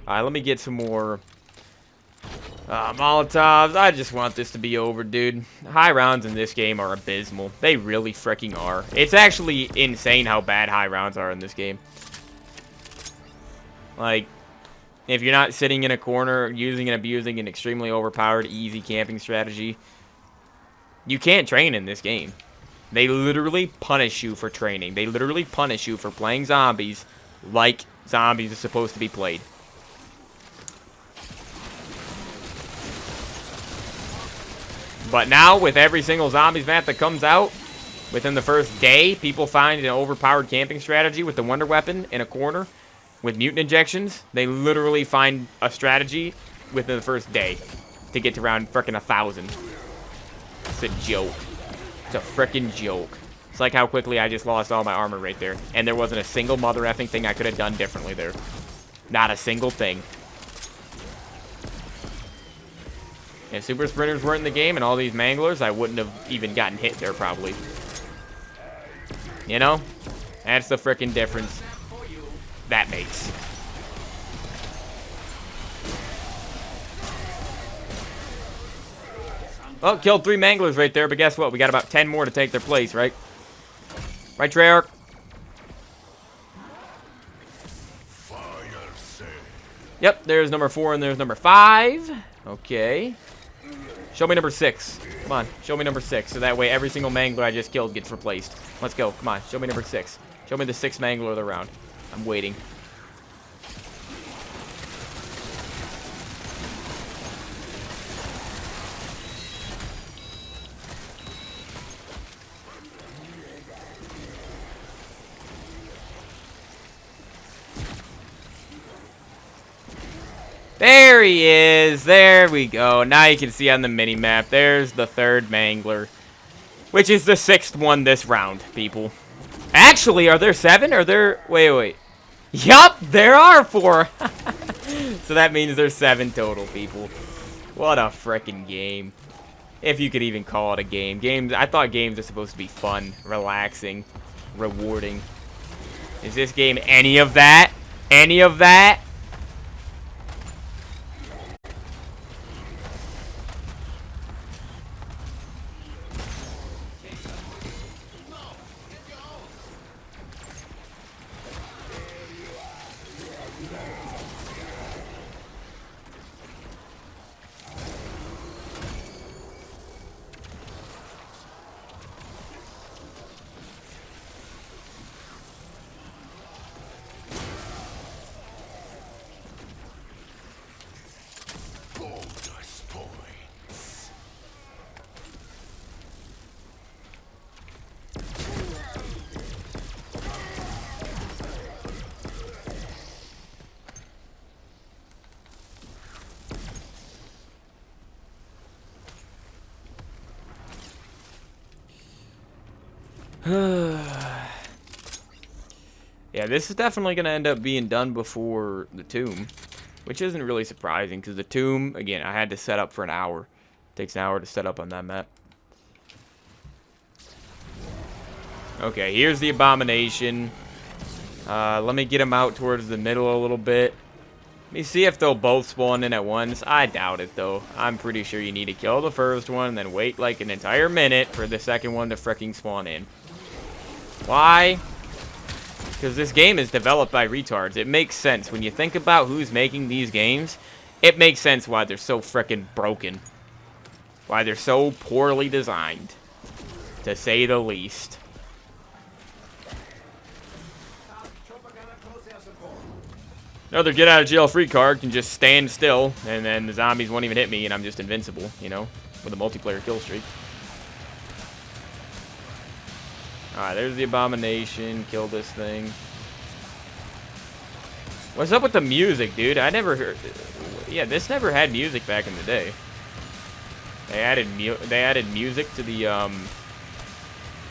Alright, let me get some more Molotovs. I just want this to be over, dude. High rounds in this game are abysmal. They really freaking are. It's actually insane how bad high rounds are in this game. Like, if you're not sitting in a corner using and abusing an extremely overpowered, easy camping strategy, you can't train in this game. They literally punish you for training. They literally punish you for playing zombies like zombies are supposed to be played. But now, with every single zombies map that comes out, within the first day, people find an overpowered camping strategy with the Wonder Weapon in a corner with mutant injections. They literally find a strategy within the first day to get to around frickin' 1,000. It's a joke. It's a frickin' joke. It's like how quickly I just lost all my armor right there. And there wasn't a single mother effing thing I could have done differently there. Not a single thing. If super sprinters weren't in the game and all these manglers, I wouldn't have even gotten hit there probably. You know? That's the frickin' difference that makes. Well, killed 3 manglers right there, but guess what? We got about 10 more to take their place, right? Right, Treyarch? Yep, there's number 4 and there's number 5. Okay. Show me number 6. Come on, show me number 6. So that way every single mangler I just killed gets replaced. Let's go. Come on, show me number 6. Show me the 6th mangler of the round. I'm waiting. There he is. There we go. Now you can see on the mini-map, there's the 3rd mangler, which is the 6th one this round, people. Actually, are there 7? Are there... Wait. Yup, there are 4. So that means there's 7 total, people. What a frickin' game. If you could even call it a game. I thought games are supposed to be fun, relaxing, rewarding. Is this game any of that? Any of that? Yeah, this is definitely going to end up being done before the tomb, which isn't really surprising because the tomb, again, I had to set up for an hour. It takes an hour to set up on that map. Okay, here's the abomination. Let me get him out towards the middle a little bit. Let me see if they'll both spawn in at once. I doubt it, though. I'm pretty sure you need to kill the first one and then wait like an entire minute for the second one to freaking spawn in. Why? Because this game is developed by retards. It makes sense. When you think about who's making these games, it makes sense why they're so frickin' broken. Why they're so poorly designed. To say the least. Another get out of jail free card can just stand still, and then the zombies won't even hit me, and I'm just invincible, you know, with a multiplayer kill streak. Alright, there's the abomination. Kill this thing. What's up with the music, dude? I never heard... Yeah, this never had music back in the day. They added music to the, Oh,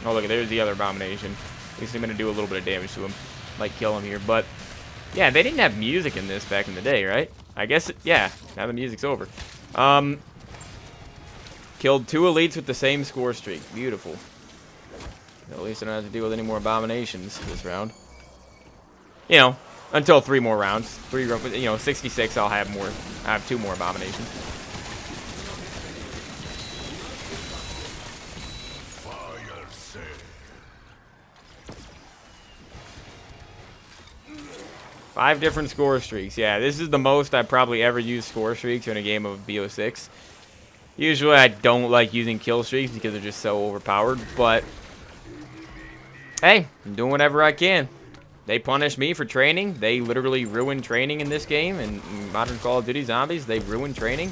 look, there's the other abomination. At least I'm going to do a little bit of damage to him. Might kill him here, but... Yeah, they didn't have music in this back in the day, right? I guess, yeah, now the music's over. Killed 2 elites with the same score streak. Beautiful. At least I don't have to deal with any more abominations this round. You know, until 3 more rounds. 66, I'll have more. I have 2 more abominations. Fire sale. 5 different score streaks. Yeah, this is the most I've probably ever used score streaks in a game of BO6. Usually I don't like using kill streaks because they're just so overpowered, but... Hey, I'm doing whatever I can. They punish me for training. They literally ruin training in this game. In modern Call of Duty Zombies, they ruin training.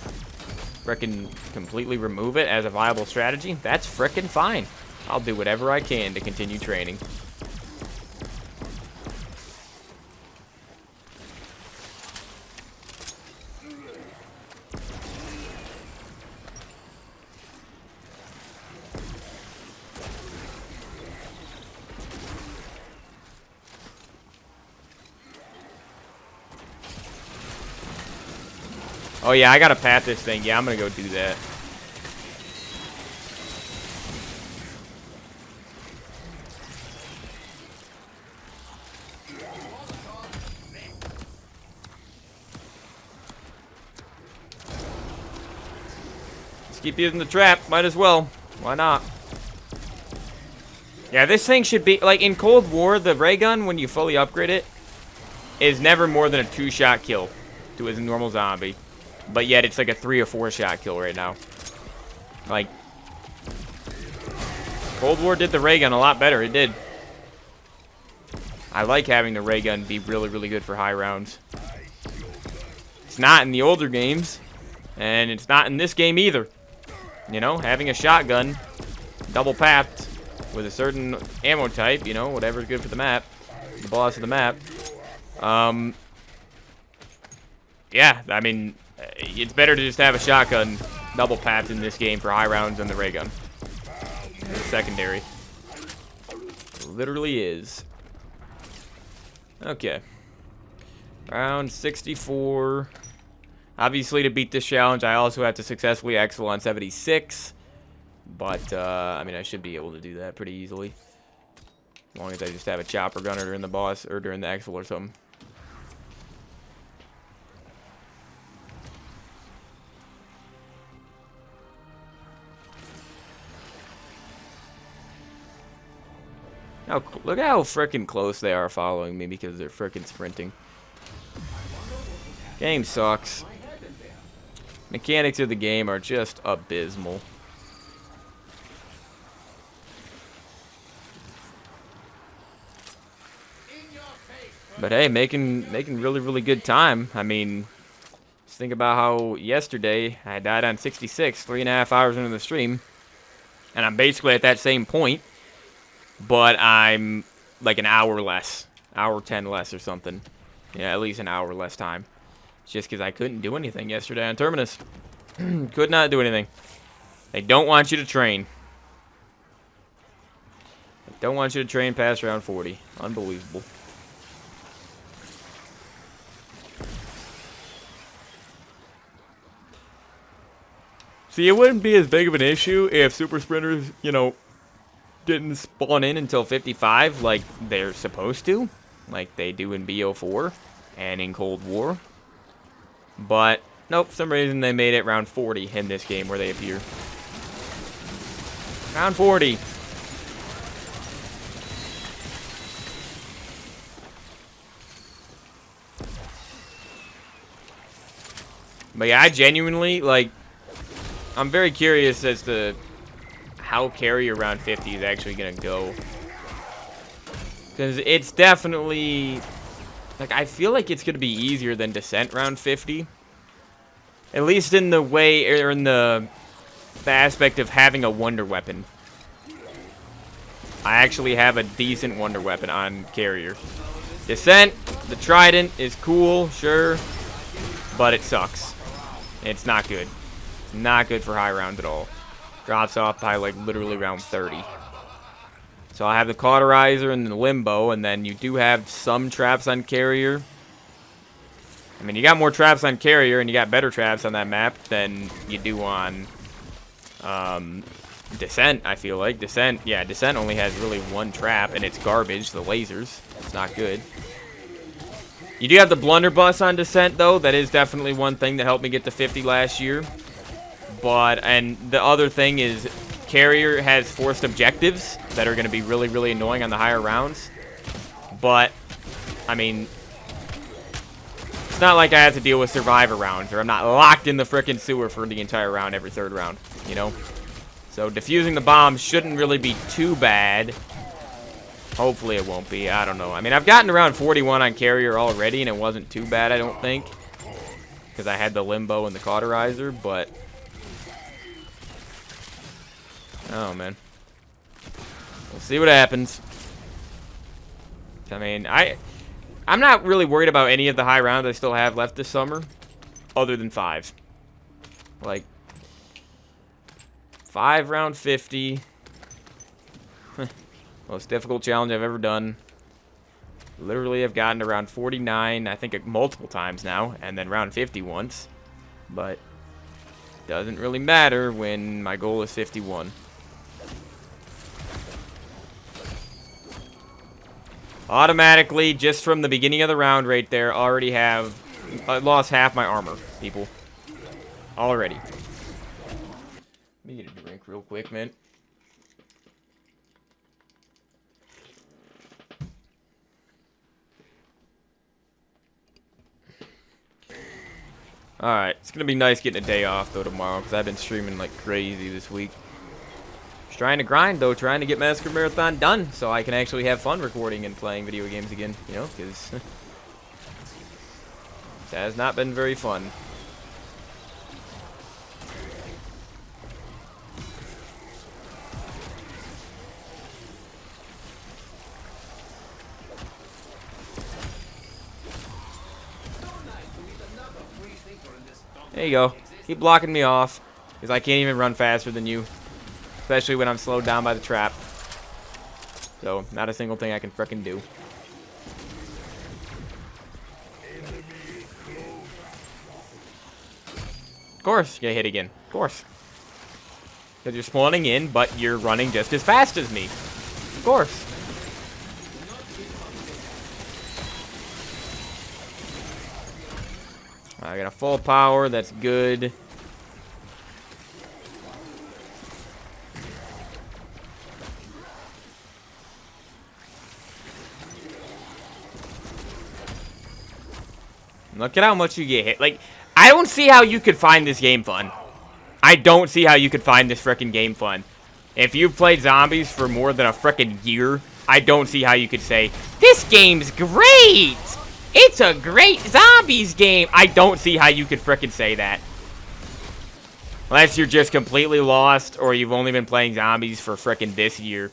Frickin' completely remove it as a viable strategy. That's frickin' fine. I'll do whatever I can to continue training. Oh yeah, I gotta pat this thing. Yeah, I'm gonna go do that. Let's keep using the trap. Might as well. Why not? Yeah, this thing should be... Like, in Cold War, the ray gun, when you fully upgrade it, is never more than a 2-shot kill. to his normal zombie. But yet it's like a 3 or 4 shot kill right now. Like, Cold War did the ray gun a lot better. It did. I like having the ray gun be really, really good for high rounds. It's not in the older games, and it's not in this game either. You know, having a shotgun double papped with a certain ammo type, you know, whatever's good for the map, the boss of the map. Yeah, I mean, it's better to just have a shotgun double papped in this game for high rounds than the ray gun. It's secondary. It literally is. Okay. Round 64. Obviously, to beat this challenge, I also have to successfully exfil on 76. But, I mean, I should be able to do that pretty easily. As long as I just have a chopper gunner during the boss, or during the exfil or something. Now, look at how freaking close they are following me because they're freaking sprinting. Game sucks. Mechanics of the game are just abysmal. But hey, making really, really good time. I mean, just think about how yesterday I died on 66, 3.5 hours into the stream. And I'm basically at that same point. But I'm like an hour less. Hour 10 less or something. Yeah, at least an hour less time. It's just because I couldn't do anything yesterday on Terminus. Could not do anything. They don't want you to train. They don't want you to train past round 40. Unbelievable. See, it wouldn't be as big of an issue if super sprinters, you know, didn't spawn in until 55 like they're supposed to. Like they do in BO4 and in Cold War. But, nope, for some reason they made it round 40 in this game where they appear. Round 40. But yeah, I genuinely, like, I'm very curious as to how carrier round 50 is actually going to go. Because it's definitely, like, I feel like it's going to be easier than Descent round 50. At least in the way, or in the aspect of having a wonder weapon. I actually have a decent wonder weapon on carrier. Descent, the Trident is cool, sure, but it sucks. It's not good. It's not good for high rounds at all. Drops off by, like, literally round 30. So I have the Cauterizer and the Limbo, and then you do have some traps on carrier. I mean, you got more traps on carrier, and you got better traps on that map than you do on Descent, I feel like. Descent, yeah, Descent only has really one trap, and it's garbage, the lasers. It's not good. You do have the blunderbuss on Descent, though. That is definitely one thing that helped me get to 50 last year. But, and the other thing is, carrier has forced objectives that are going to be really, really annoying on the higher rounds. But, I mean, it's not like I have to deal with survivor rounds, or I'm not locked in the frickin' sewer for the entire round every third round, you know? So, defusing the bomb shouldn't really be too bad. Hopefully it won't be. I don't know. I mean, I've gotten around 41 on carrier already, and it wasn't too bad, I don't think. Because I had the Limbo and the Cauterizer, but... oh, man. We'll see what happens. I mean, I'm not really worried about any of the high rounds I still have left this summer. Other than 5. Like... 5 round 50. Most difficult challenge I've ever done. Literally, I've gotten to round 49, I think multiple times now, and then round 50 once. But doesn't really matter when my goal is 51. Automatically, just from the beginning of the round right there, already have lost half my armor, people. Already. Let me get a drink real quick, man. Alright, it's gonna be nice getting a day off, though, tomorrow, because I've been streaming like crazy this week. Just trying to grind, though, trying to get Massacre Marathon done, so I can actually have fun recording and playing video games again, you know, because it has not been very fun. There you go. Keep blocking me off, because I can't even run faster than you. Especially when I'm slowed down by the trap. So, not a single thing I can frickin' do. Of course, you get hit again. Of course. Because you're spawning in, but you're running just as fast as me. Of course. I got a full power, that's good. Look at how much you get hit. Like, I don't see how you could find this game fun. I don't see how you could find this frickin' game fun. If you've played zombies for more than a frickin' year, I don't see how you could say, this game's great! It's a great zombies game! I don't see how you could frickin' say that. Unless you're just completely lost, or you've only been playing zombies for frickin' this year.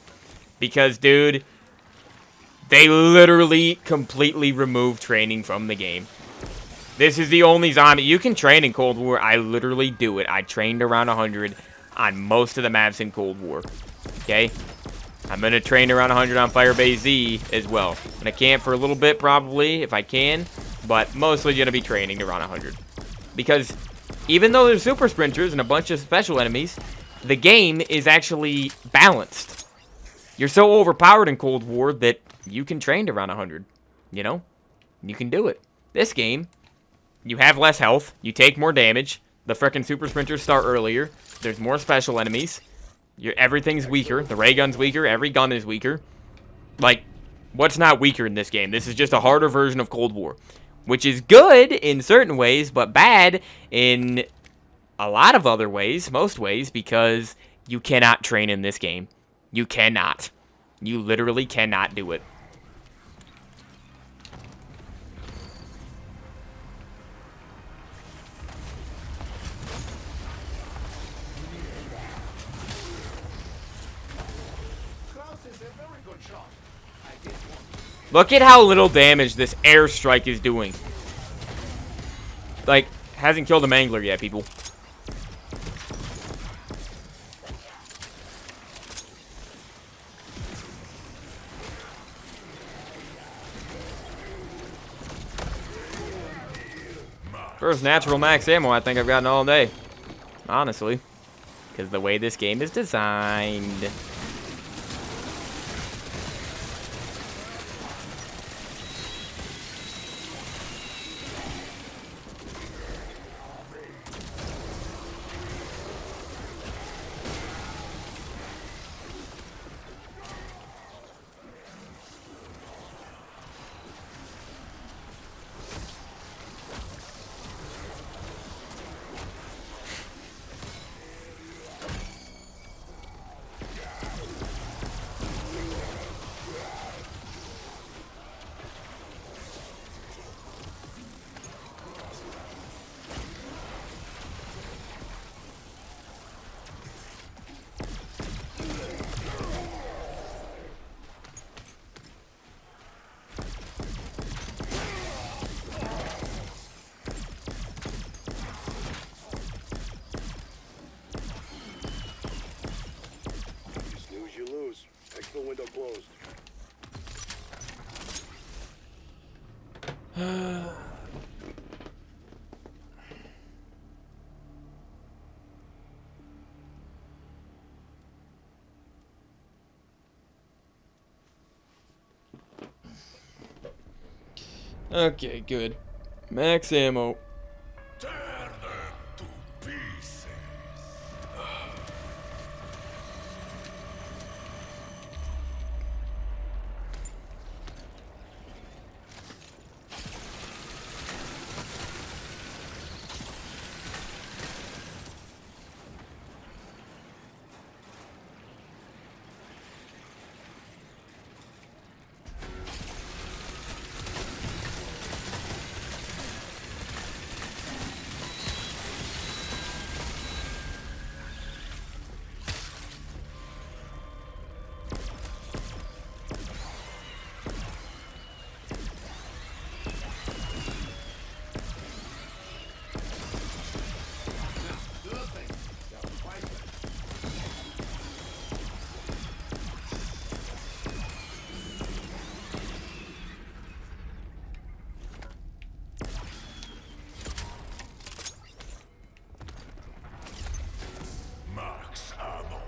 Because, dude, they literally completely removed training from the game. This is the only zombie. You can train in Cold War. I literally do it. I trained around 100 on most of the maps in Cold War. Okay? I'm going to train around 100 on Firebase Z as well. I'm going to camp for a little bit probably, if I can. But mostly going to be training around 100. Because even though there's super sprinters and a bunch of special enemies, the game is actually balanced. You're so overpowered in Cold War that you can train to around 100. You know? You can do it. This game, you have less health. You take more damage. The frickin' super sprinters start earlier. There's more special enemies. Everything's weaker. The ray gun's weaker. Every gun is weaker. Like, what's not weaker in this game? This is just a harder version of Cold War. Which is good in certain ways, but bad in a lot of other ways. Most ways, because you cannot train in this game. You cannot. You literally cannot do it. Look at how little damage this airstrike is doing. Like, hasn't killed a mangler yet, people. First natural max ammo I think I've gotten all day. Honestly. Because the way this game is designed. Exfil window closed. Okay, good. Max ammo. Tear them to pieces.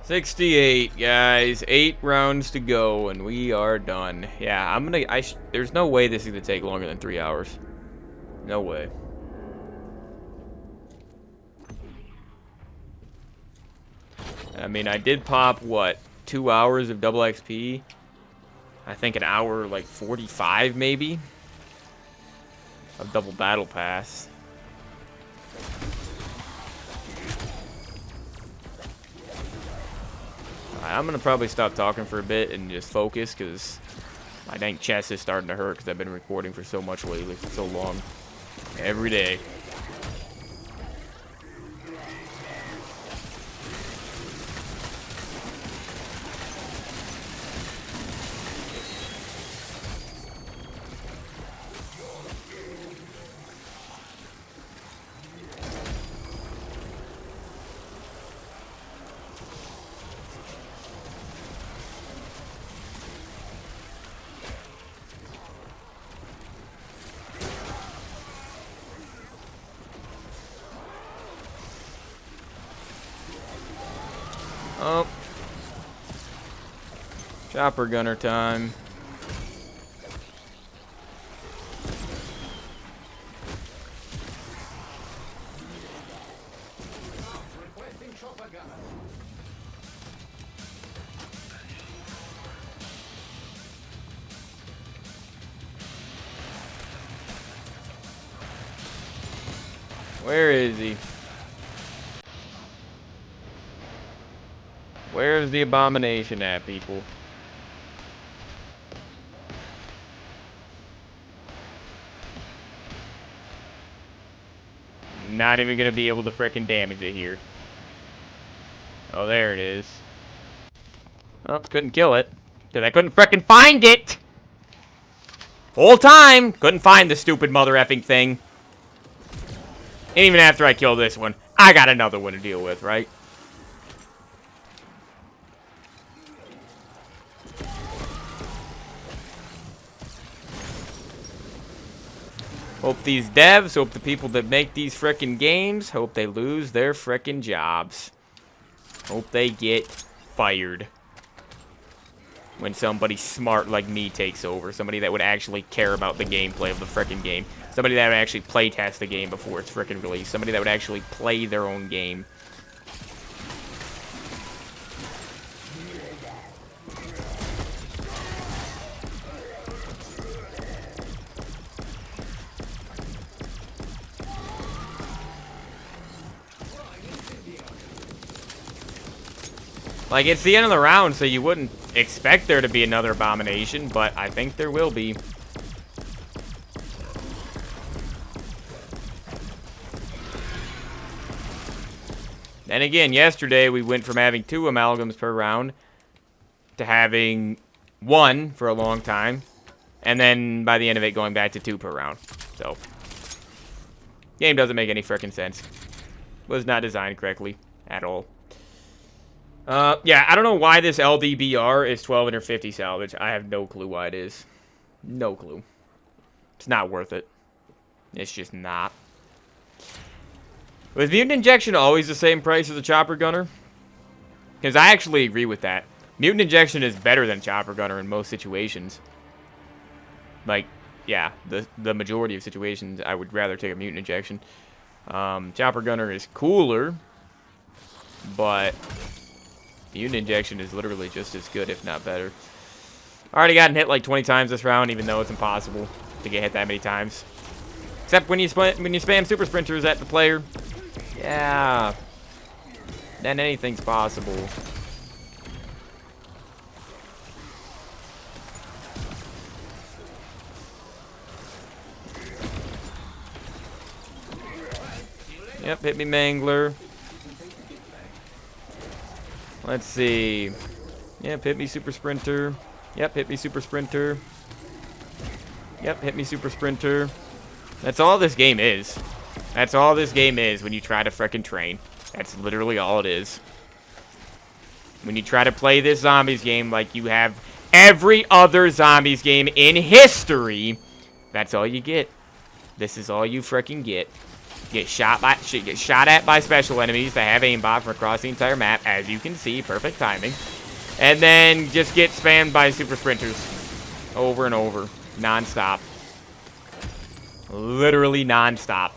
68, guys. 8 rounds to go, and we are done. Yeah, there's no way this is gonna take longer than 3 hours. No way. I mean, I did pop, what, 2 hours of double XP? I think an hour, like, 45, maybe? Of double battle pass. Alright, I'm gonna probably stop talking for a bit and just focus, because my dang chest is starting to hurt, because I've been recording for so much lately, for so long. Every day. Oh. Chopper gunner time. Requesting chopper gunner. Where is he? Where's the abomination at, people? Not even gonna be able to frickin' damage it here. Oh, there it is. Well, couldn't kill it. Because I couldn't frickin' find it! Whole time! Couldn't find the stupid mother effing thing. And even after I kill this one, I got another one to deal with, right? Hope these devs, hope the people that make these frickin' games, hope they lose their frickin' jobs. Hope they get fired. When somebody smart like me takes over. Somebody that would actually care about the gameplay of the frickin' game. Somebody that would actually play test the game before it's frickin' released. Somebody that would actually play their own game. Like, it's the end of the round, so you wouldn't expect there to be another abomination, but I think there will be. And again, yesterday we went from having 2 amalgams per round to having 1 for a long time, and then by the end of it going back to 2 per round. So, game doesn't make any frickin' sense. Was not designed correctly at all. Yeah, I don't know why this LDBR is 1250 salvage. I have no clue why it is. No clue. It's not worth it. It's just not. Was Mutant Injection always the same price as a Chopper Gunner? Because I actually agree with that. Mutant Injection is better than Chopper Gunner in most situations. Like, yeah, the majority of situations, I would rather take a Mutant Injection. Chopper Gunner is cooler, but Mutant Injection is literally just as good, if not better. Already gotten hit like 20 times this round, even though it's impossible to get hit that many times. Except when you spam Super Sprinters at the player. Yeah. Then anything's possible. Yep, hit me, Mangler. Let's see. Yep, hit me, Super Sprinter. Yep, hit me, Super Sprinter. Yep, hit me, Super Sprinter. That's all this game is. That's all this game is when you try to frickin' train. That's literally all it is. When you try to play this zombies game like you have every other zombies game in history, that's all you get. This is all you frickin' get. get shot at by special enemies that have aimbot from across the entire map, as you can see, perfect timing. And then just get spammed by super sprinters over and over, non-stop. Literally non-stop.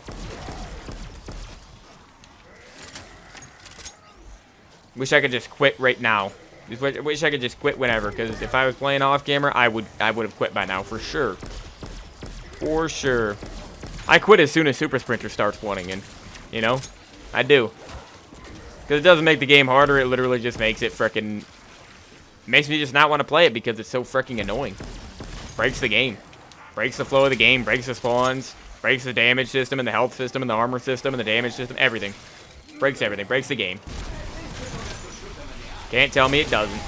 Wish I could just quit right now. Wish I could just quit whenever, because if I was playing off camera, I would have quit by now for sure. For sure. I quit as soon as Super Sprinter starts spawning in. You know? I do. Because it doesn't make the game harder, it literally just makes it frickin'... Makes me just not want to play it because it's so frickin' annoying. Breaks the game. Breaks the flow of the game, breaks the spawns, breaks the damage system and the health system and the armor system and the damage system, everything. Breaks everything, breaks the game. Can't tell me it doesn't.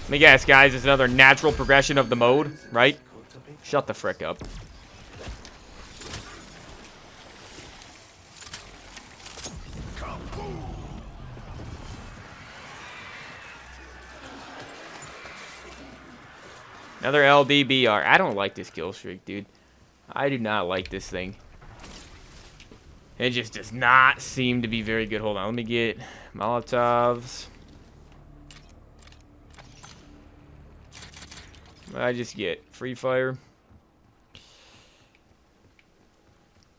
Let me guess, guys, it's another natural progression of the mode, right? Shut the frick up. Another LDBR. I don't like this kill streak, dude. I do not like this thing. It just does not seem to be very good. Hold on, let me get Molotovs. I just get Free Fire.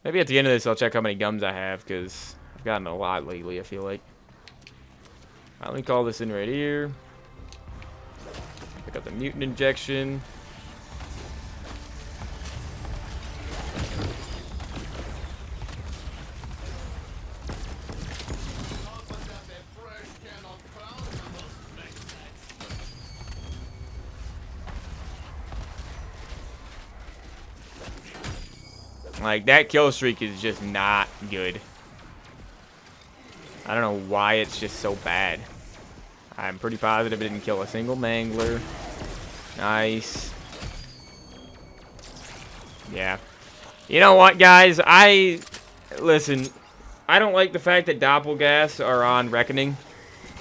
Maybe at the end of this I'll check how many gums I have, because I've gotten a lot lately, I feel like. Let me call this in right here. Pick up the mutant injection. Like, that kill streak is just not good. I don't know why it's just so bad. I'm pretty positive it didn't kill a single mangler. Nice. Yeah. You know what, guys? Listen, I don't like the fact that Doppelgas are on Reckoning,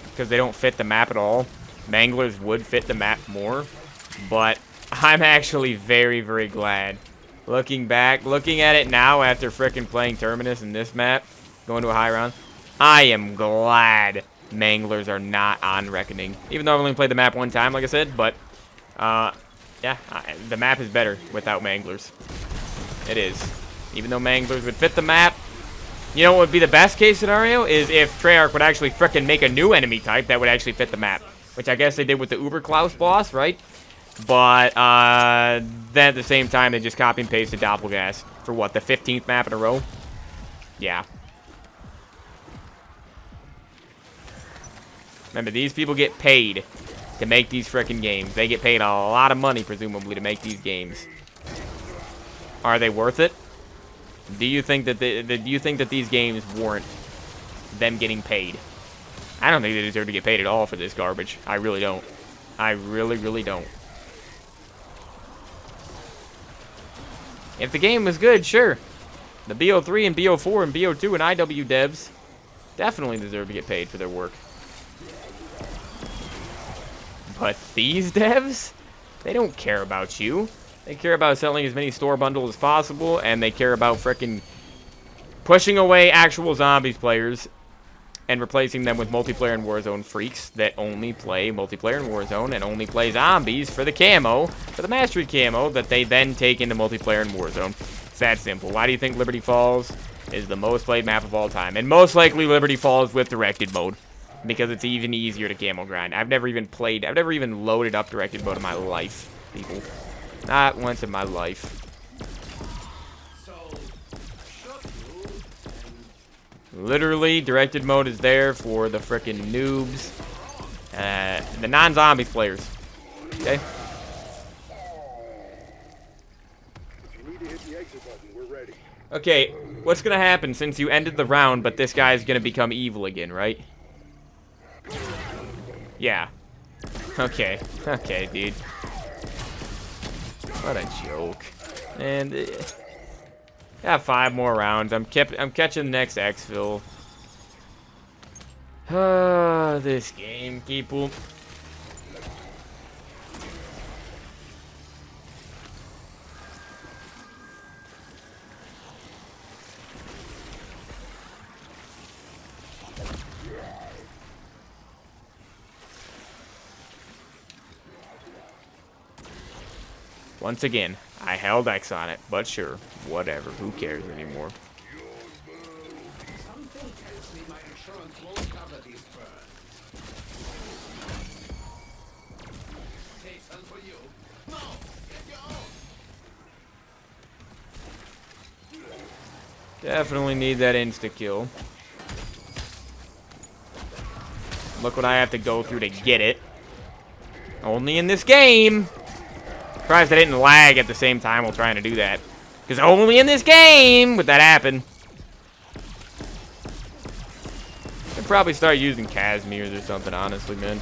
because they don't fit the map at all. Manglers would fit the map more. But I'm actually very, very glad. Looking back, looking at it now after frickin' playing Terminus in this map, going to a high round, I am glad Manglers are not on Reckoning. Even though I've only played the map one time, like I said, but, yeah, the map is better without Manglers. It is. Even though Manglers would fit the map, you know what would be the best case scenario? Is if Treyarch would actually frickin' make a new enemy type that would actually fit the map. Which I guess they did with the Uber Klaus boss, right? But, then at the same time, they just copy and pasted Doppelgas for what, the 15th map in a row? Yeah. Remember, these people get paid to make these frickin' games. They get paid a lot of money, presumably, to make these games. Are they worth it? Do you think that these games warrant them getting paid? I don't think they deserve to get paid at all for this garbage. I really don't. I really, really don't. If the game was good, sure. The BO3 and BO4 and BO2 and IW devs definitely deserve to get paid for their work. But these devs, they don't care about you. They care about selling as many store bundles as possible, and they care about frickin' pushing away actual zombies players and replacing them with multiplayer and Warzone freaks that only play multiplayer and Warzone and only play zombies for the camo, for the mastery camo that they then take into multiplayer and Warzone. It's that simple. Why do you think Liberty Falls is the most played map of all time? And most likely Liberty Falls with directed mode, because it's even easier to camo grind. I've never even loaded up directed mode in my life, people. Not once in my life. Literally, directed mode is there for the frickin' noobs. The non-zombies players. Okay? If you need to hit the exit button, we're ready. Okay, what's gonna happen since you ended the round, but this guy's gonna become evil again, right? Yeah. Okay. Okay, dude. What a joke. And got 5 more rounds. I'm catching the next exfil. This game, people. Once again, I held X on it, but sure, whatever. Who cares anymore? Something tells me my insurance won't cover these burns. Take some for you. No, get your own. Definitely need that insta-kill. Look what I have to go through to get it. Only in this game. Surprised I didn't lag at the same time while trying to do that. Because only in this game would that happen. I'd probably start using Casimirs or something, honestly, man.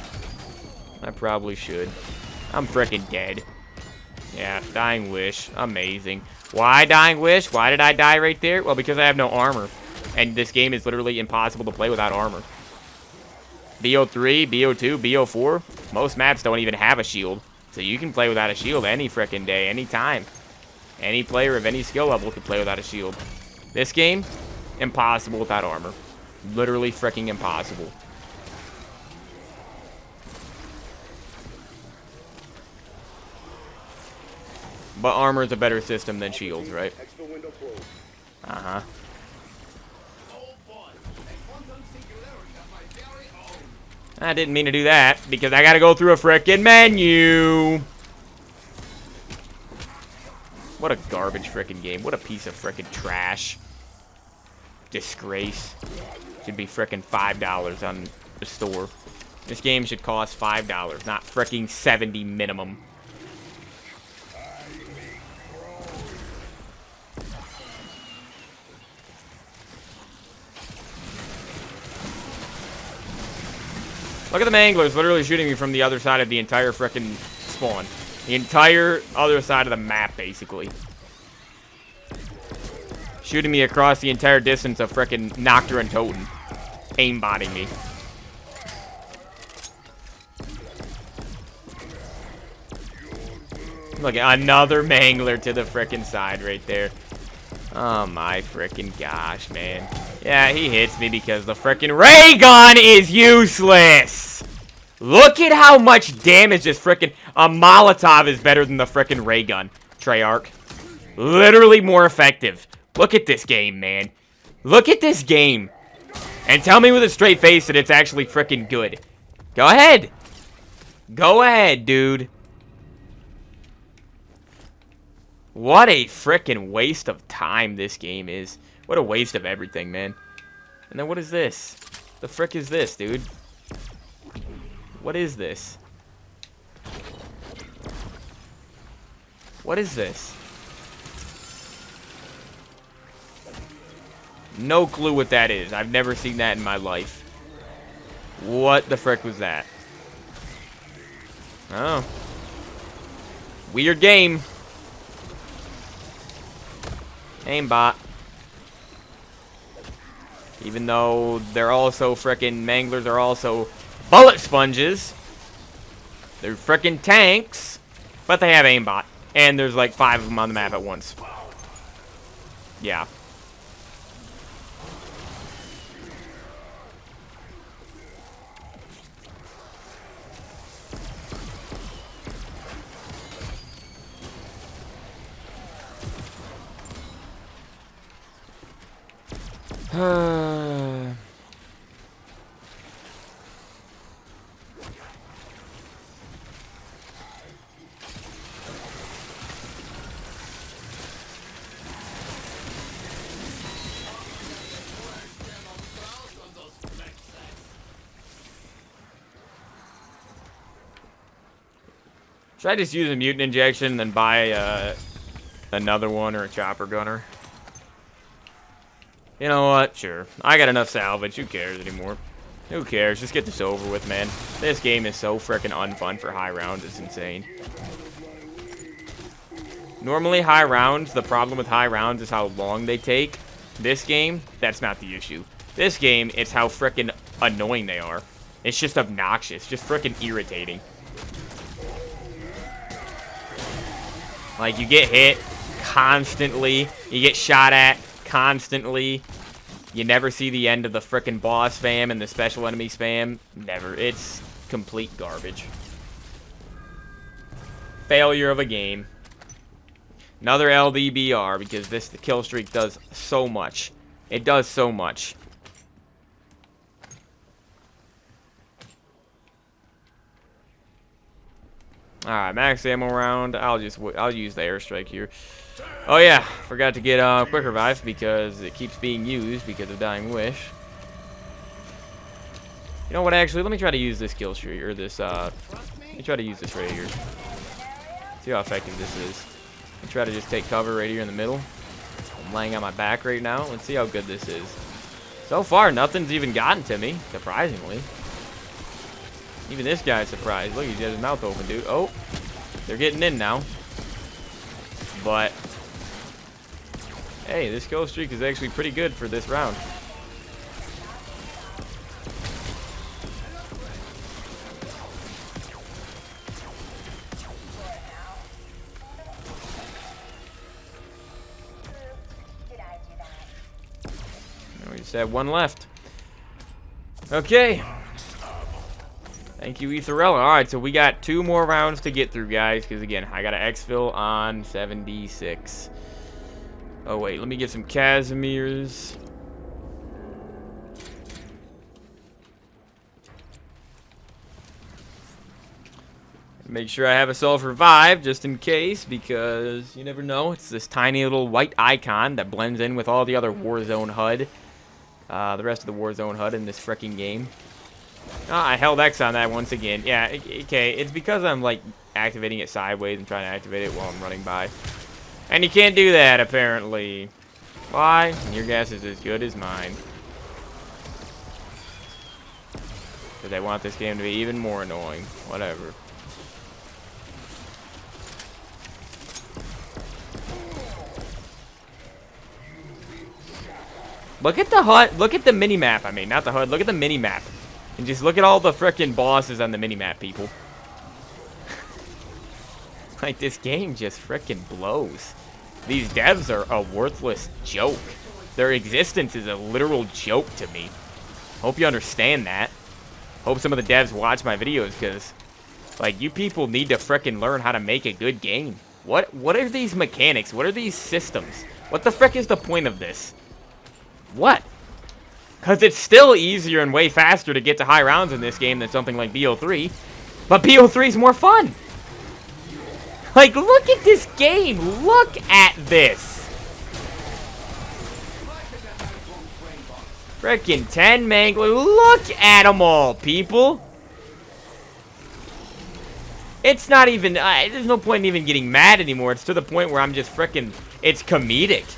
I probably should. I'm freaking dead. Yeah, Dying Wish. Amazing. Why Dying Wish? Why did I die right there? Well, because I have no armor. And this game is literally impossible to play without armor. BO3, BO2, BO4, most maps don't even have a shield. So you can play without a shield any frickin' day, any time. Any player of any skill level can play without a shield. This game, impossible without armor. Literally fricking impossible. But armor is a better system than shields, right? Exfil window closed. Uh-huh. I didn't mean to do that, because I gotta go through a frickin' menu. What a garbage frickin' game. What a piece of frickin' trash. Disgrace. Should be frickin' $5 on the store. This game should cost $5, not frickin' $70 minimum. Look at the manglers literally shooting me from the other side of the entire frickin' spawn. The entire other side of the map, basically. Shooting me across the entire distance of frickin' Noctur and Totem. Aimbotting me. Look, another mangler to the frickin' side right there. Oh my frickin' gosh, man. Yeah, he hits me because the frickin' ray gun is useless! Look at how much damage this frickin' a Molotov is better than the frickin' ray gun, Treyarch. Literally more effective. Look at this game, man. Look at this game. And tell me with a straight face that it's actually frickin' good. Go ahead. Go ahead, dude. What a frickin' waste of time this game is. What a waste of everything, man. And then what is this? The frick is this, dude? What is this? What is this? No clue what that is. I've never seen that in my life. What the frick was that? Oh. Weird game. Aimbot. Even though they're also frickin' manglers are also bullet sponges. They're frickin' tanks. But they have aimbot. And there's like 5 of them on the map at once. Yeah. Should I just use a mutant injection and then buy another one or a chopper gunner? You know what? Sure. I got enough salvage. Who cares anymore? Who cares? Just get this over with, man. This game is so frickin' unfun for high rounds. It's insane. Normally, high rounds, the problem with high rounds is how long they take. This game, that's not the issue. This game, it's how frickin' annoying they are. It's just obnoxious. Just frickin' irritating. Like, you get hit constantly. You get shot at constantly. You never see the end of the frickin' boss spam and the special enemy spam. Never. It's complete garbage. Failure of a game. Another LDBR, because the kill streak does so much. It does so much. Alright, max ammo round. I'll use the airstrike here. Oh yeah, forgot to get quick revive because it keeps being used because of Dying Wish. You know what, actually, let me try to use this kill streak, or this, let me try to use this right here. See how effective this is. Let me try to just take cover right here in the middle. I'm laying on my back right now. Let's see how good this is. So far, nothing's even gotten to me, surprisingly. Even this guy's surprised. Look, he's got his mouth open, dude. Oh, they're getting in now. But, hey, this kill streak is actually pretty good for this round. We just have one left. Okay. Thank you, Etherella. Alright, so we got 2 more rounds to get through, guys. Because, again, I got an exfil on 76. Oh, wait. Let me get some Casimirs. Make sure I have a self-revive, just in case. Because you never know. It's this tiny little white icon that blends in with all the other Warzone HUD. The rest of the Warzone HUD in this freaking game. Oh, I held X on that once again. Yeah, okay, it's because I'm, like, activating it sideways and trying to activate it while I'm running by. And you can't do that, apparently. Why? Your guess is as good as mine. Because I want this game to be even more annoying. Whatever. Look at the HUD. Look at the mini-map. I mean, not the HUD. Look at the mini-map. And just look at all the frickin' bosses on the mini-map, people. Like, this game just frickin' blows. These devs are a worthless joke. Their existence is a literal joke to me. Hope you understand that. Hope some of the devs watch my videos, because, like, you people need to frickin' learn how to make a good game. What are these mechanics? What are these systems? What the frick is the point of this? What? Because it's still easier and way faster to get to high rounds in this game than something like BO3. But BO3 is more fun. Like, look at this game. Look at this. Frickin' 10 manglers. Look at them all, people. It's not even... there's no point in even getting mad anymore. It's to the point where I'm just frickin'... It's comedic.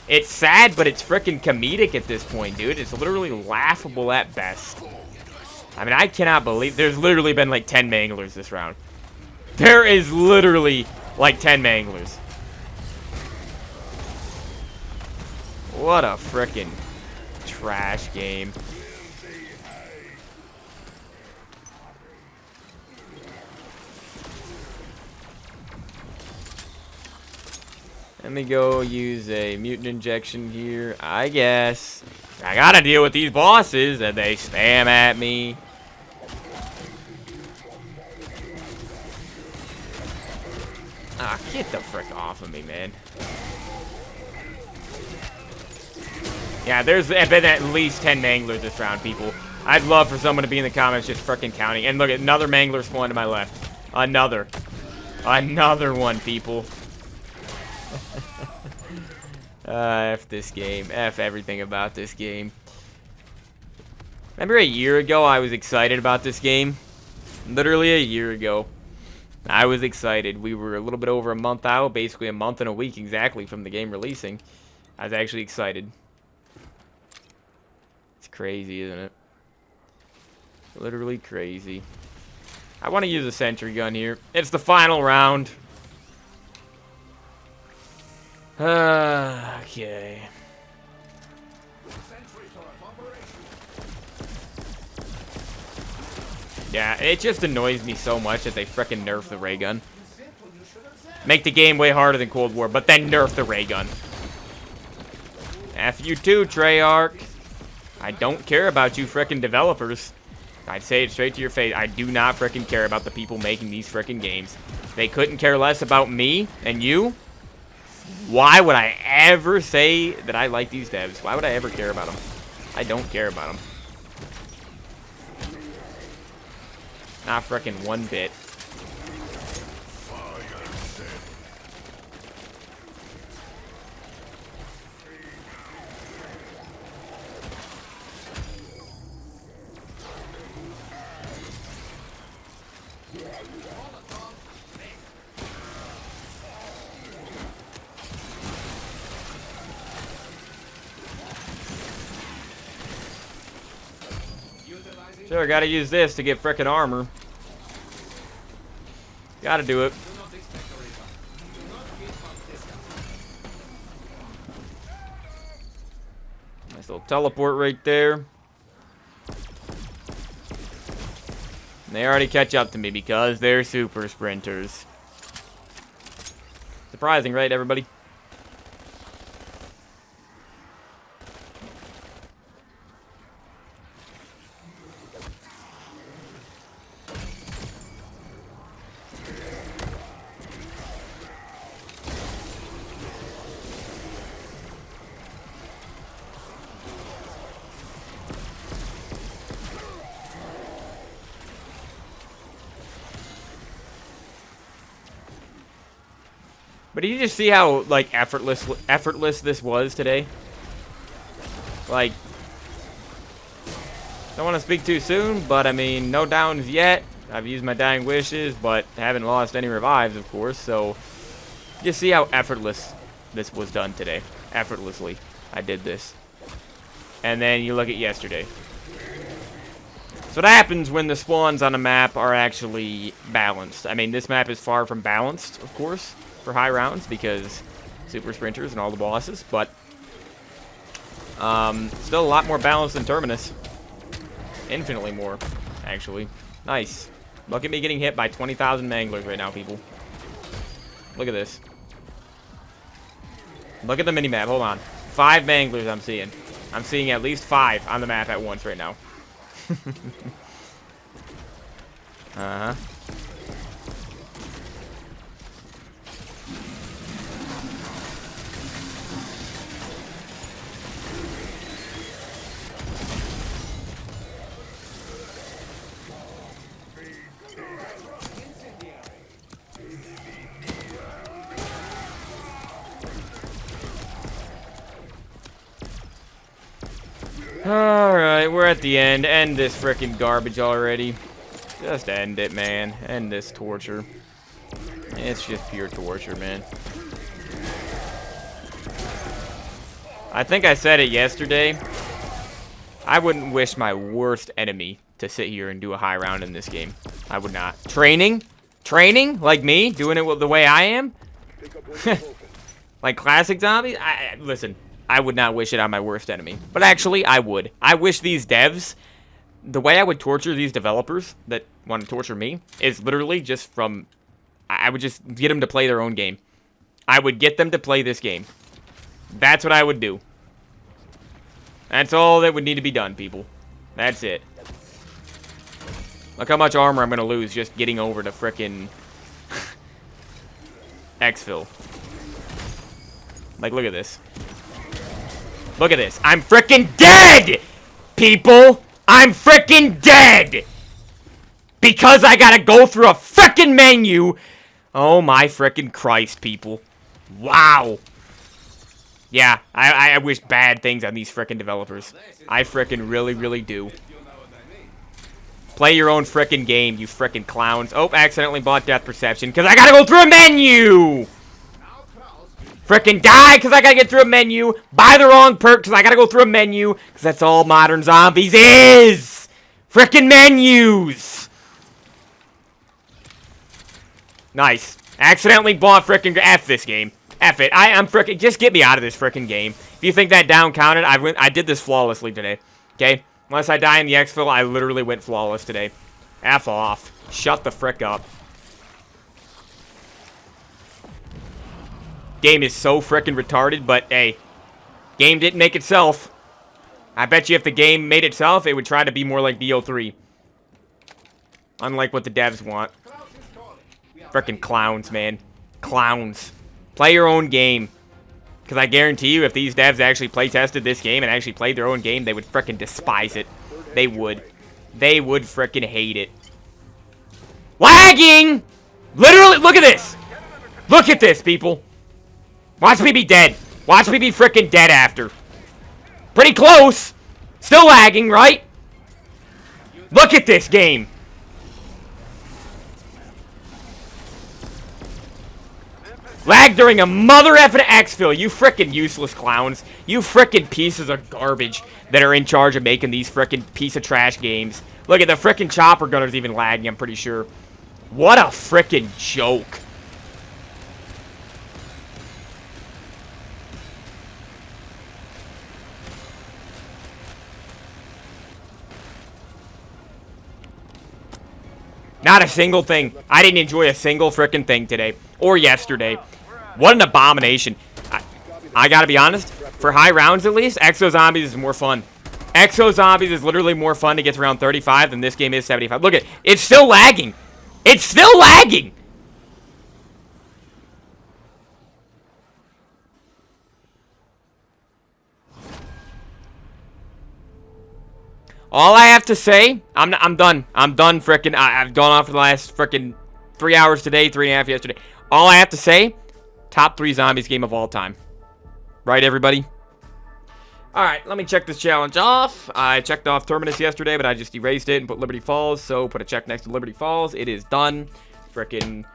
It's sad, but it's frickin' comedic at this point, dude. It's literally laughable at best. I mean, I cannot believe... There's literally been, like, 10 manglers this round. There is literally, like, 10 manglers. What a frickin' trash game. Let me go use a mutant injection here, I guess. I gotta deal with these bosses and they spam at me. Ah, get the frick off of me, man. Yeah, there's been at least 10 manglers this round, people. I'd love for someone to be in the comments just frickin' counting. And look, at another mangler spawned to my left. Another. Another one, people. F this game. F everything about this game. Remember a year ago I was excited about this game? Literally a year ago. I was excited. We were a little bit over a month out. Basically a month and a week exactly from the game releasing. I was actually excited. It's crazy, isn't it? Literally crazy. I want to use a sentry gun here. It's the final round. Okay. Yeah, it just annoys me so much that they frickin' nerf the ray gun. Make the game way harder than Cold War, but then nerf the ray gun. F you too, Treyarch. I don't care about you frickin' developers. I'd say it straight to your face. I do not frickin' care about the people making these frickin' games. They couldn't care less about me and you. Why would I ever say that I like these devs? Why would I ever care about them? I don't care about them. Not frickin' one bit. Sure, gotta use this to get frickin' armor. Gotta do it. Nice little teleport right there. And they already catch up to me because they're super sprinters. Surprising, right, everybody? But did you just see how, like, effortless this was today? Like, don't want to speak too soon, but I mean, no downs yet. I've used my dying wishes, but haven't lost any revives, of course, so just see how effortless this was done today. Effortlessly, I did this. And then you look at yesterday. So what happens when the spawns on a map are actually balanced? I mean, this map is far from balanced, of course, for high rounds because super sprinters and all the bosses, but still a lot more balanced than Terminus. Infinitely more, actually. Nice. Look at me getting hit by 20,000 manglers right now, people. Look at this. Look at the minimap. Hold on. 5 manglers I'm seeing. I'm seeing at least 5 on the map at once right now. Uh-huh. Alright, we're at the end. End this frickin' garbage already. Just end it, man. End this torture. It's just pure torture, man. I think I said it yesterday. I wouldn't wish my worst enemy to sit here and do a high round in this game. I would not. Training? Training? Like me? Doing it the way I am? Like classic zombies? Listen. I would not wish it on my worst enemy. But actually, I would. I wish these devs, the way I would torture these developers that want to torture me, is literally just from, I would just get them to play their own game. I would get them to play this game. That's what I would do. That's all that would need to be done, people. That's it. Look how much armor I'm going to lose just getting over to frickin' exfil. Like, look at this. Look at this. I'm frickin' dead! People! I'm frickin' dead! Because I gotta go through a frickin' menu! Oh my frickin' Christ, people. Wow. Yeah, I wish bad things on these frickin' developers. I frickin' really, really do. Play your own frickin' game, you frickin' clowns. Oh, accidentally bought Death Perception because I gotta go through a menu! Frickin' die because I gotta get through a menu. Buy the wrong perk because I gotta go through a menu. Because that's all modern zombies is! Frickin' menus! Nice. Accidentally bought frickin' F this game. F it. I'm frickin' just get me out of this frickin' game. If you think that down counted, I did this flawlessly today. Okay? Unless I die in the exfil, I literally went flawless today. F off. Shut the frick up. Game is so frickin' retarded, but hey, game didn't make itself. I bet you if the game made itself, it would try to be more like BO3. Unlike what the devs want. Frickin' clowns, man. Clowns. Play your own game. Because I guarantee you, if these devs actually play tested this game and actually played their own game, they would frickin' despise it. They would. They would frickin' hate it. Lagging! Literally, look at this! Look at this, people. Watch me be dead. Watch me be frickin' dead after. Pretty close. Still lagging, right? Look at this game. Lag during a mother effing exfil, you frickin' useless clowns. You frickin' pieces of garbage that are in charge of making these frickin' piece of trash games. Look at the frickin' chopper gunner's even lagging, I'm pretty sure. What a frickin' joke. Not a single thing. I didn't enjoy a single frickin' thing today. Or yesterday. What an abomination. I gotta be honest. For high rounds, at least, Exo Zombies is more fun. Exo Zombies is literally more fun to get to round 35 than this game is 75. Look at it. It's still lagging. It's still lagging. All I have to say, I'm done. I'm done frickin'. I've gone on for the last frickin' 3 hours today, 3.5 yesterday. All I have to say, top 3 zombies game of all time. Right, everybody? Alright, let me check this challenge off. I checked off Terminus yesterday, but I just erased it and put Liberty Falls, so put a check next to Liberty Falls. It is done. Frickin'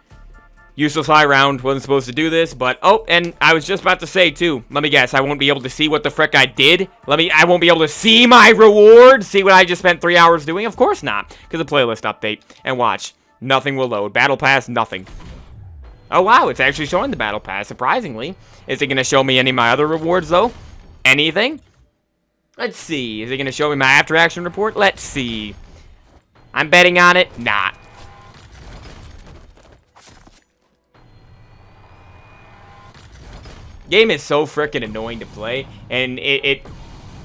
useless high round. Wasn't supposed to do this, but... Oh, and I was just about to say, too. Let me guess. I won't be able to see what the frick I did. I won't be able to see my reward. See what I just spent 3 hours doing? Of course not. Because of playlist update. And watch. Nothing will load. Battle Pass, nothing. Oh, wow. It's actually showing the Battle Pass, surprisingly. Is it going to show me any of my other rewards, though? Anything? Let's see. Is it going to show me my after action report? Let's see. I'm betting on it. Not. Game is so freaking annoying to play, and it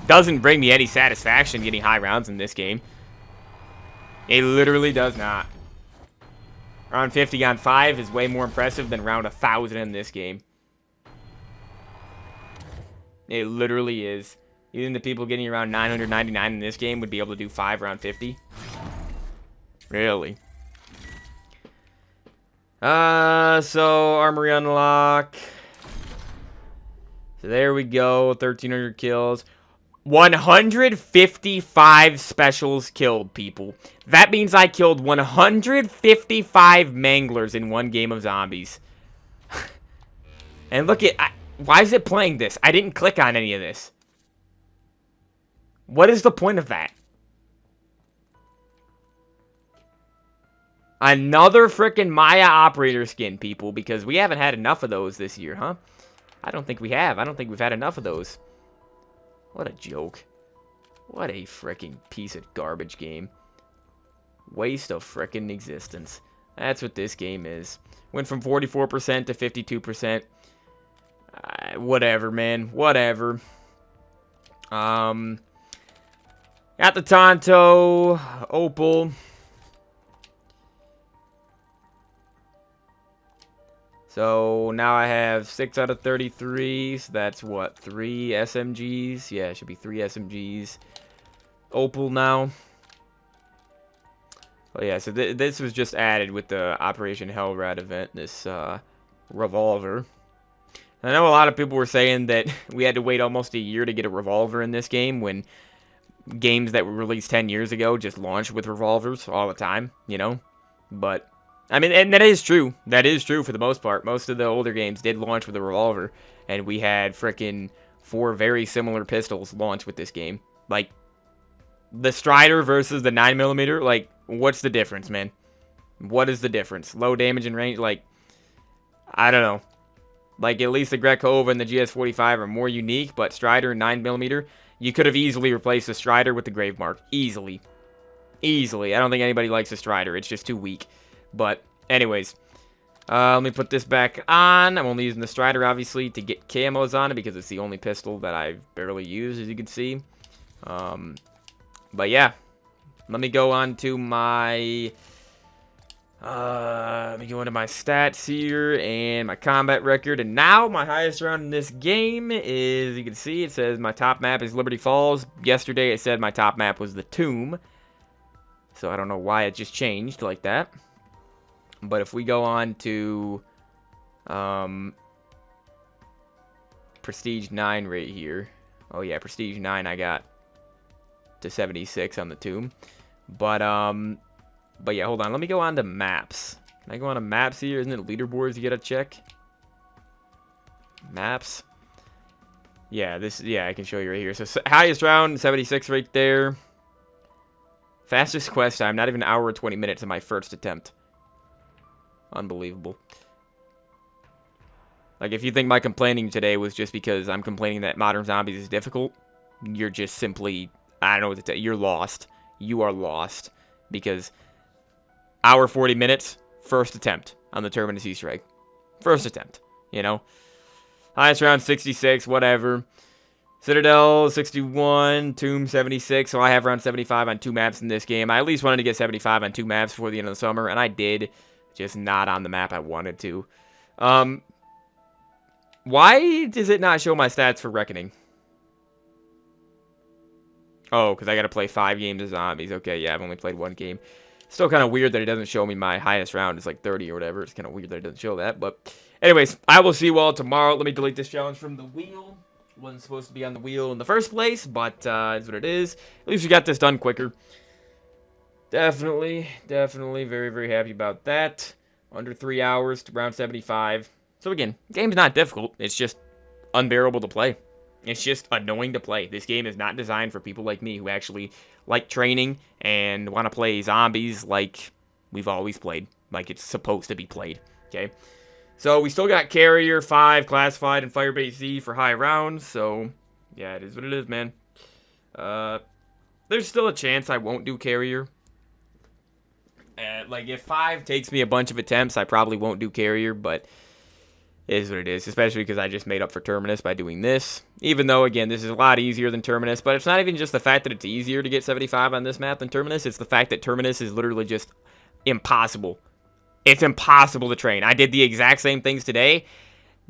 doesn't bring me any satisfaction getting high rounds in this game. It literally does not. Round 50 on 5 is way more impressive than round 1,000 in this game. It literally is. Even the people getting around 999 in this game would be able to do 5 round 50. Really? So Armory unlock. So there we go, 1,300 kills. 155 specials killed, people. That means I killed 155 manglers in one game of zombies. And look at... why is it playing this? I didn't click on any of this. What is the point of that? Another frickin' Maya operator skin, people, because we haven't had enough of those this year, huh? I don't think we have. I don't think we've had enough of those. What a joke. What a frickin' piece of garbage game. Waste of frickin' existence. That's what this game is. Went from 44% to 52%. Whatever, man. Whatever. Got the Tonto. Opal. So now I have 6 out of 33, so that's what, 3 SMGs? Yeah, it should be 3 SMGs. Opal now. Oh yeah, so this was just added with the Operation Hellrat event, this revolver. I know a lot of people were saying that we had to wait almost a year to get a revolver in this game when games that were released 10 years ago just launched with revolvers all the time, you know? But... I mean, and that is true. That is true for the most part. Most of the older games did launch with a revolver, and we had frickin' 4 very similar pistols launch with this game. Like, the Strider versus the 9mm, like, what's the difference, man? What is the difference? Low damage and range, like, I don't know. Like, at least the Grekova and the GS45 are more unique, but Strider and 9mm, you could have easily replaced the Strider with the Grave Mark. Easily. Easily. I don't think anybody likes the Strider. It's just too weak. But, anyways, let me put this back on. I'm only using the Strider, obviously, to get camos on it, because it's the only pistol that I've barely used, as you can see. But, yeah. Let me go on to my Let me go into my stats here and my combat record. And now my highest round in this game is, you can see, it says my top map is Liberty Falls. Yesterday it said my top map was the Tomb. So I don't know why it just changed like that. But if we go on to Prestige 9 right here. Oh yeah, Prestige 9 I got to 76 on the Tomb. But yeah, hold on. Let me go on to maps. Can I go on to maps here? Isn't it leaderboards you gotta check? Maps. Yeah, I can show you right here. So highest round, 76 right there. Fastest quest time, not even an hour or 20 minutes in my first attempt. Unbelievable. Like, if you think my complaining today was just because I'm complaining that Modern Zombies is difficult, you're just simply, I don't know what to tell you. You're lost. You are lost. Because hour 40 minutes, first attempt on the Terminus Easter egg. First attempt, you know? Highest round, 66, whatever. Citadel, 61. Tomb, 76. So I have around 75 on 2 maps in this game. I at least wanted to get 75 on 2 maps before the end of the summer, and I did. Just not on the map I wanted to. Why does it not show my stats for Reckoning? Oh, because I got to play 5 games of Zombies. Okay, yeah, I've only played 1 game. Still kind of weird that it doesn't show me my highest round. It's like 30 or whatever. It's kind of weird that it doesn't show that. But anyways, I will see you all tomorrow. Let me delete this challenge from the wheel. Wasn't supposed to be on the wheel in the first place, but it's what it is. At least we got this done quicker. Definitely very, very happy about that. Under 3 hours to round 75. So again, game's not difficult. It's just unbearable to play. It's just annoying to play. This game is not designed for people like me who actually like training and want to play zombies like we've always played. Like it's supposed to be played. Okay? So we still got Carrier, 5, Classified, and Firebase Z for high rounds. So, yeah, it is what it is, man. There's still a chance I won't do Carrier. Like, if 5 takes me a bunch of attempts, I probably won't do Carrier, but it is what it is. Especially because I just made up for Terminus by doing this. Even though, again, this is a lot easier than Terminus. But it's not even just the fact that it's easier to get 75 on this map than Terminus. It's the fact that Terminus is literally just impossible. It's impossible to train. I did the exact same things today.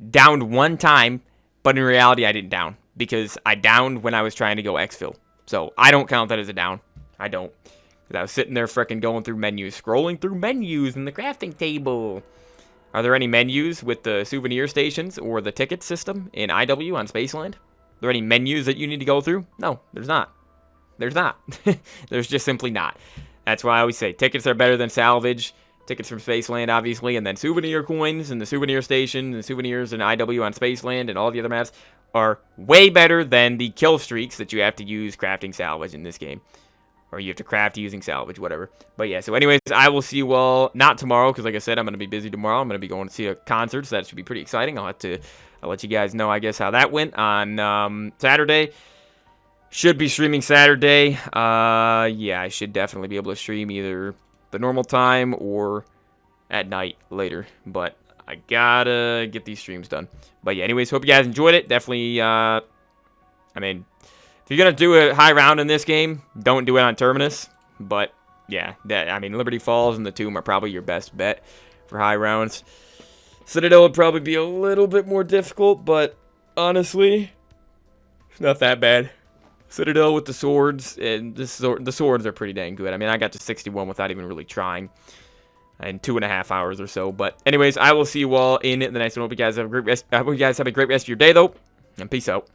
Downed 1 time, but in reality, I didn't down. Because I downed when I was trying to go exfil. So, I don't count that as a down. I don't. Because I was sitting there frickin' going through menus. Scrolling through menus in the crafting table. Are there any menus with the souvenir stations or the ticket system in IW on Spaceland? Are there any menus that you need to go through? No, there's not. There's not. There's just simply not. That's why I always say tickets are better than salvage. Tickets from Spaceland, obviously, and then souvenir coins and the souvenir station and the souvenirs in IW on Spaceland and all the other maps are way better than the kill streaks that you have to use crafting salvage in this game. Or you have to craft using salvage, whatever. But yeah, so anyways, I will see you all, not tomorrow, because like I said, I'm going to be busy tomorrow. I'm going to be going to see a concert, so that should be pretty exciting. I'll let you guys know, I guess, how that went on Saturday. Should be streaming Saturday. Yeah, I should definitely be able to stream either the normal time or at night later. But I gotta get these streams done. But yeah, anyways, hope you guys enjoyed it. Definitely, I mean, if you're going to do a high round in this game, don't do it on Terminus. But, yeah, I mean, Liberty Falls and the Tomb are probably your best bet for high rounds. Citadel would probably be a little bit more difficult, but honestly, it's not that bad. Citadel with the swords, and the swords are pretty dang good. I mean, I got to 61 without even really trying in 2.5 hours or so. But anyways, I will see you all in the next one. Hope you guys have a great rest of your day, though, and peace out.